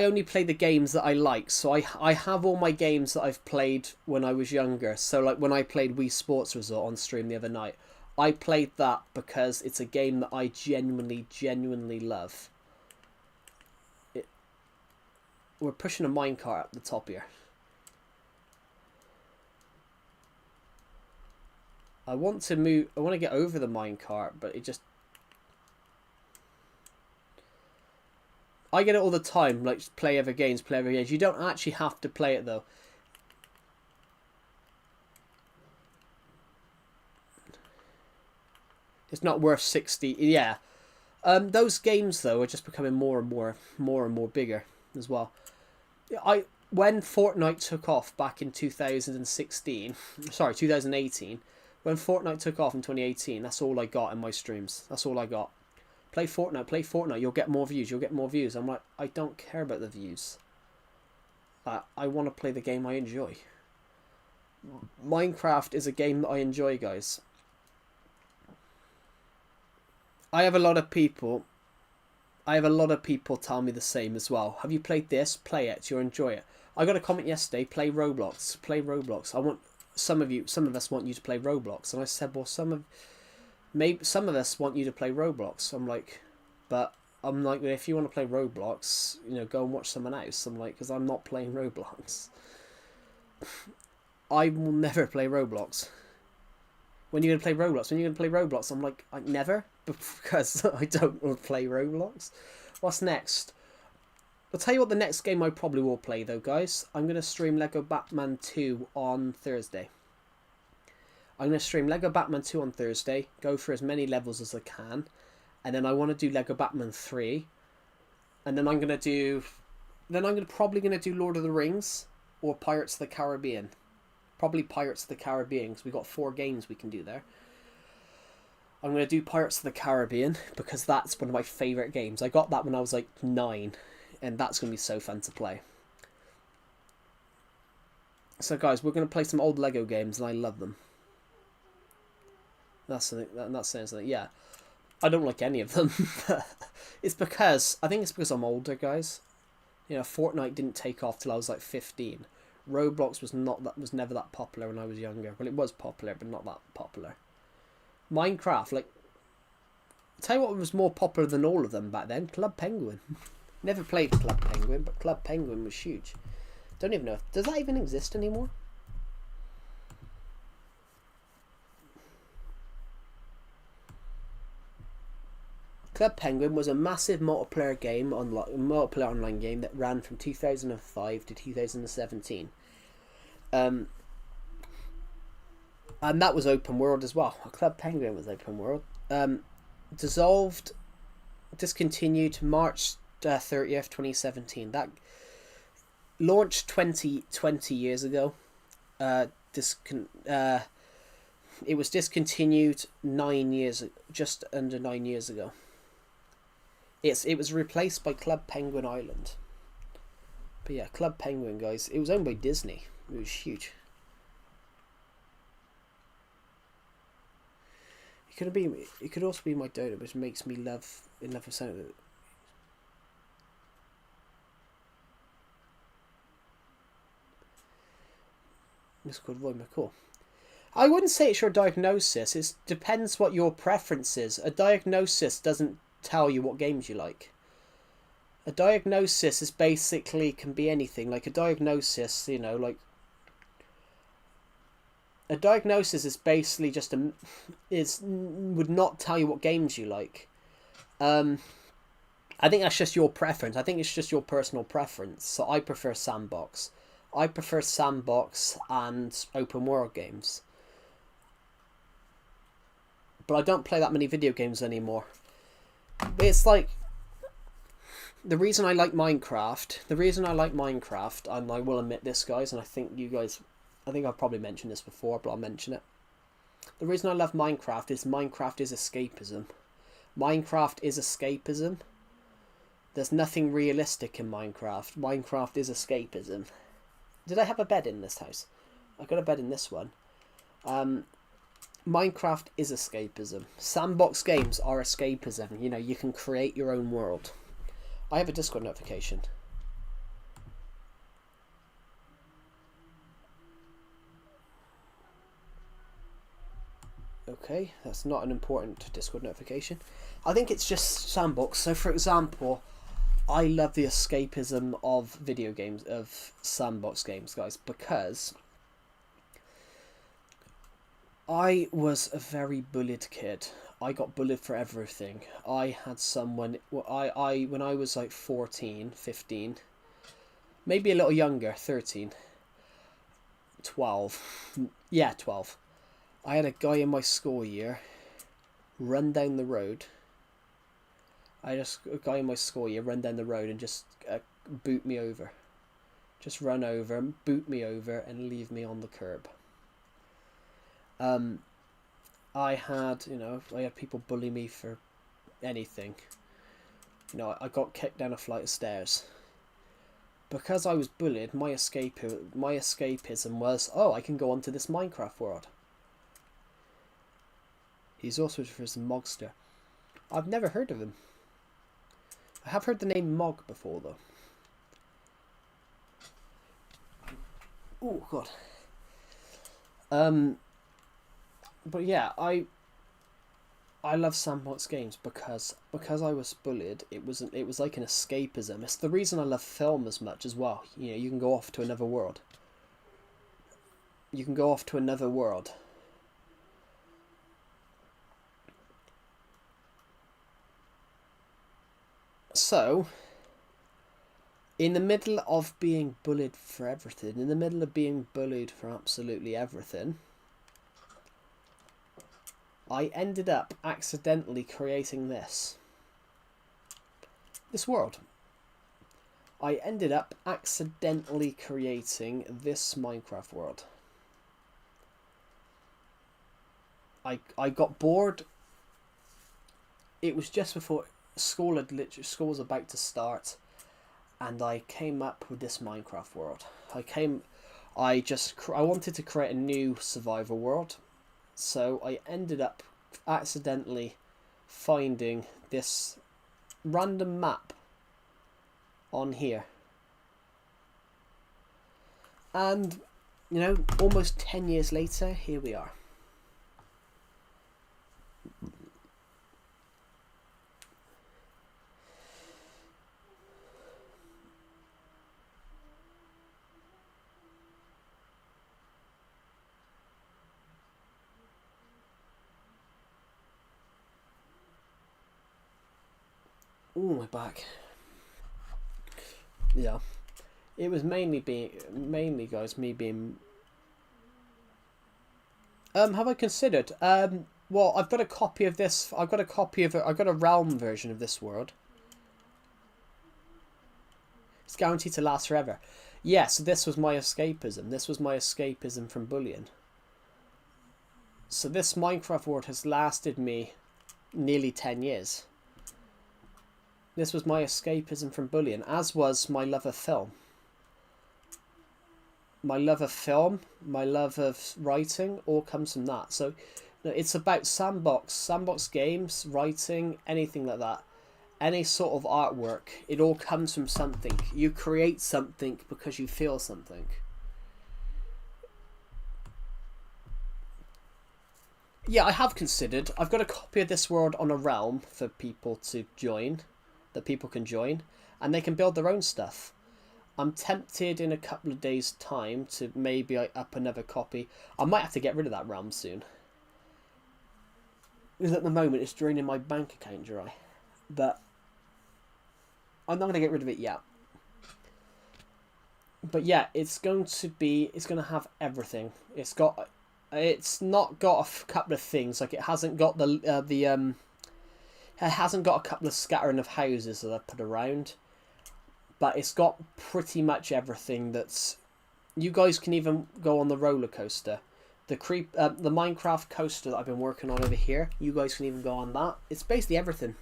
only play the games that I like. So I have all my games that I've played when I was younger. So like when I played Wii Sports Resort on stream the other night, I played that because it's a game that I genuinely love. We're pushing a minecart up the top here. I want to get over the minecart, but it just... I get it all the time, like play other games. You don't actually have to play it though. It's not worth 60. Yeah. Those games though are just becoming more and more bigger as well. When Fortnite took off back in 2018, when Fortnite took off in 2018, that's all I got in my streams. That's all I got. Play Fortnite, you'll get more views, I'm like, I don't care about the views. I want to play the game I enjoy. Minecraft is a game that I enjoy, guys. I have a lot of people tell me the same as well. Have you played this? Play it. You'll enjoy it. I got a comment yesterday. Play Roblox. Some of us want you to play Roblox, and I said, well, some of us want you to play Roblox. I'm like, if you want to play Roblox, you know, go and watch someone else. I'm like, because I'm not playing Roblox. I will never play Roblox. When are you going to play Roblox? I'm like, I never, because I don't want to play Roblox. What's next? I'll tell you what the next game I probably will play though, guys. I'm going to stream Lego Batman 2 on Thursday. Go for as many levels as I can. And then I want to do Lego Batman 3. And then I'm probably going to do Lord of the Rings or Pirates of the Caribbean. Probably Pirates of the Caribbean, because we've got 4 games we can do there. I'm going to do Pirates of the Caribbean because that's one of my favourite games. I got that when I was like 9. And that's going to be so fun to play. So guys, we're going to play some old Lego games, and I love them. That's saying something. Yeah, I don't like any of them. I think it's because I'm older, guys. You know, Fortnite didn't take off till I was like 15. Roblox was never that popular when I was younger. Well, it was popular, but not that popular. Minecraft, like, I'll tell you what was more popular than all of them back then. Club Penguin. Never played Club Penguin, but Club Penguin was huge. Don't even know. Does that even exist anymore? Club Penguin was a massive multiplayer online game that ran from 2005 to 2017. And that was open world as well. Club Penguin was open world. Discontinued March 30th, 2017. That launched 20 years ago. It was discontinued just under 9 years ago. It was replaced by Club Penguin Island. But yeah, Club Penguin, guys, it was owned by Disney. It was huge. It could also be my donut, which makes me love with something. It's called Roy McCall. I wouldn't say it's your diagnosis. It depends what your preference is. A diagnosis doesn't tell you what games you like. A diagnosis is basically can be anything. Like a diagnosis, like a diagnosis is basically just would not tell you what games you like. I think that's just your preference. I think it's just your personal preference. So I prefer sandbox. I prefer sandbox and open world games. But I don't play that many video games anymore. It's like the reason I like Minecraft, and I will admit this, guys, and I think I've probably mentioned this before, but I'll mention it. The reason I love Minecraft is escapism. Minecraft is escapism. There's nothing realistic in Minecraft. Minecraft is escapism. Did I have a bed in this house? I got a bed in this one. Minecraft is escapism. Sandbox games are escapism. You can create your own world. I have a Discord notification. Okay, that's not an important Discord notification. I think it's just sandbox. So, for example, I love the escapism of video games, of sandbox games, guys, because I was a very bullied kid. I got bullied for everything. I had someone, when I was like 14, 15, maybe a little younger, 13, 12. Yeah, 12. I had a guy in my school year run down the road. A guy in my school year run down the road and just boot me over. Just run over and boot me over and leave me on the curb. I had people bully me for anything. I got kicked down a flight of stairs. Because I was bullied, my escapism was, I can go onto this Minecraft world. He's also referred as Mogster. I've never heard of him. I have heard the name Mog before, though. Oh God. But yeah, I love sandbox games because I was bullied. It was like an escapism. It's the reason I love film as much as well. You can go off to another world. You can go off to another world. So, in the middle of being bullied for everything, in the middle of being bullied for absolutely everything, I ended up accidentally creating this world. I ended up accidentally creating this Minecraft world. I got bored. It was just before school was about to start, and I came up with this Minecraft world. I wanted to create a new survival world, so I ended up accidentally finding this random map on here, and almost 10 years later, here we are. Oh, my back. Yeah. It was mainly guys, me being... have I considered? Well, I've got a copy of this. I've got a copy of it. I've got a Realm version of this world. It's guaranteed to last forever. Yeah, so this was my escapism. This was my escapism from bullying. So this Minecraft world has lasted me nearly 10 years. This was my escapism from bullying, as was my love of film. My love of film, my love of writing, all comes from that. So it's about sandbox games, writing, anything like that. Any sort of artwork, it all comes from something. You create something because you feel something. Yeah, I have considered. I've got a copy of this world on a Realm for people to join, that people can join, and they can build their own stuff. I'm tempted in a couple of days' time to maybe up another copy. I might have to get rid of that Realm soon, because at the moment it's draining my bank account dry. But I'm not going to get rid of it yet. But yeah, it's going to have everything. It's not got a couple of things, like it hasn't got it hasn't got a couple of scattering of houses that I put around, but it's got pretty much everything. That's, you guys can even go on the roller coaster, the Minecraft coaster that I've been working on over here. You guys can even go on that. It's basically everything.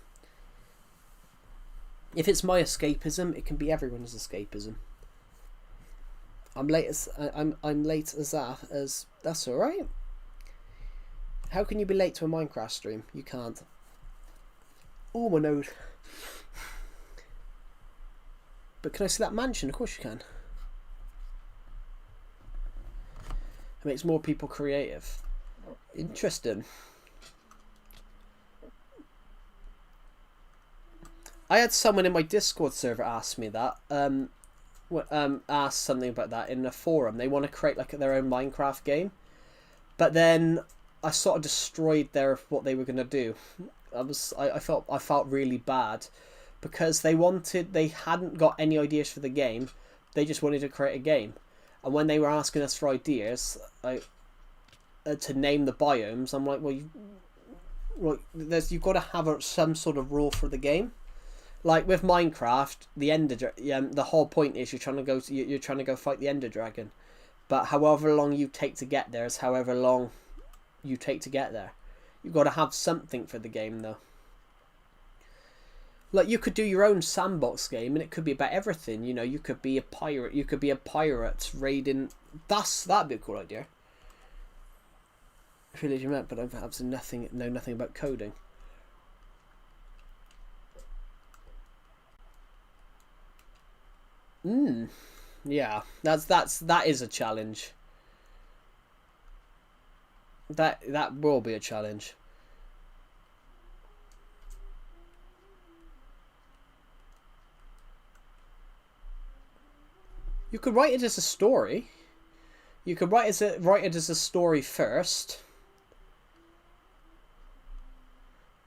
If it's my escapism, it can be everyone's escapism. I'm late as that. As that's all right. How can you be late to a Minecraft stream? You can't. Oh, my nose. But can I see that mansion? Of course you can. It makes more people creative. Interesting. I had someone in my Discord server ask me that. Asked something about that in a forum. They want to create like their own Minecraft game, but then I sort of destroyed what they were gonna do. I felt really bad, because they hadn't got any ideas for the game. They just wanted to create a game, and when they were asking us for ideas, to name the biomes, I'm like, well, you've got to have some sort of rule for the game. Like with Minecraft, the whole point is you're trying to go fight the Ender Dragon, but however long you take to get there is however long you take to get there. You've got to have something for the game, though. Like, you could do your own sandbox game, and it could be about everything. You know, you could be a pirate. You could be a pirate raiding. That'd be a cool idea. I feel as you meant, but I have absolutely nothing about coding. Yeah, that is a challenge. That will be a challenge. You could write it as a story. You could write it as a story first.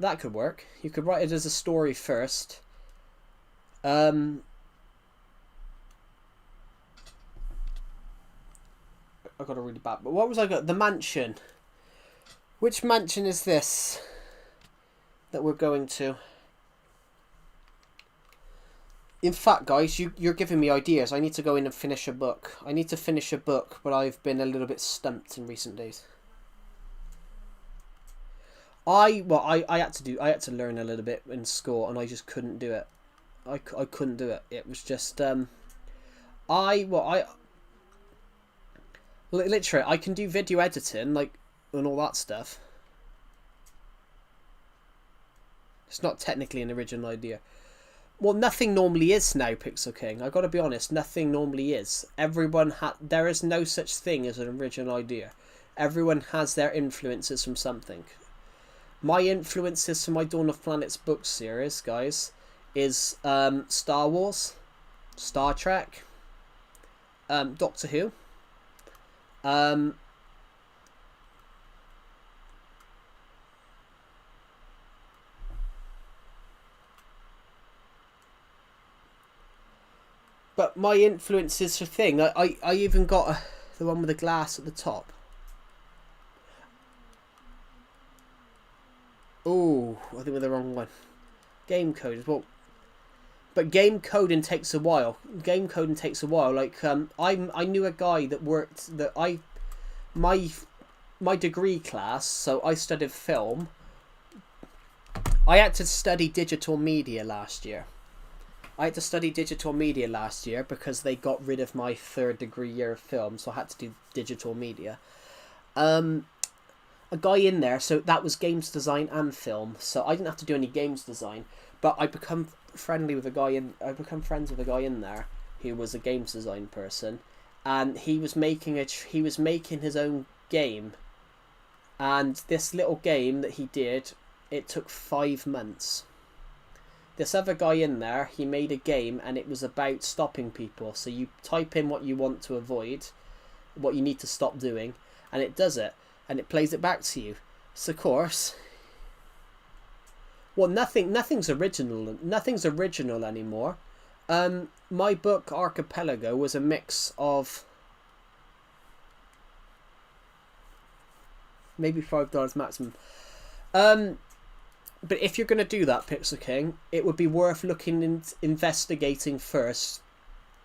That could work. You could write it as a story first. I got a really bad. But what was I got? The mansion. Which mansion is this that we're going to? In fact, guys, you're giving me ideas. I need to go in and finish a book. I need to finish a book, but I've been a little bit stumped in recent days. I had to learn a little bit in school, and I just couldn't do it. I couldn't do it. It was just literally, I can do video editing, like, and all that stuff. It's not technically an original idea. Well, nothing normally is now, Pixel King. I gotta be honest, nothing normally is. There is no such thing as an original idea. Everyone has their influences from something. My influences for my Dawn of Planets book series, guys, is Star Wars, Star Trek, Doctor Who, But my influences for thing, I even got the one with the glass at the top. Oh, I think we're the wrong one. Game code as well. But game coding takes a while. Game coding takes a while. Like I knew a guy that worked my degree class. So I studied film. I had to study digital media last year. Because they got rid of my third degree year of film, so I had to do digital media. A guy in there, so that was games design and film. So I didn't have to do any games design, but I become friends with a guy in there who was a games design person, and he was making his own game, and this little game that he did, it took 5 months. This other guy in there, he made a game, and it was about stopping people. So you type in what you want to avoid, what you need to stop doing, and it does it, and it plays it back to you. So of course, well, nothing's original anymore. My book Archipelago was a mix of maybe $5 maximum. But if you're going to do that, Pixel King, it would be worth looking and investigating first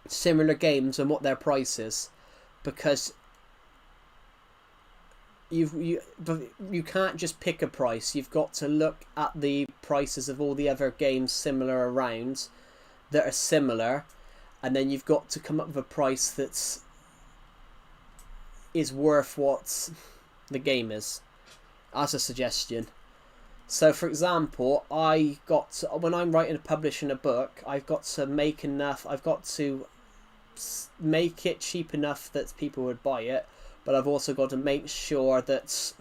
similar games and what their price is, because you can't just pick a price. You've got to look at the prices of all the other games similar around that are similar, and then you've got to come up with a price that's worth what the game is, as a suggestion. So, for example, when I'm writing and publishing a book, I've got to make it cheap enough that people would buy it, but I've also got to make sure that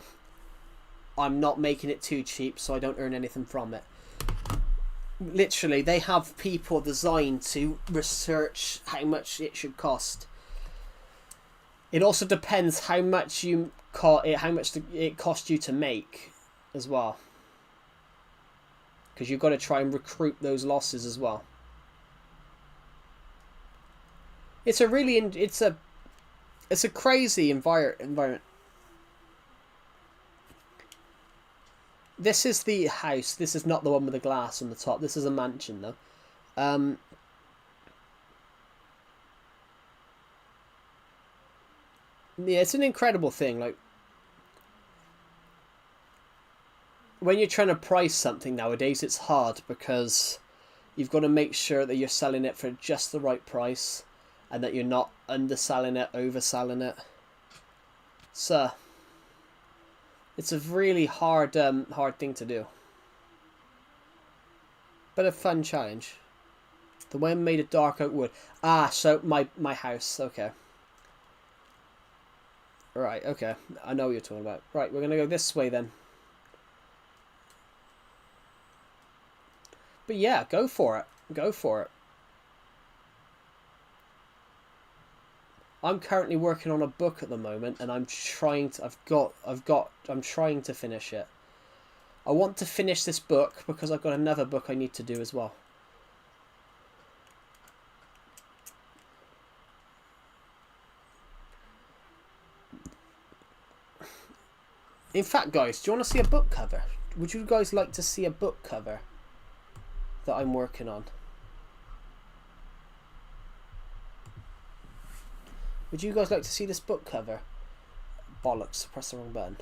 I'm not making it too cheap so I don't earn anything from it. Literally, they have people designed to research how much it should cost. It also depends how much it cost you to make as well, because you've got to try and recruit those losses as well. It's a crazy environment. This is the house. This is not the one with the glass on the top. This is a mansion, though. Yeah, it's an incredible thing. Like, when you're trying to price something nowadays, it's hard because you've got to make sure that you're selling it for just the right price, and that you're not underselling it, overselling it. So it's a really hard thing to do, but a fun challenge. The one made of dark oak wood. So my house. Okay. Right. Okay. I know what you're talking about. Right. We're gonna go this way then. But yeah, go for it. Go for it. I'm currently working on a book at the moment, and I'm trying to finish it. I want to finish this book because I've got another book I need to do as well. In fact, guys, do you want to see a book cover? Would you guys like to see a book cover that I'm working on? Would you guys like to see this book cover? Bollocks, press the wrong button.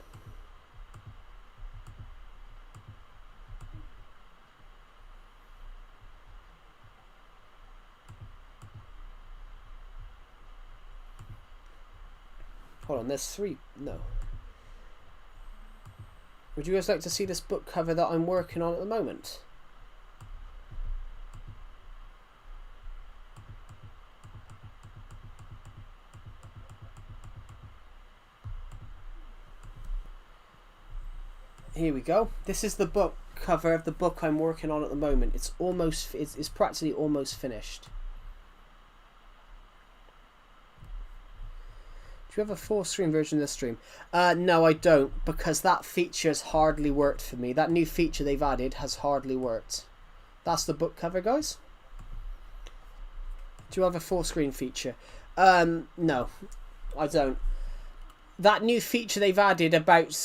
Hold on, there's 3. No. Would you guys like to see this book cover that I'm working on at the moment? Here we go. This is the book cover of the book I'm working on at the moment. It's practically almost finished. Do you have a full screen version of the stream? No, I don't, because that feature has hardly worked for me. That new feature they've added has hardly worked. That's the book cover, guys. Do you have a full screen feature? No, I don't. That new feature they've added about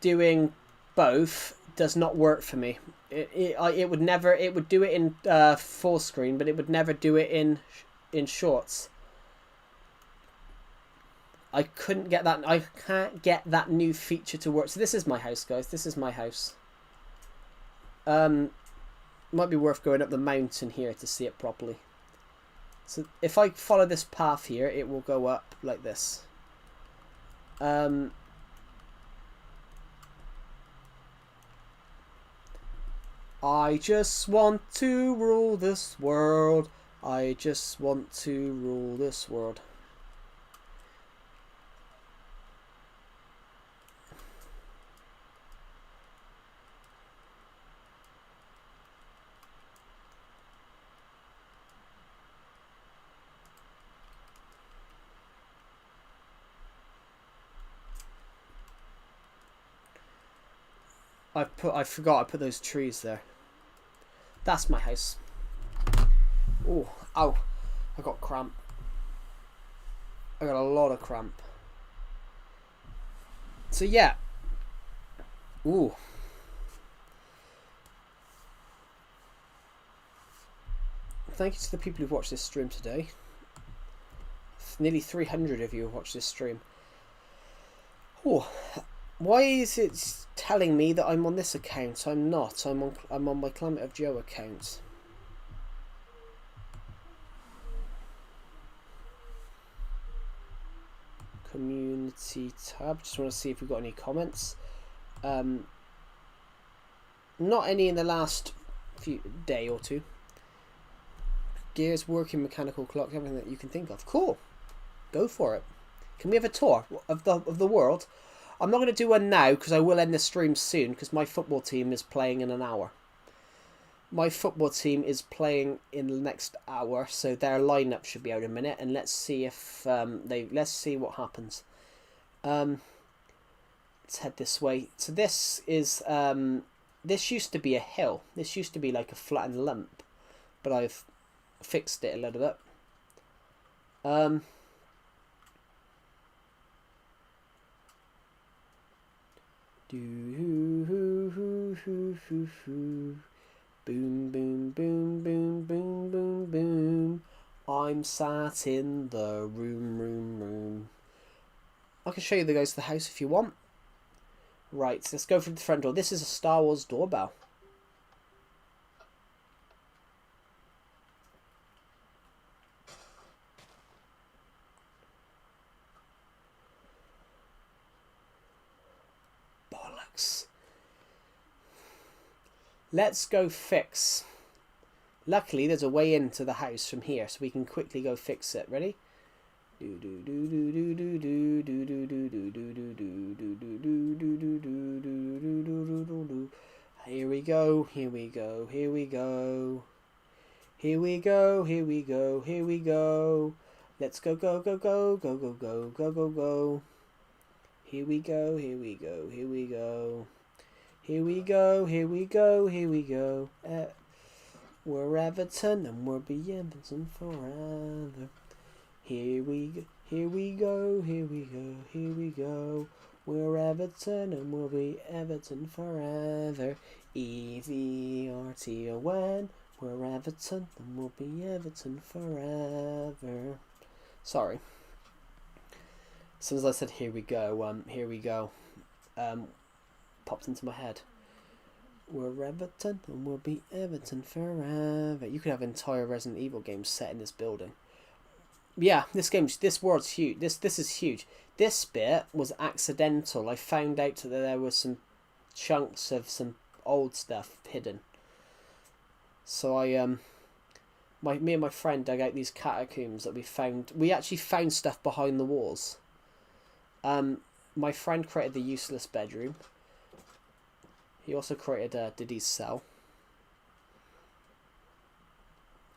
doing both does not work for me. It would never. It would do it in full screen, but it would never do it in shorts. I couldn't get that. I can't get that new feature to work. So this is my house, guys. This is my house. Might be worth going up the mountain here to see it properly. So if I follow this path here, it will go up like this. I just want to rule this world. I just want to rule this world. I forgot I put those trees there. That's my house. Oh, ow. I got cramp. I got a lot of cramp. So yeah. Ooh. Thank you to the people who've watched this stream today. Nearly 300 of you have watched this stream. Oh, why is it telling me that I'm on this account? I'm not. I'm on my Climate of Joe account. Community tab. Just want to see if we've got any comments. Not any in the last day or two. Gears, working, mechanical clock, everything that you can think of. Cool. Go for it. Can we have a tour of the world? I'm not going to do one now because I will end the stream soon because my football team is playing in an hour. My football team is playing in the next hour, so their lineup should be out in a minute, and let's see if let's see what happens. Let's head this way. So this is this used to be a hill. This used to be like a flattened lump, but I've fixed it a little bit. Boom, boom, boom, boom, boom, boom, boom. I'm sat in the room. I can show you the guys to the house if you want. Right, so let's go through the front door. This is a Star Wars doorbell. Let's go fix. Luckily, there's a way into the house from here, so we can quickly go fix it. Ready? Here we go. Here we go. Here we go. Here we go. Here we go. Here we go. Let's go. Go. Go. Go. Go. Go. Go. Go. Go. Go. Here we go. Here we go. Here we go. Here we go, here we go, here we go. We're Everton and we'll be Everton forever. Here we go, here we go, here we go, here we go. We're Everton and we'll be Everton forever. EVRTON. We're Everton and we'll be Everton forever. Sorry. As soon as I said here we go, popped into my head. We're Everton and we'll be Everton forever. You could have entire Resident Evil games set in this building. Yeah, this world's huge. This is huge. This bit was accidental. I found out that there was some chunks of some old stuff hidden. So me and my friend dug out these catacombs that we found. We actually found stuff behind the walls. My friend created the useless bedroom. He also created Diddy's cell.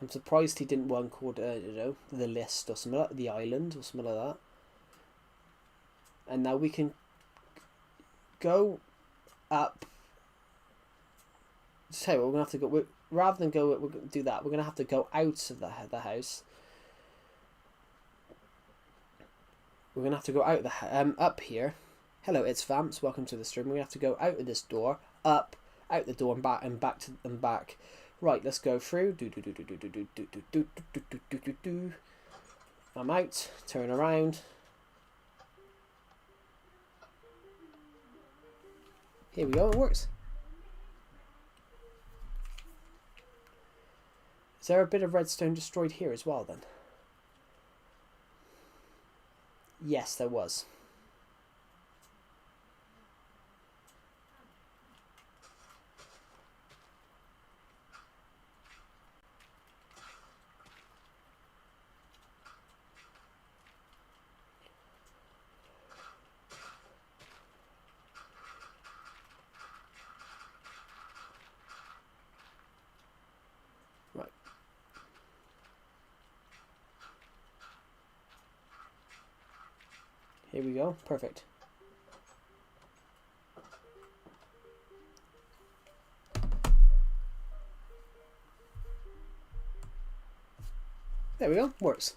I'm surprised he didn't one called the list or something like that, the island or something like that. And now we can go up. Just tell you what, we're gonna have to go. rather than do that, we're gonna have to go out of the house. We're gonna have to go out up here. Hello, it's Vamps. Welcome to the stream. We're gonna have to go out of this door, out the door, and back. Right, let's go through. I'm out. Turn around. Here we go. It works. Is there a bit of redstone destroyed here as well then? Yes, there was. Right. Here we go. Perfect. There we go. Works.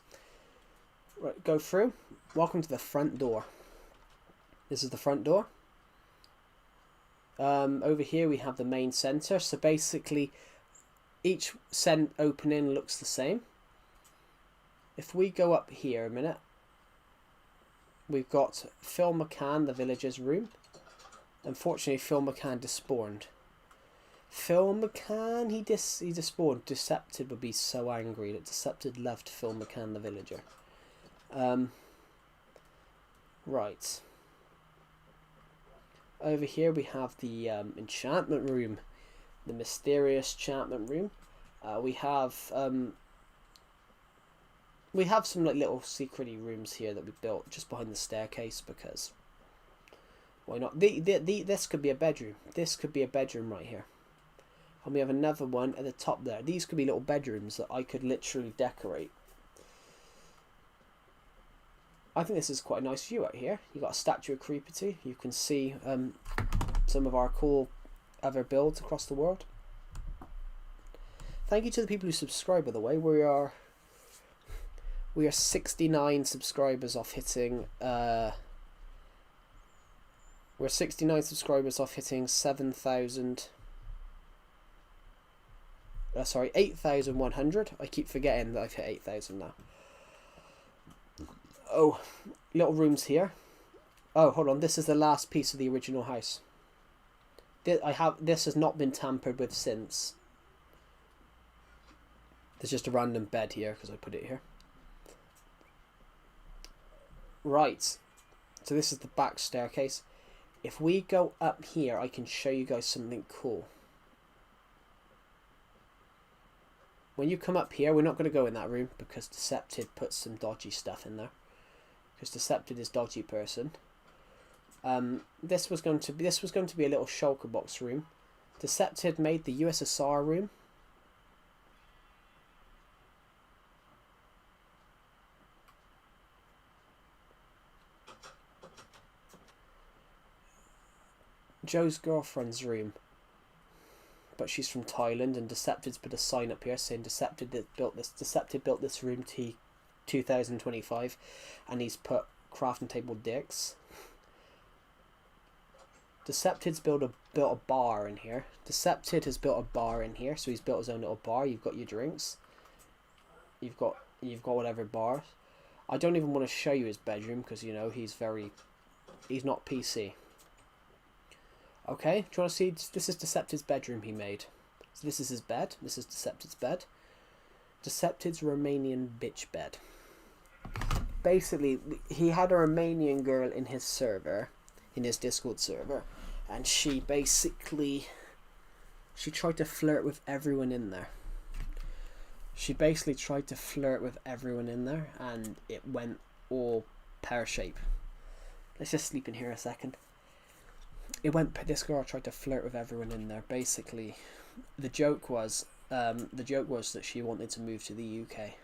Right, go through. Welcome to the front door. This is the front door. Over here we have the main center. So basically, each opening looks the same. If we go up here a minute, we've got Phil McCann, the villager's room. Unfortunately, Phil McCann despawned. Phil McCann, he despawned. Decepted would be so angry that Decepted left Phil McCann, the villager. Right. Over here we have the enchantment room, the mysterious enchantment room. We have some like little secrety rooms here that we built just behind the staircase because why not? This could be a bedroom. This could be a bedroom right here. And we have another one at the top there. These could be little bedrooms that I could literally decorate. I think this is quite a nice view out here. You've got a statue of Creepity. You can see some of our cool other builds across the world. Thank you to the people who subscribe, by the way. We are 69 subscribers off hitting we're 69 subscribers off hitting 7,000 sorry, 8,100. I keep forgetting that I've hit 8,000 now. Oh, little rooms here. Oh, hold on. This is the last piece of the original house. This has not been tampered with since. There's just a random bed here because I put it here. Right. So this is the back staircase. If we go up here, I can show you guys something cool. When you come up here, we're not going to go in that room because Decepted put some dodgy stuff in there. Because Decepted is dodgy person. This was going to be a little shulker box room. Decepted made the USSR room. Joe's girlfriend's room. But she's from Thailand, and Decepted's put a sign up here saying Decepted built this room to 2025, and he's put crafting table dicks. Decepted's built a bar in here. Decepted has built a bar in here, so he's built his own little bar. You've got your drinks. You've got whatever bars. I don't even want to show you his bedroom because you know he's not PC. Okay, do you want to see? This is Decepted's bedroom he made. So this is his bed. This is Decepted's bed. Decepted's Romanian bitch bed. Basically, he had a Romanian girl in his server, in his Discord server, and she tried to flirt with everyone in there. And it went all pear-shaped. Let's just sleep in here a second. This girl tried to flirt with everyone in there. Basically, the joke was that she wanted to move to the UK.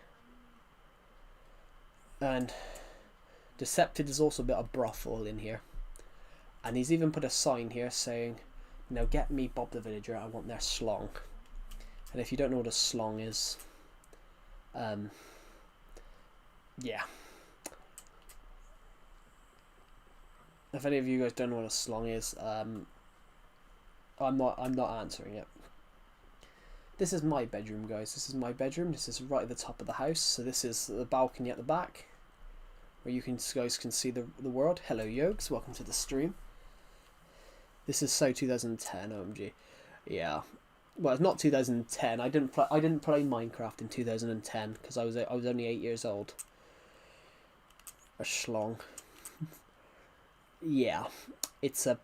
And Decepted has also built a brothel in here. And he's even put a sign here saying, "Now get me Bob the Villager, I want their slong." And if you don't know what a slong is, yeah. If any of you guys don't know what a slong is, I'm not answering it. This is my bedroom, guys. This is my bedroom. This is right at the top of the house. So this is the balcony at the back, where you guys can see the world. Hello, Yokes. Welcome to the stream. This is so 2010, OMG. Yeah. Well, it's not 2010. I didn't play Minecraft in 2010 because I was only 8 years old. A schlong. Yeah, it's a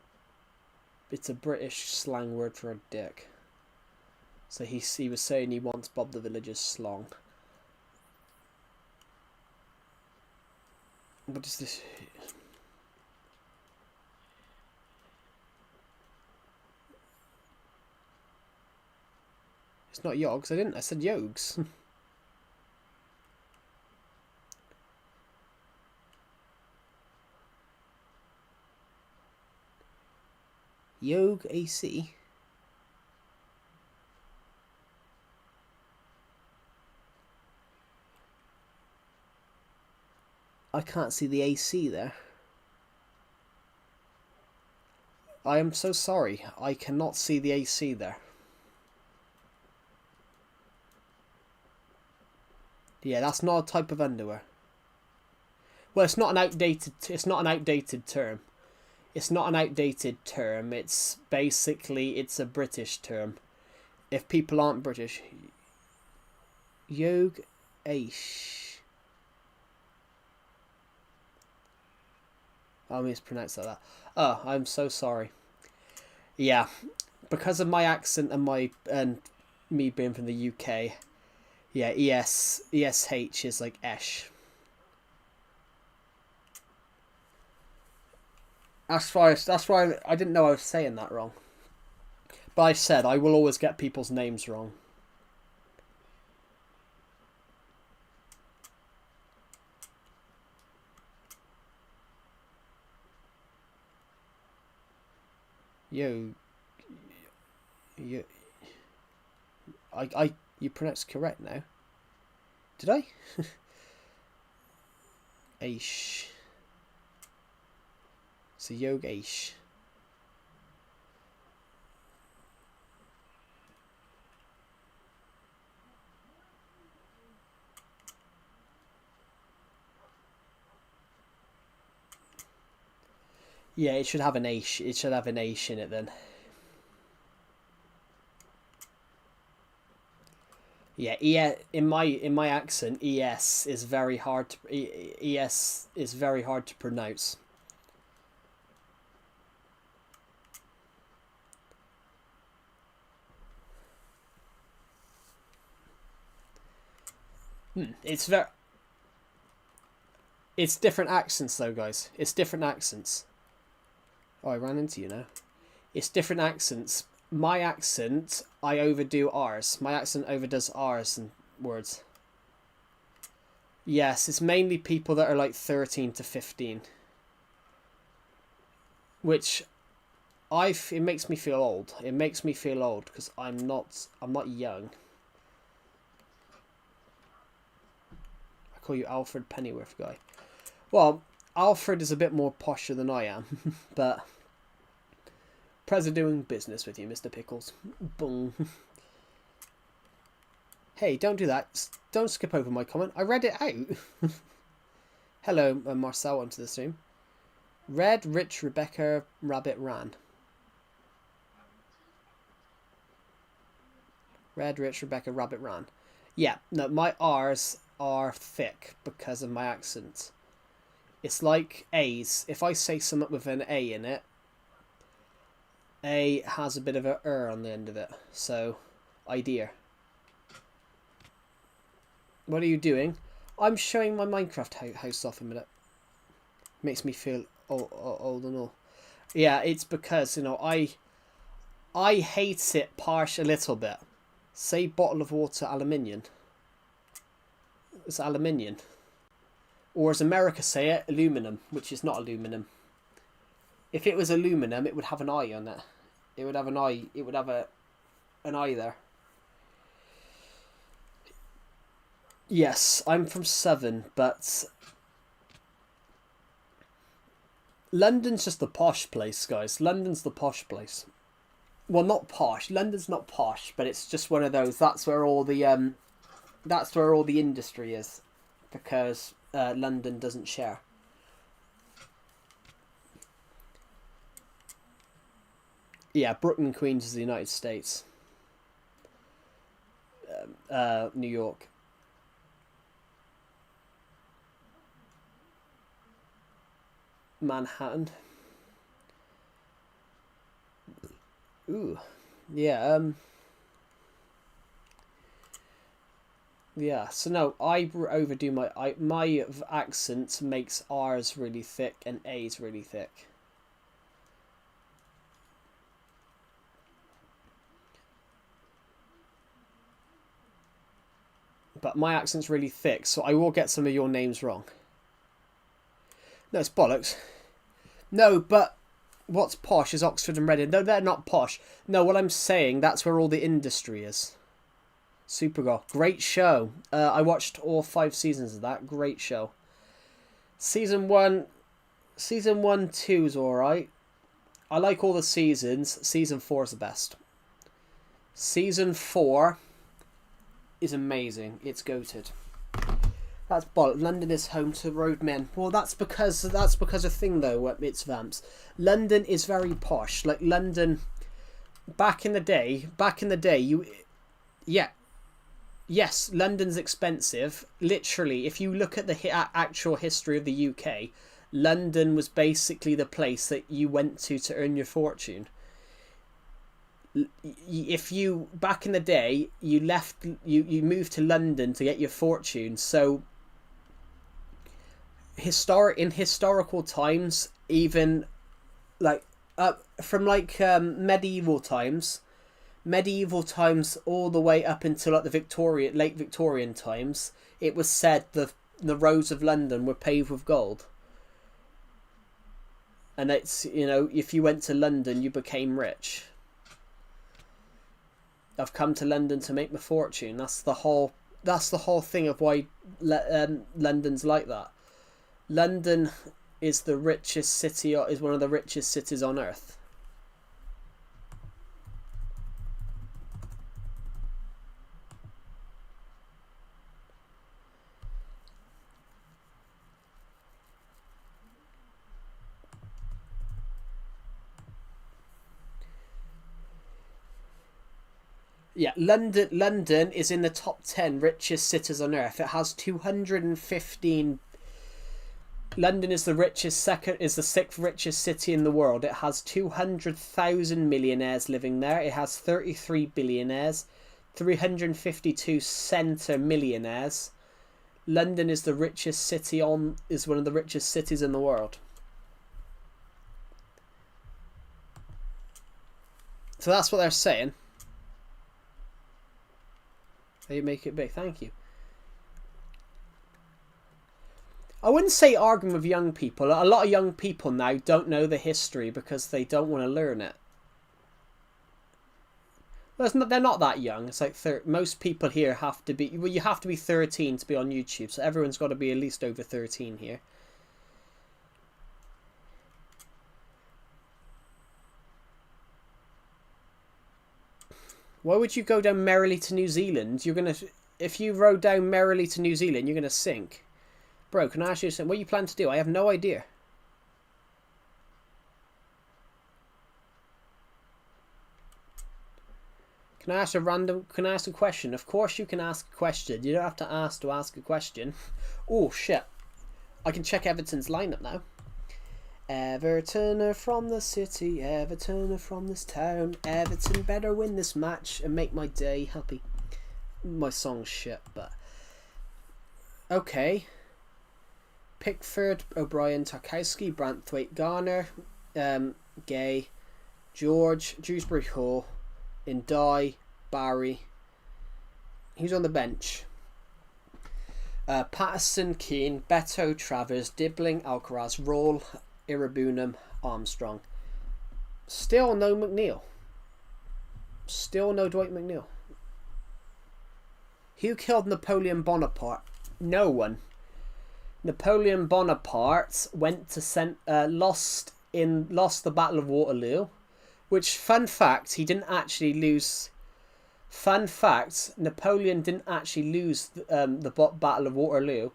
British slang word for a dick. So he was saying he wants Bob the Villager's slong. What is this? It's not yogs. I said yogs. Yog AC. I can't see the AC there. I am so sorry. I cannot see the AC there. Yeah, that's not a type of underwear. Well, it's not an outdated term. It's not an outdated term. It's basically, it's a British term. If people aren't British, Yog Aish. I mispronounced that. Oh, I'm so sorry. Yeah, because of my accent and me being from the UK. Yeah, ESH is like esh. That's why I didn't know I was saying that wrong. But I said I will always get people's names wrong. You pronounced correct now. Did I? Aish. So Yogesh. Yeah, it should have an Aish. It should have an Aish in it then. Yeah, in my accent, ES is very hard to ES is very hard to pronounce. It's different accents though, guys. It's different accents. Oh, I ran into you now. It's different accents. My accent, I overdo R's. My accent overdoes R's and words. Yes, it's mainly people that are like 13 to 15. Which it makes me feel old. It makes me feel old because I'm not young. I call you Alfred Pennyworth guy. Well, Alfred is a bit more posher than I am, but pleasure doing business with you, Mr. Pickles. Boom. Hey, don't do that. Don't skip over my comment. I read it out. Hello, Marcel, onto the stream. Red, Rich, Rebecca, Rabbit, Ran. Red, Rich, Rebecca, Rabbit, Ran. Yeah, no, my R's are thick because of my accent. It's like A's. If I say something with an A in it, A has a bit of a on the end of it. So, idea. What are you doing? I'm showing my Minecraft house off a minute. Makes me feel old and all. Yeah, it's because, you know, I hate it a little bit. Say bottle of water aluminium. It's aluminium. Or as America say it, aluminum, which is not aluminum. If it was aluminum, it would have an eye on it. It would have an eye. It would have an eye there. Yes, I'm from Southern, but London's just the posh place, guys. London's the posh place. Well, not posh. London's not posh, but it's just one of those. That's where all the industry is, because London doesn't share. Yeah, Brooklyn, Queens is the United States. New York. Manhattan. Ooh, yeah. Yeah. So no, I overdo my accent makes R's really thick and A's really thick. But my accent's really thick, so I will get some of your names wrong. No, it's bollocks. No, but what's posh is Oxford and Reading. No, they're not posh. No, what I'm saying, that's where all the industry is. Supergirl. Great show. I watched all 5 seasons of that. Great show. Season 1, 2 is alright. I like all the seasons. Season 4 is the best. Season 4 is amazing. It's goated. That's bollocks. London is home to roadmen. Well, that's because a thing though. It's Vamps. London is very posh. Like London, back in the day, yes, London's expensive. Literally, if you look at the actual history of the UK, London was basically the place that you went to earn your fortune. If you back in the day, you moved to London to get your fortune. So in historical times, even like from like medieval times all the way up until like the late Victorian times, it was said the roads of London were paved with gold. And it's, if you went to London, you became rich. I've come to London to make my fortune. That's the whole thing of why London's like that. London is the richest city, is one of the richest cities on earth. Yeah, London is in the top 10 richest cities on earth. It has 215. London is the sixth richest city in the world. It has 200,000 millionaires living there. It has 33 billionaires, 352 centre millionaires. London is one of the richest cities in the world. So that's what they're saying. You make it big. Thank you. I wouldn't say arguing with young people. A lot of young people now don't know the history because they don't want to learn it. Well, they're not that young. It's like most people here have to be... Well, you have to be 13 to be on YouTube. So everyone's got to be at least over 13 here. Why would you go down merrily to New Zealand? If you rode down merrily to New Zealand, you're gonna sink. Bro, can I ask you something? What you plan to do? I have no idea. Can I ask a question? Of course you can ask a question. You don't have to ask a question. Oh shit. I can check Everton's lineup now. Everton are from the city, Everton are from this town. Everton better win this match and make my day happy. My song's shit, but... Okay. Pickford, O'Brien, Tarkowski, Branthwaite, Garner, Gay, George, Dewsbury Hall, Indai, Barry. Who's on the bench? Patterson, Keane, Beto, Travers, Dibbling, Alcaraz, Roll, Irabunum, Armstrong. Still no McNeil. Still no Dwight McNeil. Who killed Napoleon Bonaparte? No one. Napoleon Bonaparte went to lost the Battle of Waterloo, which, fun fact, he didn't actually lose. Fun fact: Napoleon didn't actually lose the Battle of Waterloo.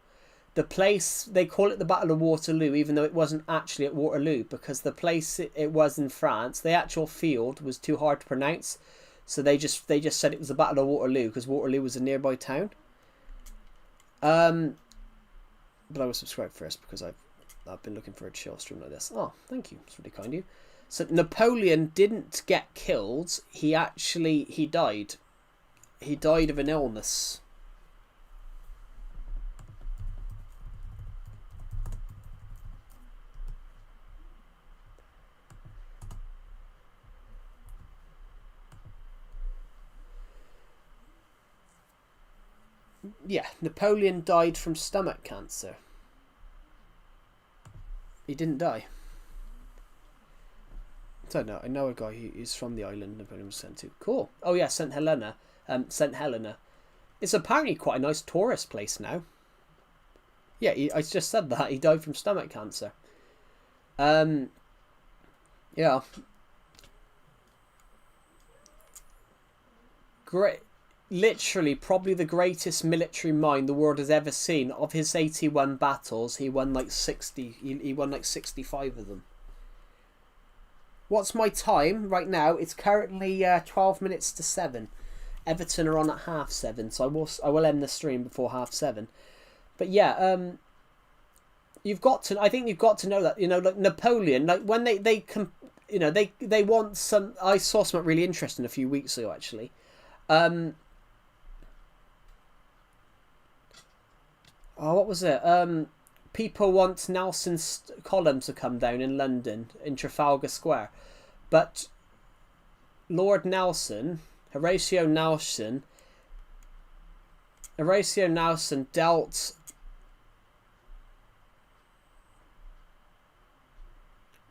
The place, they call it the Battle of Waterloo, even though it wasn't actually at Waterloo, because the place it was in France, the actual field was too hard to pronounce, so they just said it was the Battle of Waterloo because Waterloo was a nearby town. But I will subscribe first because I've been looking for a chill stream like this. Oh, thank you. It's really kind of you. So Napoleon didn't get killed. He died. He died of an illness. Yeah, Napoleon died from stomach cancer. He didn't die. I don't know. I know a guy who's from the island Napoleon was sent to. Cool. Oh yeah, St. Helena. St. Helena. It's apparently quite a nice tourist place now. Yeah, I just said that. He died from stomach cancer. Yeah. Great. Literally, probably the greatest military mind the world has ever seen. Of his 81 battles, he won like 60. He won like 65 of them. What's my time right now? It's currently 12 minutes to 7. Everton are on at 7:30, so I will end the stream before 7:30. But yeah, I think you've got to know that, like Napoleon, like when they want some. I saw something really interesting a few weeks ago actually. What was it? People want Nelson's column to come down in London, in Trafalgar Square. But Lord Nelson, Horatio Nelson dealt...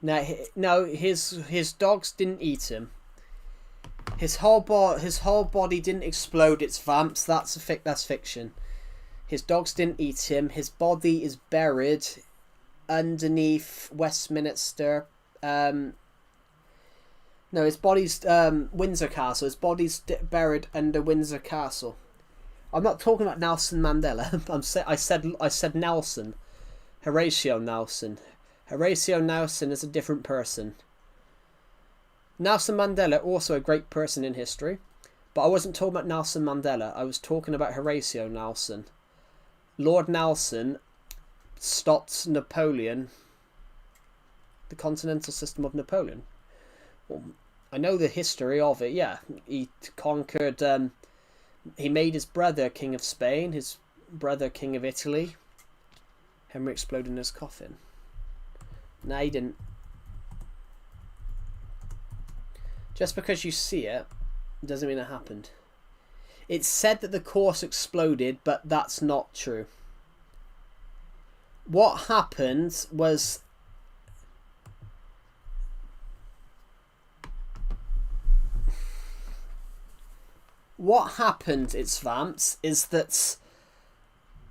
No, his dogs didn't eat him. His whole body didn't explode. It's vamps. That's fiction. His dogs didn't eat him. His body is buried underneath Westminster. No, his body's Windsor Castle. His body's buried under Windsor Castle. I'm not talking about Nelson Mandela. I said Nelson. Horatio Nelson. Horatio Nelson is a different person. Nelson Mandela, also a great person in history. But I wasn't talking about Nelson Mandela. I was talking about Horatio Nelson. Lord Nelson stopped Napoleon, the continental system of Napoleon. Well, I know the history of it, yeah. He conquered, he made his brother king of Spain, his brother king of Italy. Henry exploded in his coffin. No, he didn't. Just because you see it doesn't mean it happened. It's said that the course exploded, but that's not true. What happened was... What happened, it's vamps, is that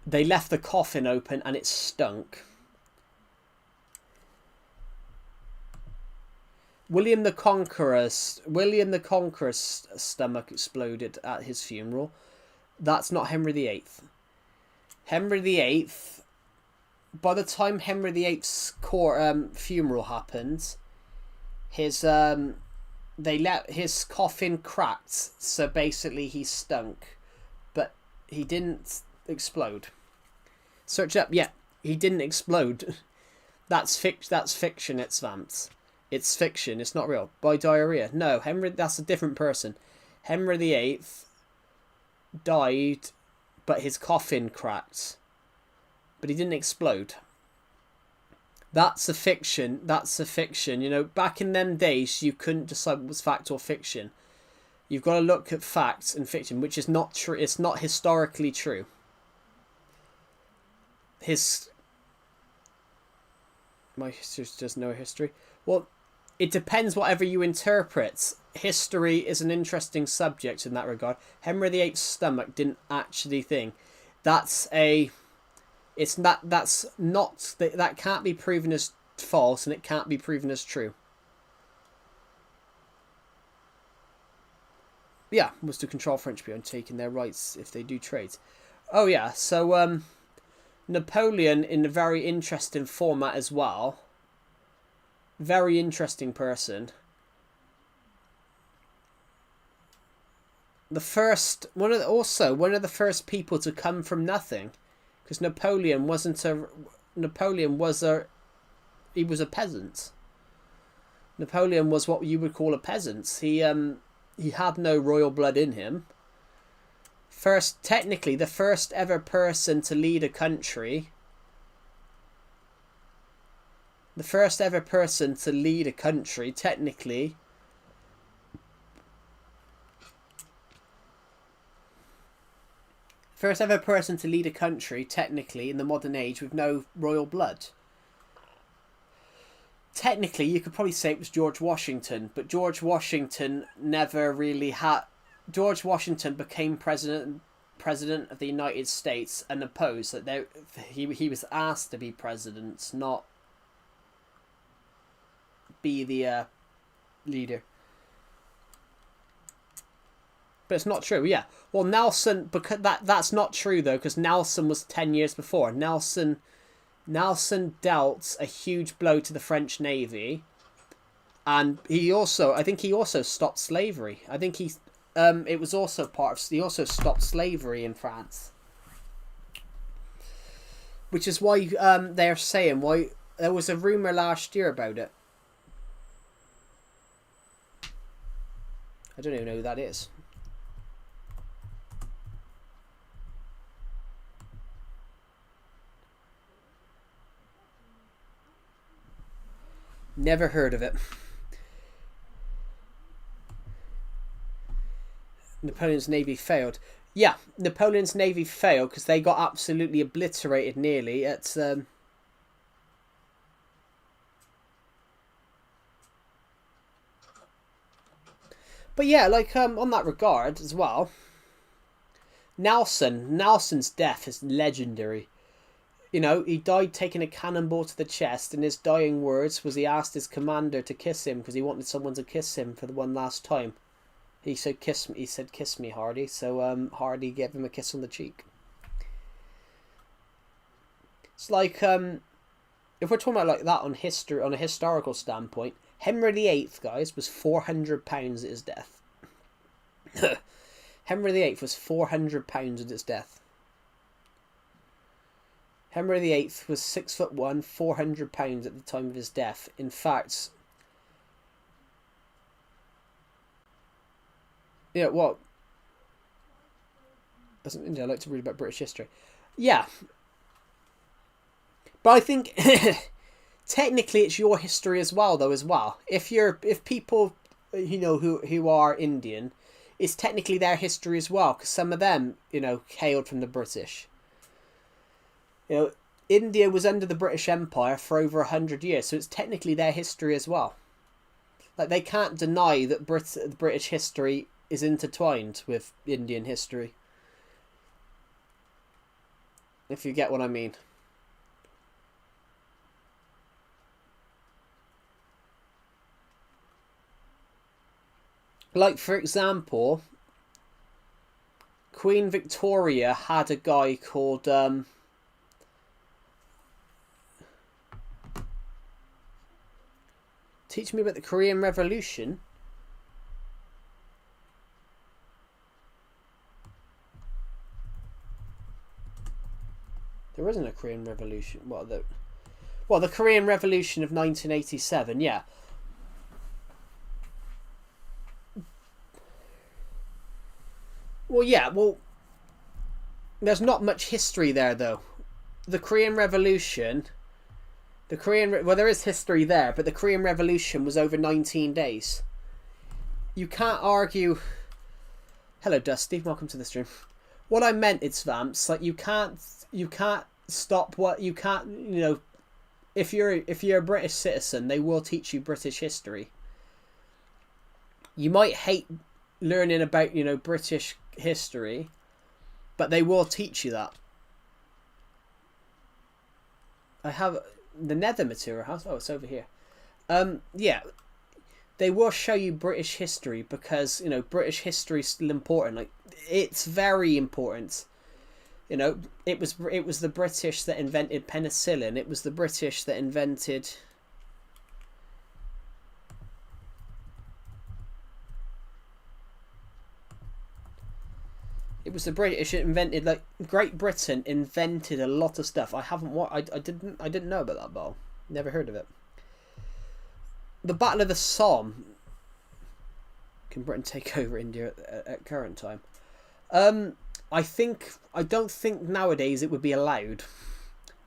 they left the coffin open and it stunk. William the Conqueror's stomach exploded at his funeral. That's not Henry VIII. Henry VIII, by the time Henry VIII's funeral happened, his coffin cracked, so basically he stunk, but he didn't explode. Search up, yeah, he didn't explode. That's fiction. It's vamps. It's fiction. It's not real. By diarrhea. No, that's a different person. Henry VIII died, but his coffin cracked. But he didn't explode. That's a fiction. Back in them days, you couldn't decide what was fact or fiction. You've got to look at facts and fiction, which is not true. It's not historically true. My history does no history. Well, it depends whatever you interpret. History is an interesting subject in that regard. Henry VIII's stomach didn't actually think. That's a... It's not... That's not... That can't be proven as false, and it can't be proven as true. Yeah, was to control French people and taking their rights if they do trade. Oh yeah, so Napoleon in a very interesting format as well. Very interesting person. The first one of the first people to come from nothing, because Napoleon was a peasant. Napoleon was what you would call a peasant. He had no royal blood in him. Technically, the first ever person to lead a country. The first ever person to lead a country, technically. First ever person to lead a country, technically, in the modern age with no royal blood. Technically, you could probably say it was George Washington, but George Washington never really had... George Washington became president of the United States unopposed. That he was asked to be president, not be the leader. But it's not true, yeah. Well, Nelson, because that's not true though, because Nelson was 10 years before. Nelson dealt a huge blow to the French Navy, and I think he also stopped slavery. I think it was also he also stopped slavery in France. Which is why they're saying why there was a rumor last year about it. I don't even know who that is. Never heard of it. Napoleon's navy failed. Yeah, Napoleon's navy failed because they got absolutely obliterated nearly at... But yeah, like on that regard as well, Nelson's death is legendary. You know, he died taking a cannonball to the chest, and his dying words was he asked his commander to kiss him because he wanted someone to kiss him for the one last time. He said, "Kiss me." He said, "Kiss me, Hardy." So Hardy gave him a kiss on the cheek. It's like if we're talking about like that on history, on a historical standpoint, Henry VIII, guys, was 400 pounds at his death. Henry VIII was 400 pounds at his death. Henry VIII was 6'1", 400 pounds at the time of his death. In fact, yeah, what? As an Indian, I like to read about British history. Yeah, but I think technically it's your history as well, though. As well, if people, you know, who are Indian, it's technically their history as well, because some of them, you know, hailed from the British. You know, India was under the British Empire for over 100 years, so it's technically their history as well. Like, they can't deny that British history is intertwined with Indian history. If you get what I mean. Like, for example, Queen Victoria had a guy called... Teach me about the Korean Revolution. There wasn't a Korean Revolution. Well, the Korean Revolution of 1987, yeah. Well, yeah, well, there's not much history there, though. The Korean Revolution... well, there is history there, but the Korean Revolution was over 19 days. You can't argue... Hello, Dusty. Welcome to the stream. What I meant is, Vamps, like, you can't stop what... You can't, you know... if you're a British citizen, they will teach you British history. You might hate learning about, you know, British history, but they will teach you that. I have the nether material house. Oh, it's over here. Yeah, they will show you British history because, you know, British history is still important. Like, it's very important. You know, it was the British that invented penicillin. It was the British that invented. It was the British that invented, like, Great Britain invented a lot of stuff. I haven't I didn't know about that, Bowl. Never heard of it. The Battle of the Somme. Can Britain take over India at current time? I don't think nowadays it would be allowed.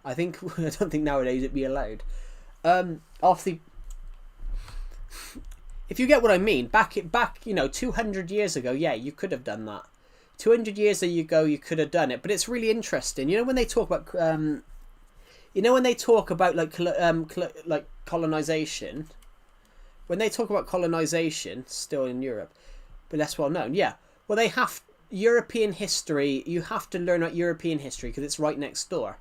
I don't think nowadays it'd be allowed. Obviously, if you get what I mean, back, you know, 200 years ago, yeah, you could have done that. 200 years ago, you could have done it. But it's really interesting. You know, when they talk about, like colonization. When they talk about colonization, still in Europe, but less well known, yeah. Well, they have European history. You have to learn about European history because it's right next door.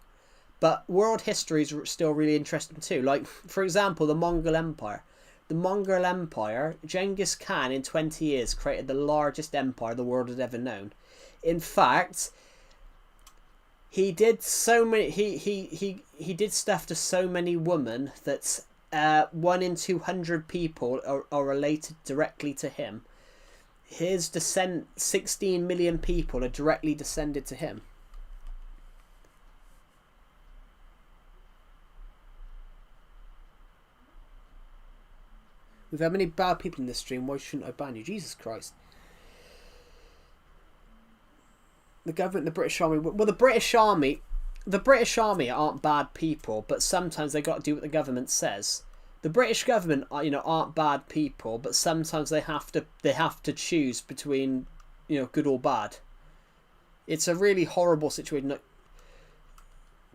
But world history is still really interesting too. Like, for example, the Mongol Empire. The Mongol Empire, Genghis Khan in 20 years created the largest empire the world had ever known. In fact, he did so many. He did stuff to so many women that 1 in 200 people are related directly to him. His 16 million people are directly descended to him. With how many bad people in this stream, why shouldn't I ban you? Jesus Christ. The government, the British Army. Well, the British Army aren't bad people, but sometimes they got to do what the government says. The British government, you know, aren't bad people, but sometimes they have to choose between, you know, good or bad. It's a really horrible situation.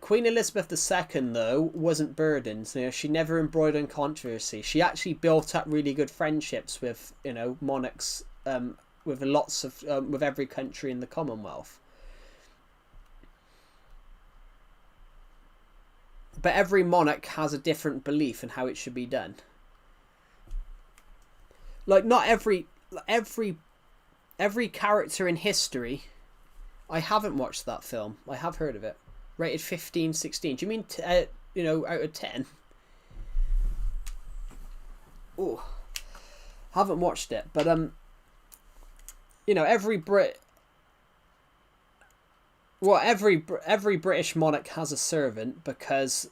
Queen Elizabeth II, though, wasn't burdened. You know, she never embroiled in controversy. She actually built up really good friendships with, you know, monarchs, with lots of with every country in the Commonwealth. But every monarch has a different belief in how it should be done. Like, not every character in history. I haven't watched that film. I have heard of it. Rated 15, 16. Do you mean you know, out of 10? Oh, haven't watched it, but you know, every British monarch has a servant because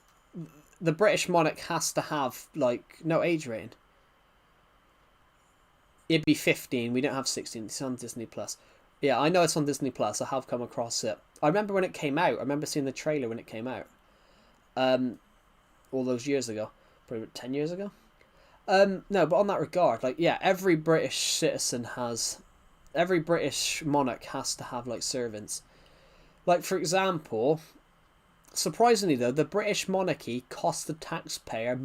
the British monarch has to have, like, no age rating. It'd be 15. We don't have 16. It's on Disney Plus. Yeah, I know it's on Disney Plus. I have come across it. I remember when it came out. I remember seeing the trailer when it came out. All those years ago, probably 10 years ago. No, but on that regard, like, yeah, every British monarch has to have, like, servants. Like, for example, surprisingly though, the British monarchy costs the taxpayer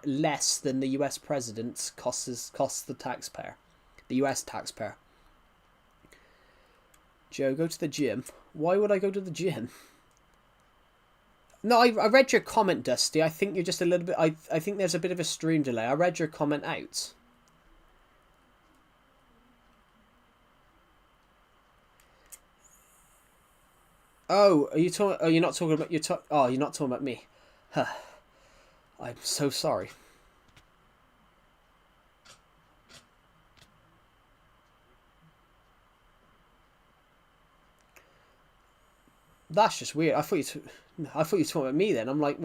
less than the US president costs the taxpayer. The US taxpayer. Joe, go to the gym. Why would I go to the gym? No, I read your comment, Dusty. I think you're just a little bit... I think there's a bit of a stream delay. I read your comment out. Oh, are you talking... Oh, you're not talking about... Oh, you're not talking about me. Huh. I'm so sorry. That's just weird. I thought you were talking about me then. I'm like,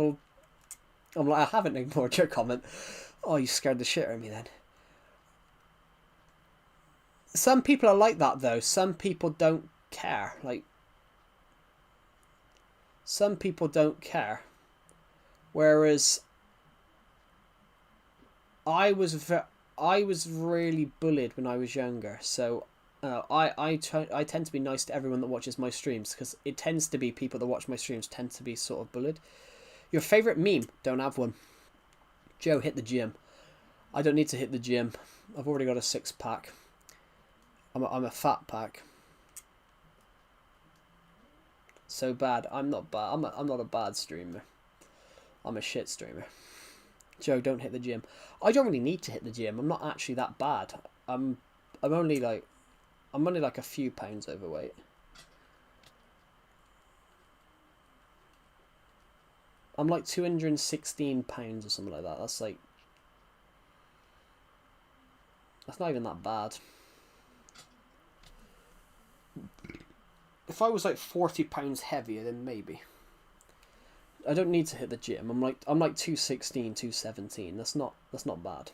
I haven't ignored your comment. Oh, you scared the shit out of me then. Some people are like that though. Some people don't care. Like, some people don't care. Whereas I was really bullied when I was younger, so I tend to be nice to everyone that watches my streams, because it tends to be people that watch my streams tend to be sort of bullied. Your favourite meme? Don't have one. Joe, hit the gym. I don't need to hit the gym. I've already got a 6-pack. I'm a fat pack. So bad. I'm not bad. I'm not a bad streamer. I'm a shit streamer. Joe, don't hit the gym. I don't really need to hit the gym. I'm not actually that bad. I'm only like a few pounds overweight. I'm like 216 pounds or something like that. That's not even that bad. If I was like 40 pounds heavier, then maybe. I don't need to hit the gym. I'm like 216, 217. That's not bad.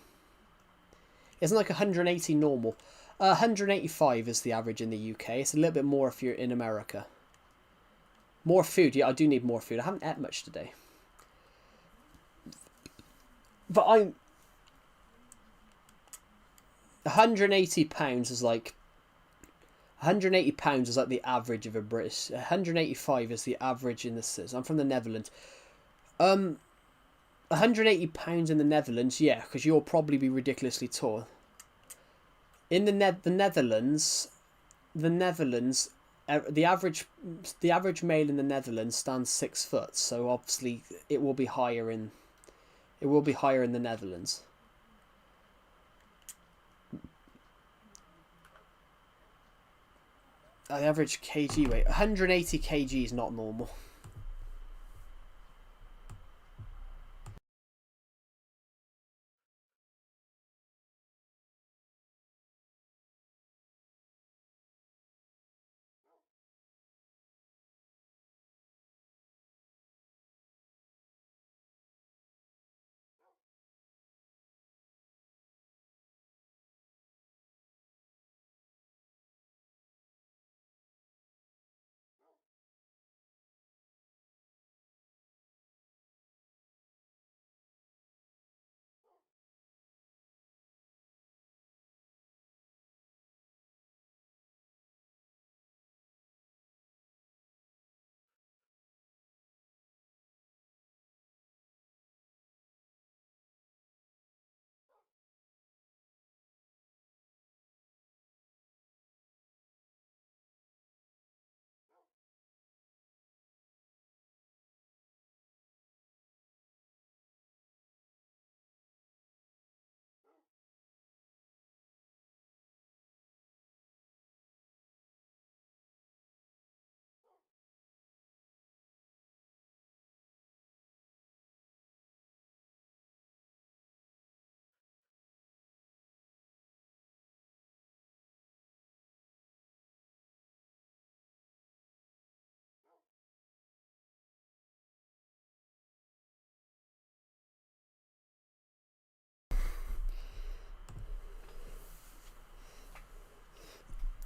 Isn't like 180 normal? 185 is the average in the UK. It's a little bit more if you're in America. More food. Yeah, I do need more food. I haven't ate much today. But 180 pounds is like 180 pounds is like the average of a British. 185 is the average in the. I'm from the Netherlands. 180 pounds in the Netherlands, yeah, because you'll probably be ridiculously tall. In the Netherlands, the average male in the Netherlands stands 6 foot. So obviously it will be higher in the Netherlands. The average kg weight, 180 kg is not normal.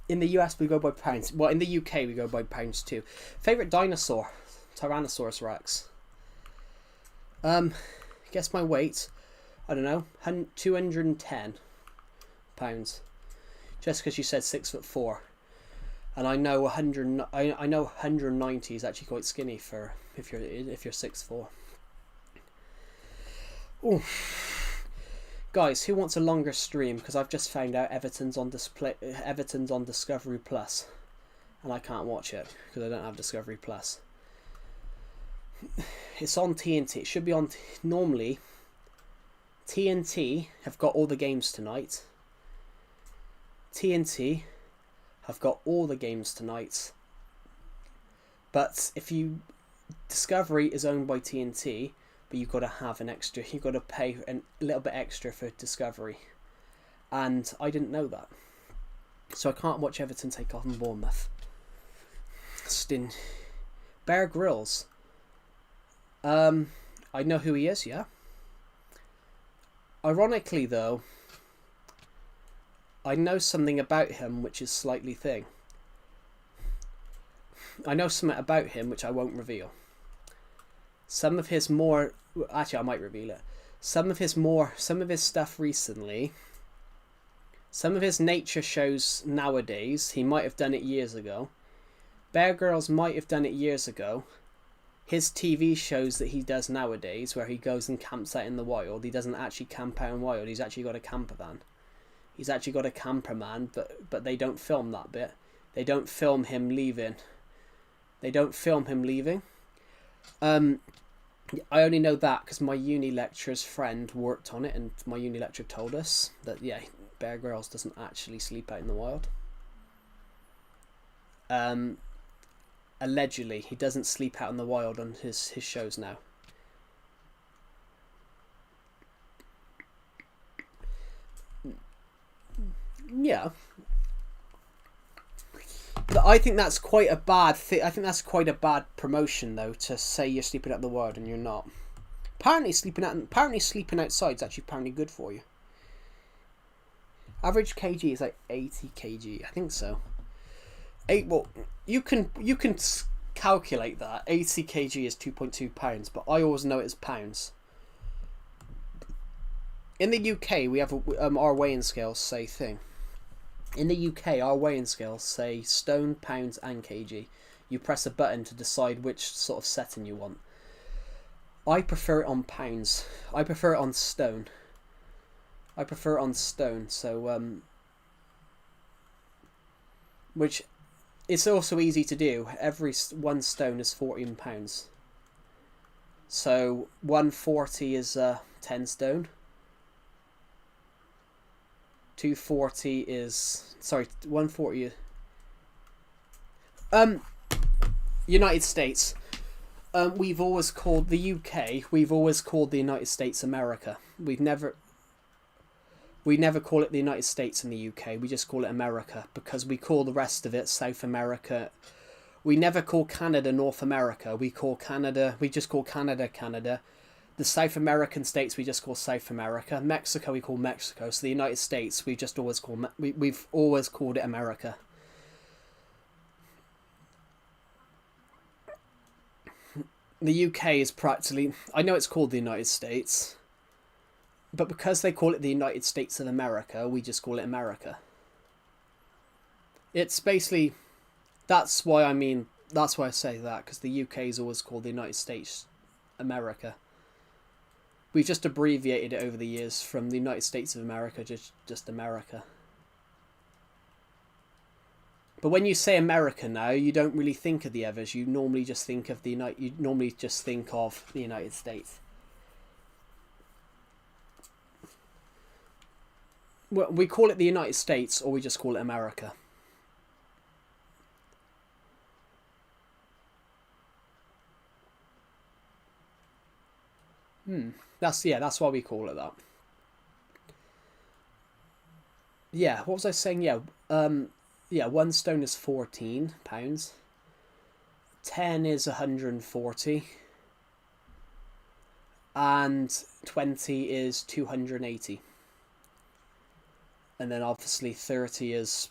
In the US, we go by pounds. Well, in the UK, we go by pounds too. Favorite dinosaur? Tyrannosaurus Rex. Guess my weight. I don't know. 210 pounds. Just because you said 6'4", and I know 100. I know 190 is actually quite skinny for if you're 6'4". Oh. Guys, who wants a longer stream? Because I've just found out Everton's on Discovery Plus, and I can't watch it because I don't have Discovery Plus. It's on TNT. It should be on. Normally, TNT have got all the games tonight. TNT have got all the games tonight. But if Discovery is owned by TNT. But you've got to have an extra. You've got to pay a little bit extra for Discovery, and I didn't know that, so I can't watch Everton take on Bournemouth. Bear Grylls. I know who he is. Yeah. Ironically, though, I know something about him which is slightly thing. I know something about him which I won't reveal. Some of his more... Actually, I might reveal it. Some of his stuff recently... Some of his nature shows nowadays, he might have done it years ago. Bear Grylls might have done it years ago. his TV shows that he does nowadays, where he goes and camps out in the wild, he doesn't actually camp out in wild. He's actually got a camper van. He's actually got a camper man, but they don't film that bit. They don't film him leaving. They don't film him leaving. I only know that because my uni lecturer's friend worked on it, and my uni lecturer told us that, yeah, Bear Grylls doesn't actually sleep out in the wild. Allegedly, he doesn't sleep out in the wild on his shows now. Yeah. But I think that's quite a bad thing. I think that's quite a bad promotion, though, to say you're sleeping out in the wild and you're not. Apparently sleeping outside is actually apparently good for you. Average kg is like 80 kg. I think so. Well, you can calculate that. 80 kg is 2.2 pounds, but I always know it's pounds. In the UK, we have our weighing scales say thing. In the UK, our weighing scales say stone, pounds, and kg. You press a button to decide which sort of setting you want. I prefer it on pounds. I prefer it on stone. So, which it's also easy to do. Every 1 stone is 14 pounds. So 140 is 10 stone. 240 is 140. United States. We've always called the UK. We've always called the United States America. We never call it the United States in the UK. We just call it America because we call the rest of it South America. We never call Canada North America. We just call Canada Canada. The South American states we just call South America. Mexico we call Mexico. So the United States we've always called it America. The UK is practically, I know it's called the United States, but because they call it the United States of America, we just call it America. It's basically, that's why I say that, because the UK is always called the United States America. We've just abbreviated it over the years from the United States of America to just America. But when you say America now, you don't really think of the others. You normally just think of the United States. Well, we call it the United States, or we just call it America. That's why we call it that. Yeah, what was I saying? Yeah, 1 stone is 14 pounds. 10 is 140. And 20 is 280. And then obviously 30 is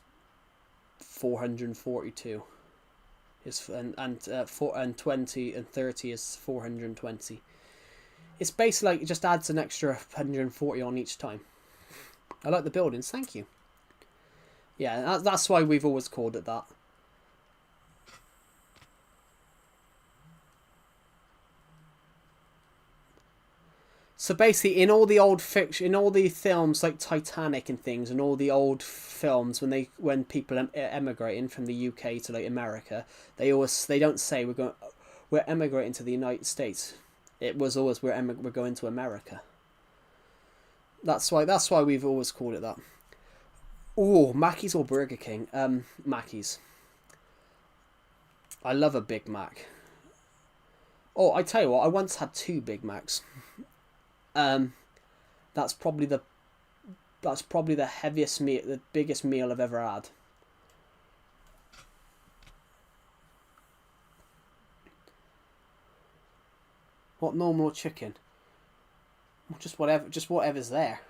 442. And 20 and 30 is 420. It's basically like it just adds an extra 140 on each time. I like the buildings, thank you. Yeah, that's why we've always called it that. So basically, in all the old fiction, in all the films like Titanic and things, and all the old films when people emigrating from the UK to like America, they don't say we're emigrating to the United States. It was always we're going to America. That's why we've always called it that. Oh, Mackey's or Burger King? Mackey's. I love a Big Mac. Oh, I tell you what, I once had 2 Big Macs. That's probably the heaviest meal, the biggest meal I've ever had. What, normal or chicken? Just whatever's there.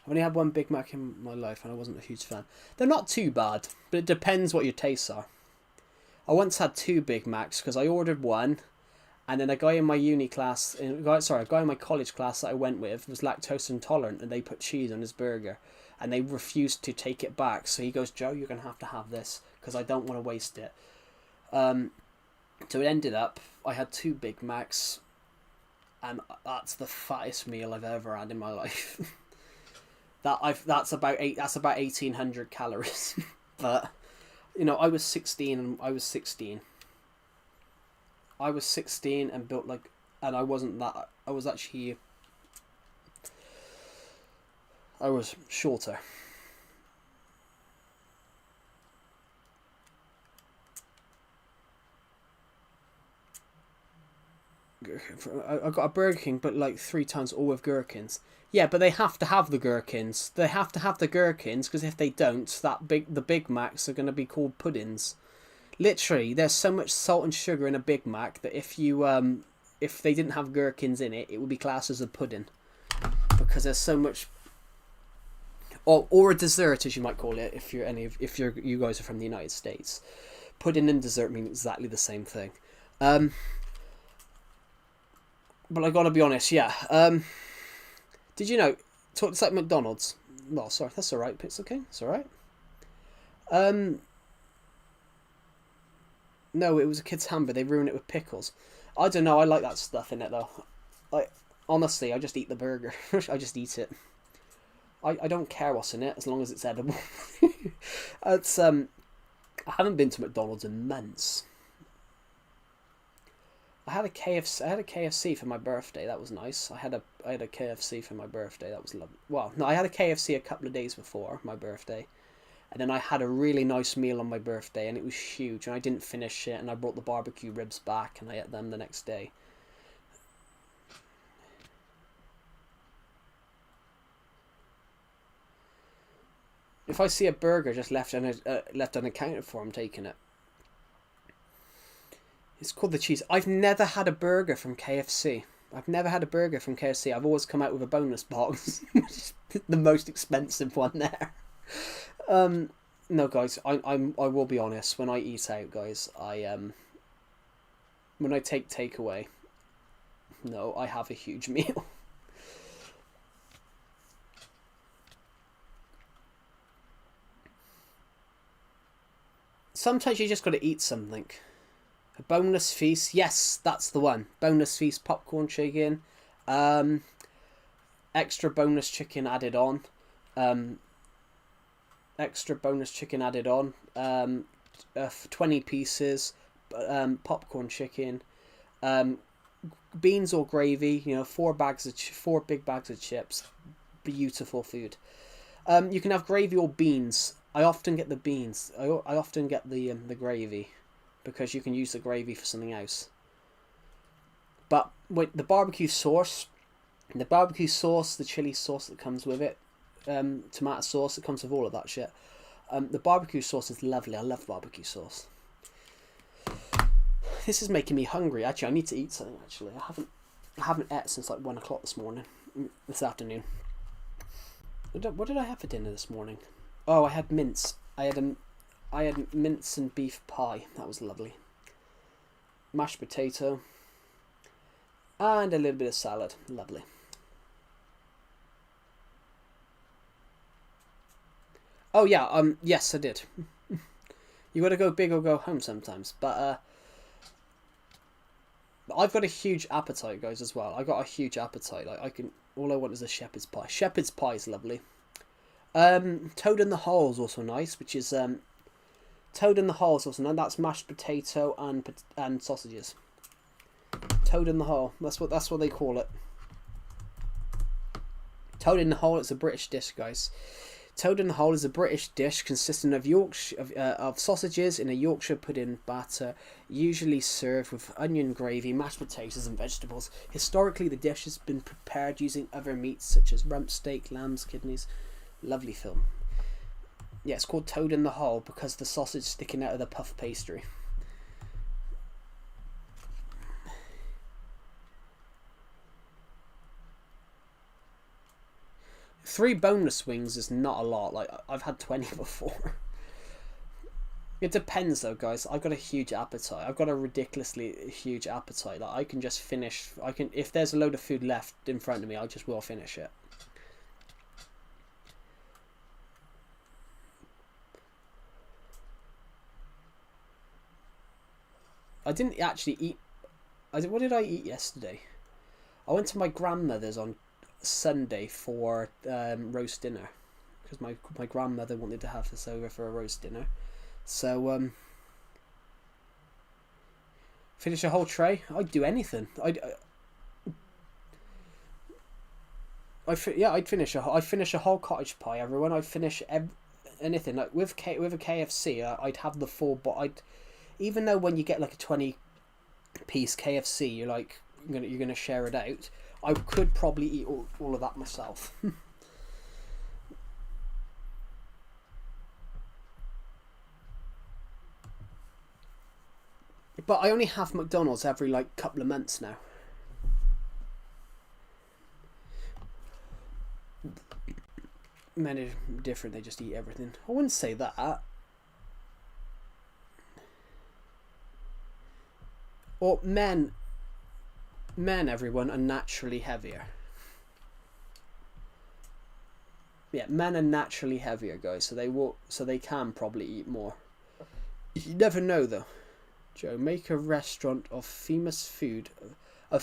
I've only had 1 Big Mac in my life and I wasn't a huge fan. They're not too bad, but it depends what your tastes are. I once had 2 Big Macs because I ordered one, and then a guy in my a guy in my college class that I went with was lactose intolerant, and they put cheese on his burger, and they refused to take it back. So he goes, "Joe, you're gonna have to have this because I don't want to waste it." So it ended up I had 2 Big Macs, and that's the fattest meal I've ever had in my life. That's about 1800 calories. But you know, I was 16 and I was 16. I was 16 and built like, and I wasn't that. I was actually, I was shorter. I got a Burger King, but like 3 times all with gherkins. Yeah, but they have to have the gherkins. They have to have the gherkins because if they don't, the Big Macs are going to be called puddings. Literally, there's so much salt and sugar in a Big Mac that if they didn't have gherkins in it, it would be classed as a pudding because there's so much. Or a dessert, as you might call it, if you guys are from the United States. Pudding and dessert mean exactly the same thing. But I gotta be honest, yeah. Did you know? It's like McDonald's. Well, sorry, that's all right. Pizza King, it's all right. No, it was a kid's hamburger. They ruined it with pickles. I don't know. I like that stuff in it though. Honestly, I just eat the burger. I just eat it. I don't care what's in it as long as it's edible. It's I haven't been to McDonald's in months. I had a KFC for my birthday. That was nice. I had a KFC for my birthday. That was lovely. Well, no, I had a KFC a couple of days before my birthday, and then I had a really nice meal on my birthday, and it was huge. And I didn't finish it, and I brought the barbecue ribs back, and I ate them the next day. If I see a burger just left unaccounted for, I'm taking it. It's called the cheese. I've never had a burger from KFC. I've never had a burger from KFC. I've always come out with a bonus box, which is the most expensive one there. No, guys, I will be honest. When I eat out, guys, when I take takeaway, no, I have a huge meal. Sometimes you just got to eat something. A bonus feast, yes, that's the one. Bonus feast, popcorn chicken, extra bonus chicken added on, extra bonus chicken added on, 20 pieces, popcorn chicken, beans or gravy. You know, 4 big bags of chips. Beautiful food. You can have gravy or beans. I often get the beans. I often get the gravy, because you can use the gravy for something else. But with the barbecue sauce, the chili sauce that comes with it, tomato sauce that comes with all of that shit. The barbecue sauce is lovely. I love barbecue sauce. This is making me hungry. Actually, I need to eat something. Actually, I haven't ate since like 1 o'clock this afternoon. What did I have for dinner this morning? Oh, I had mince. I had mince and beef pie. That was lovely. Mashed potato. And a little bit of salad. Lovely. Oh yeah, yes I did. You gotta go big or go home sometimes. But I've got a huge appetite, guys, as well. I got a huge appetite. Like all I want is a shepherd's pie. Shepherd's pie is lovely. Toad in the Hole is also nice, which is Toad in the Hole is also nice. That's mashed potato and sausages. Toad in the Hole. That's what they call it. Toad in the Hole. It's a British dish, guys. Toad in the Hole is a British dish consisting of sausages in a Yorkshire pudding batter, usually served with onion gravy, mashed potatoes, and vegetables. Historically, the dish has been prepared using other meats such as rump steak, lamb's kidneys. Lovely film. Yeah, it's called Toad in the Hole because the sausage sticking out of the puff pastry. Three boneless wings is not a lot. Like, I've had 20 before. It depends though, guys. I've got a huge appetite. I've got a ridiculously huge appetite. Like, I can just finish. If there's a load of food left in front of me, I just will finish it. I didn't actually eat. What did I eat yesterday? I went to my grandmother's on Sunday for roast dinner because my grandmother wanted to have us over for a roast dinner. So finish a whole tray. I'd do anything. I'd finish a whole cottage pie. Everyone, I'd finish anything. Like with a KFC, I'd have the full. But even though when you get like a 20-piece KFC, you're gonna share it out. I could probably eat all of that myself. But I only have McDonald's every like couple of months now. Men are different, they just eat everything. I wouldn't say that. Or men, everyone, are naturally heavier. Yeah, men are naturally heavier, guys, so they can probably eat more. You never know, though. Joe, make a restaurant of famous food. I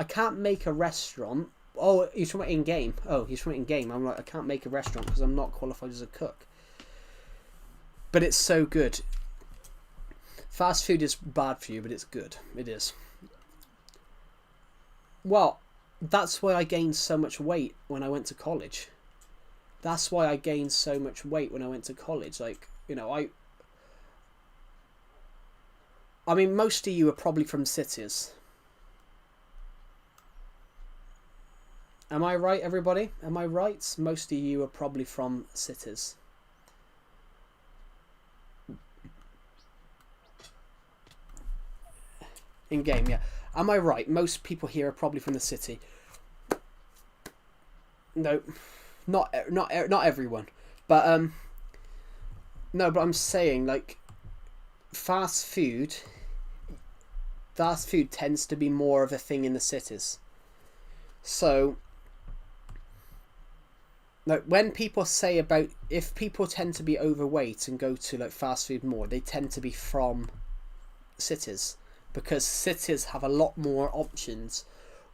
can't make a restaurant. Oh, he's from in-game. I'm like, I can't make a restaurant because I'm not qualified as a cook. But it's so good. Fast food is bad for you, but it's good. It is. Well, that's why I gained so much weight when I went to college. Like, you know, I mean, most of you are probably from cities. Am I right, everybody? Am I right? Most of you are probably from cities. In game, yeah. Am I right? Most people here are probably from the city. No, not everyone, but no, but I'm saying like fast food tends to be more of a thing in the cities. So like when people say about if people tend to be overweight and go to like fast food more, they tend to be from cities because cities have a lot more options.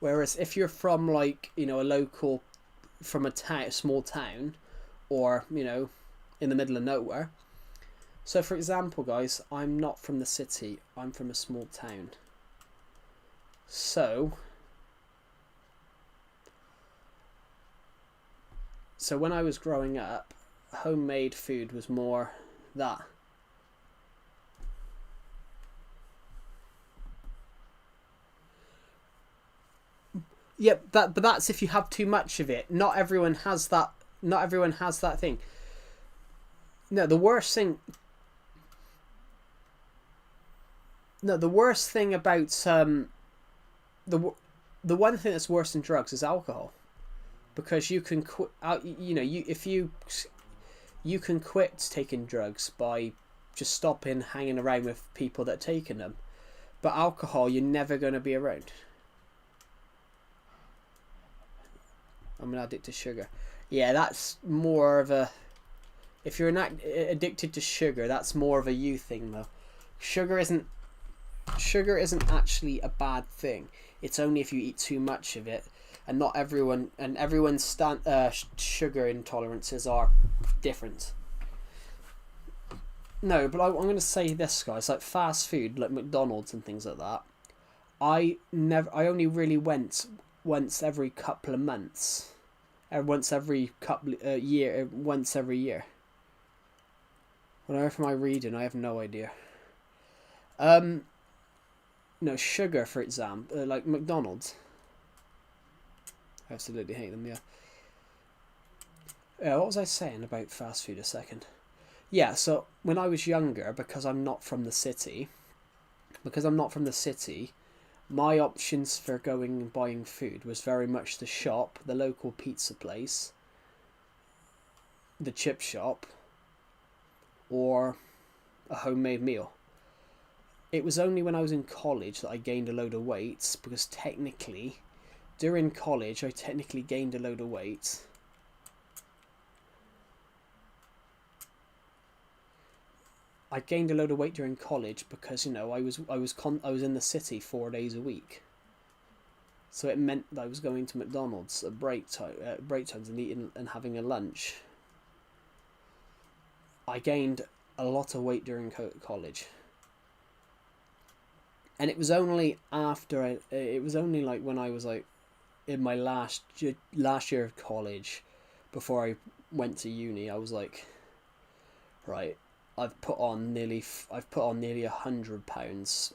Whereas if you're from like, you know, from a small town, or, you know, in the middle of nowhere. So for example, guys, I'm not from the city, I'm from a small town. So when I was growing up, homemade food was more that. Yeah, but that's if you have too much of it. Not everyone has that. Not everyone has that thing. No, the worst thing. No, the worst thing about the one thing that's worse than drugs is alcohol, because you can quit. You know, you can quit taking drugs by just stopping hanging around with people that are taking them, but alcohol you're never going to be around. I'm an addict to sugar. Yeah, that's more of a... If you're addicted to sugar, that's more of a you thing, though. Sugar isn't actually a bad thing. It's only if you eat too much of it, and not everyone... And everyone's sugar intolerances are different. No, but I'm going to say this, guys. Like fast food, like McDonald's and things like that. I only really went once every couple of months, once every year. When on earth am I reading? I have no idea. No, sugar, for example, like McDonald's. I absolutely hate them. Yeah. What was I saying about fast food a second? Yeah. So when I was younger, because I'm not from the city. My options for going and buying food was very much the shop, the local pizza place, the chip shop, or a homemade meal. It was only when I was in college that I gained a load of weight, because technically, during college, I technically gained a load of weight. I gained a load of weight during college because, you know, I was in the city 4 days a week. So it meant that I was going to McDonald's at break times and eating and having a lunch. I gained a lot of weight during college. And it was only after it was only like when I was like in my last year of college, before I went to uni, I was like, right, I've put on nearly £100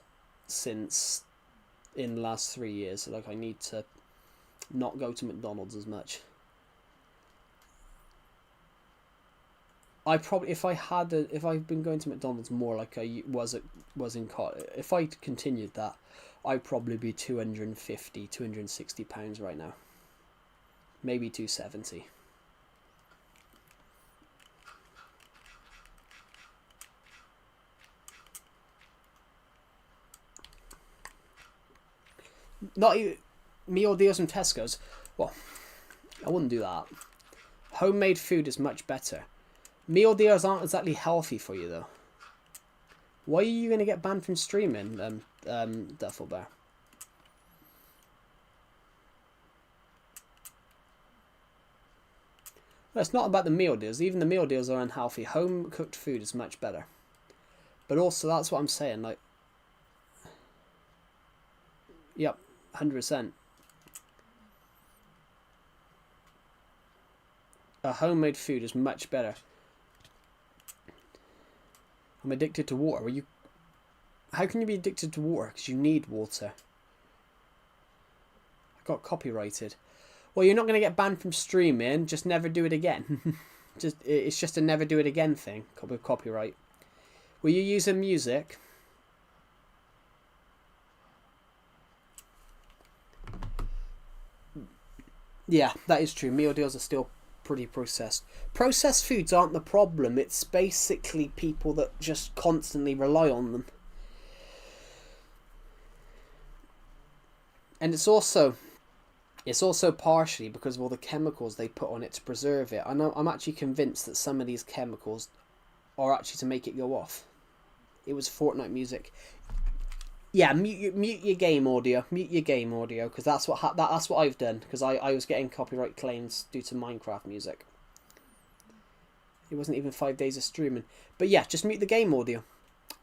since in the last 3 years. So like I need to not go to McDonald's as much. I probably, if I've been going to McDonald's more like I was in college, if I continued that, I'd probably be £260 right now. Maybe 270. Not even meal deals from Tesco's. Well, I wouldn't do that. Homemade food is much better. Meal deals aren't exactly healthy for you though. Why are you going to get banned from streaming, Duffel Bear? Well, it's not about the meal deals. Even the meal deals are unhealthy. Home cooked food is much better. But also, that's what I'm saying. Like, yep, 100%. A homemade food is much better. I'm addicted to water. How can you be addicted to water? Because you need water. I got copyrighted. Well, you're not going to get banned from streaming. Just never do it again. It's just a never do it again thing with copyright. Were you using music? Yeah, that is true. Meal deals are still pretty processed. Processed foods aren't the problem. It's basically people that just constantly rely on them. And it's also partially because of all the chemicals they put on it to preserve it. I'm actually convinced that some of these chemicals are actually to make it go off. It was Fortnite music. Yeah, mute your game audio. Mute your game audio, because that's what I've done. Because I was getting copyright claims due to Minecraft music. It wasn't even 5 days of streaming. But yeah, just mute the game audio.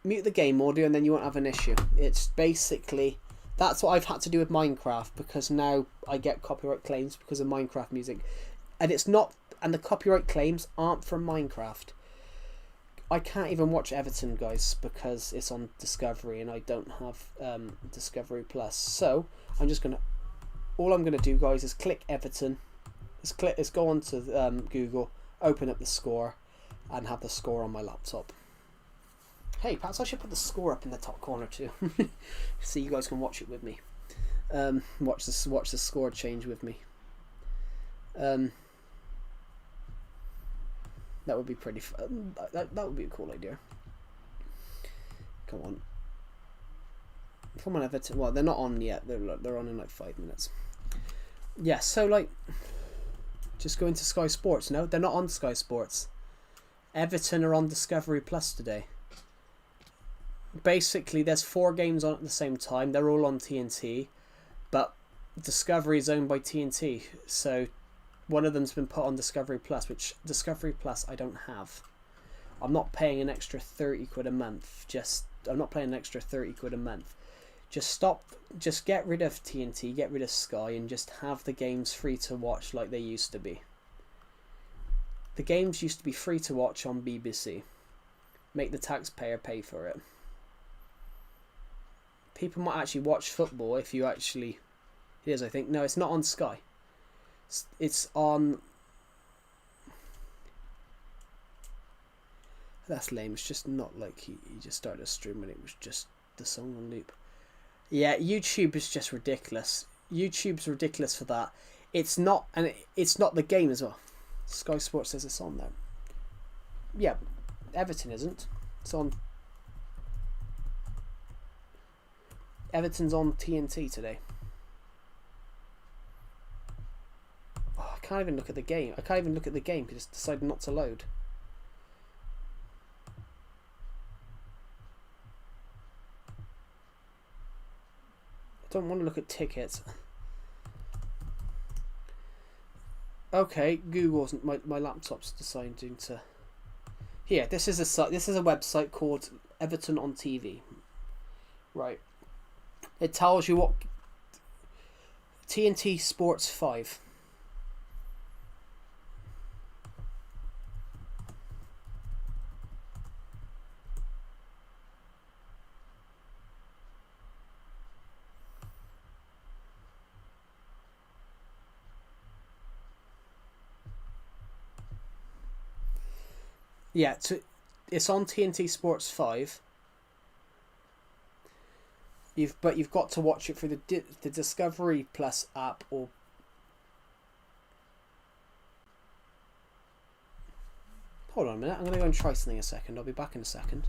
Mute the game audio, and then you won't have an issue. It's basically, that's what I've had to do with Minecraft, because now I get copyright claims because of Minecraft music, and the copyright claims aren't from Minecraft. I can't even watch Everton, guys, because it's on Discovery and I don't have Discovery Plus. So all I'm gonna do, guys, is click Everton. Let's go on to Google, open up the score, and have the score on my laptop. Hey, perhaps I should put the score up in the top corner too, so you guys can watch it with me. Watch the score change with me. That would be pretty fun. That would be a cool idea. Come on. Come on, Everton. Well, they're not on yet. They're on in like 5 minutes. Yeah, so like, just go into Sky Sports. No, they're not on Sky Sports. Everton are on Discovery Plus today. Basically, there's 4 games on at the same time. They're all on TNT, but Discovery is owned by TNT, so one of them's been put on Discovery Plus, which Discovery Plus I don't have. I'm not paying an extra 30 quid a month. I'm not paying an extra 30 quid a month. Just get rid of TNT, get rid of Sky, and just have the games free to watch like they used to be. The games used to be free to watch on BBC. Make the taxpayer pay for it. People might actually watch football if you actually... It is, I think. No, it's not on Sky. It's on... That's lame. It's just not like he just started a stream and it was just the song on loop. Yeah, YouTube is just ridiculous. YouTube's ridiculous for that. It's not, and it's not the game as well. Sky Sports says it's on there. Yeah, Everton isn't. It's on... Everton's on TNT today. Oh, I can't even look at the game. I can't even look at the game because it's decided not to load. don't want to look at tickets. Okay, Google's my laptop's deciding to. Here, this is a website called Everton on TV. Right. It tells you what TNT Sports 5. Yeah, it's on TNT Sports 5. You've got to watch it through the Discovery Plus app or. Hold on a minute. I'm gonna go and try something a second. I'll be back in a second.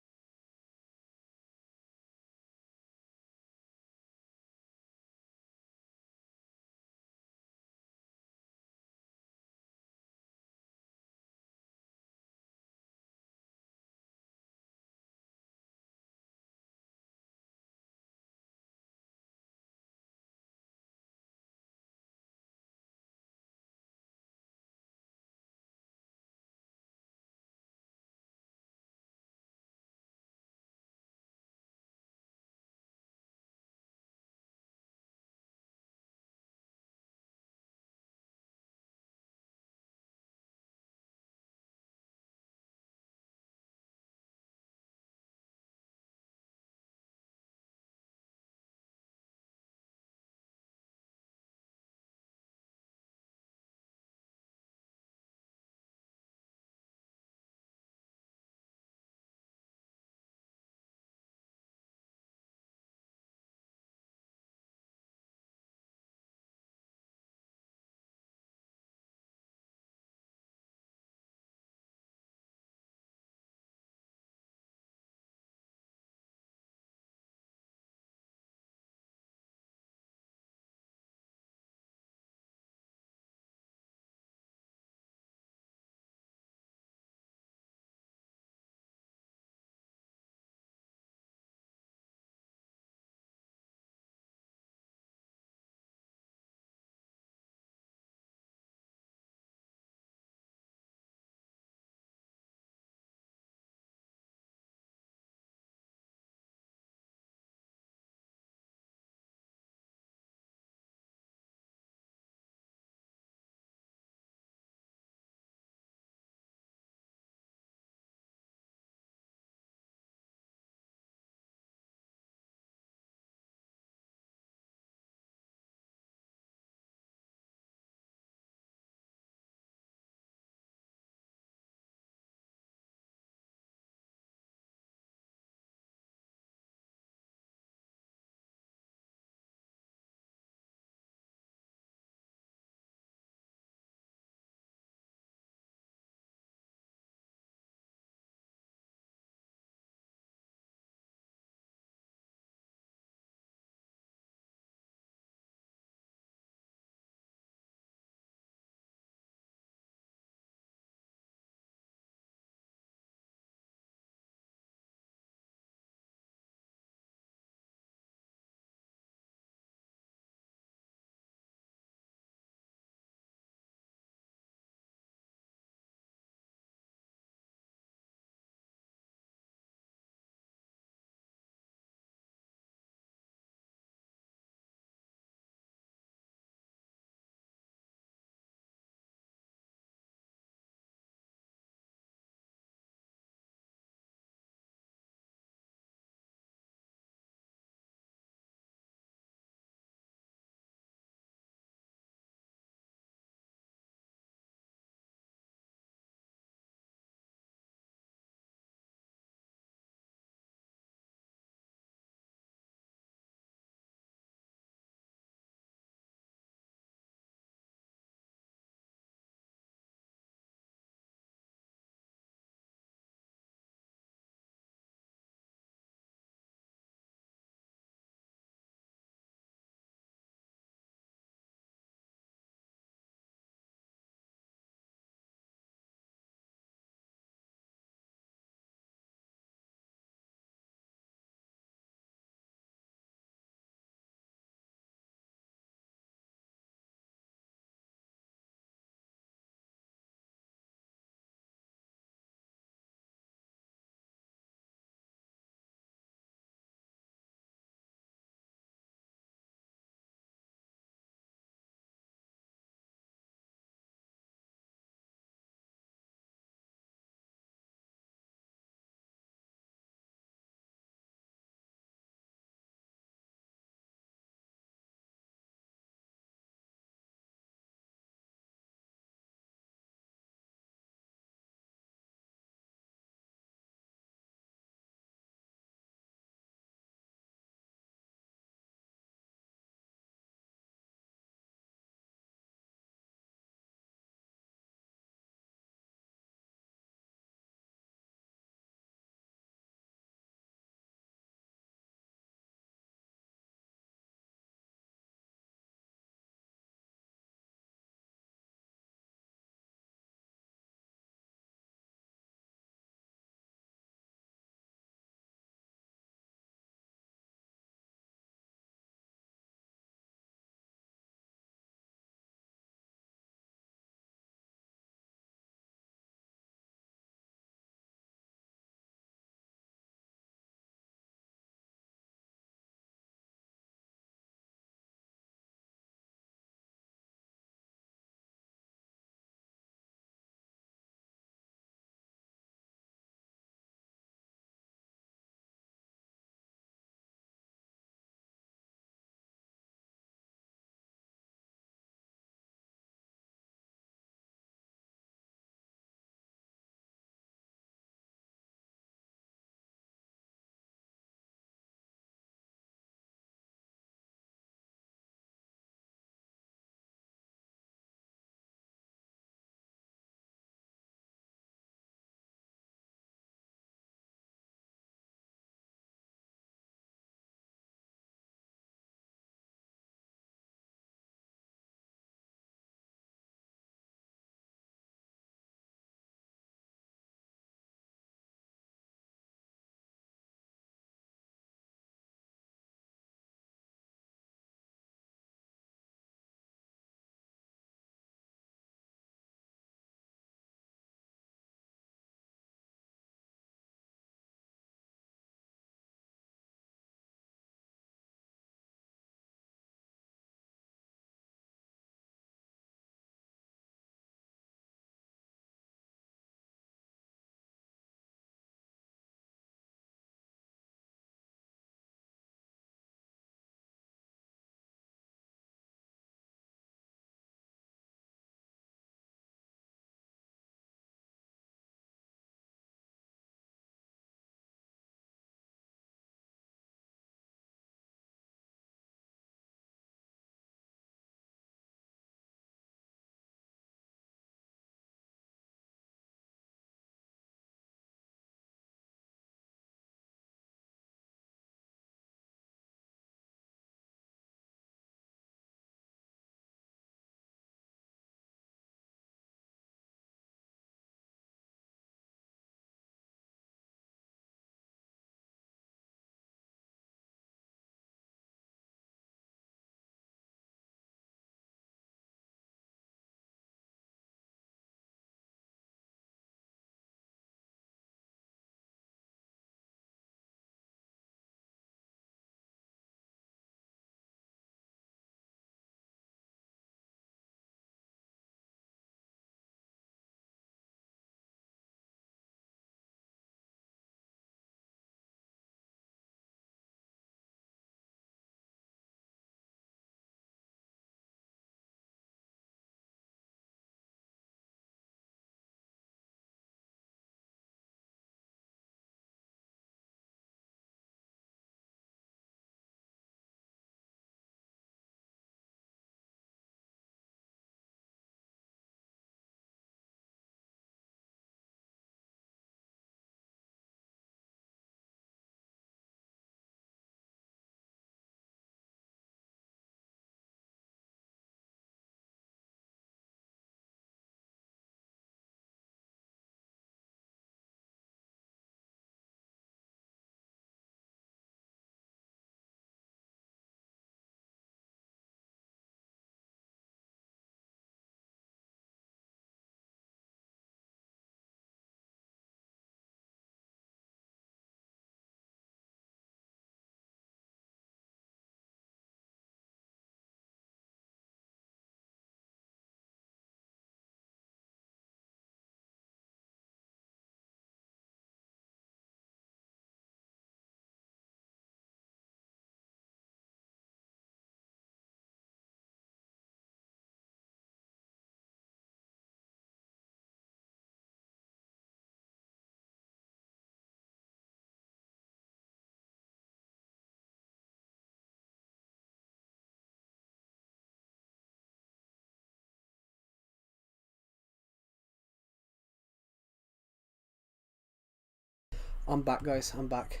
I'm back, guys. I'm back.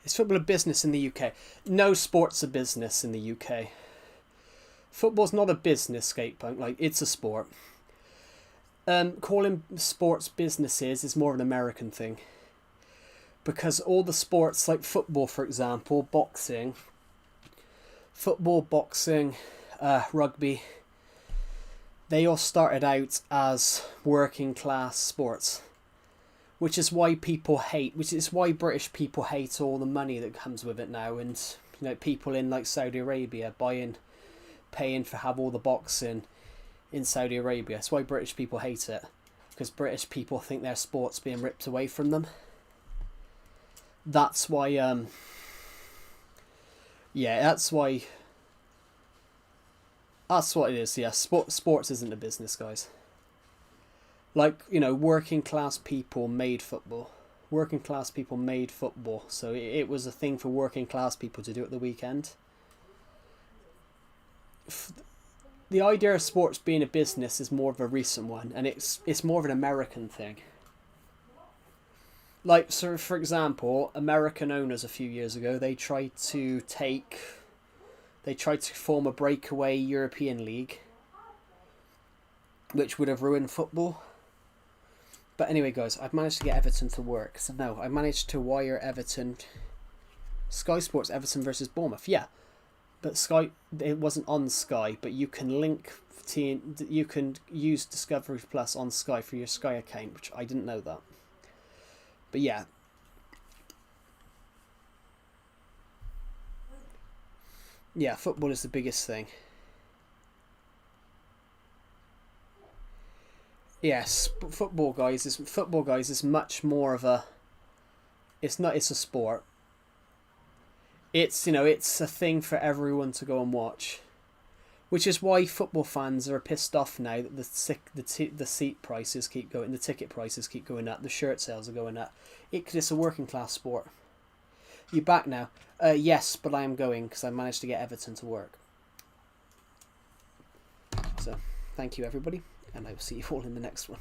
Is football a business in the UK? No sport's a business in the UK. Football's not a business, Skatepunk. Like, it's a sport. Calling sports businesses is more of an American thing. Because all the sports, like football, for example, boxing, rugby, they all started out as working class sports. Which is why British people hate all the money that comes with it now. And, you know, people in like Saudi Arabia paying for have all the boxing in Saudi Arabia. That's why British people hate it. Because British people think their sport's being ripped away from them. That's why, that's what it is, yeah. Sports isn't a business, guys. Like, you know, working class people made football. So it was a thing for working class people to do at the weekend. The idea of sports being a business is more of a recent one, and it's more of an American thing. Like, so for example, American owners a few years ago, they tried to form a breakaway European league, which would have ruined football. But anyway, guys, I've managed to get Everton to work. So no, I managed to wire Everton. Sky Sports Everton versus Bournemouth. Yeah, but Sky, it wasn't on Sky. But you can you can use Discovery Plus on Sky for your Sky account, which I didn't know that. But yeah. Yeah, football is the biggest thing. Yes, football guys is much more of a. It's a sport. It's, you know, it's a thing for everyone to go and watch, which is why football fans are pissed off now that the seat prices keep going, the ticket prices keep going up, the shirt sales are going up. It's a working class sport. You back now? Yes, but I am going because I managed to get Everton to work. So, thank you everybody. And I will see you all in the next one.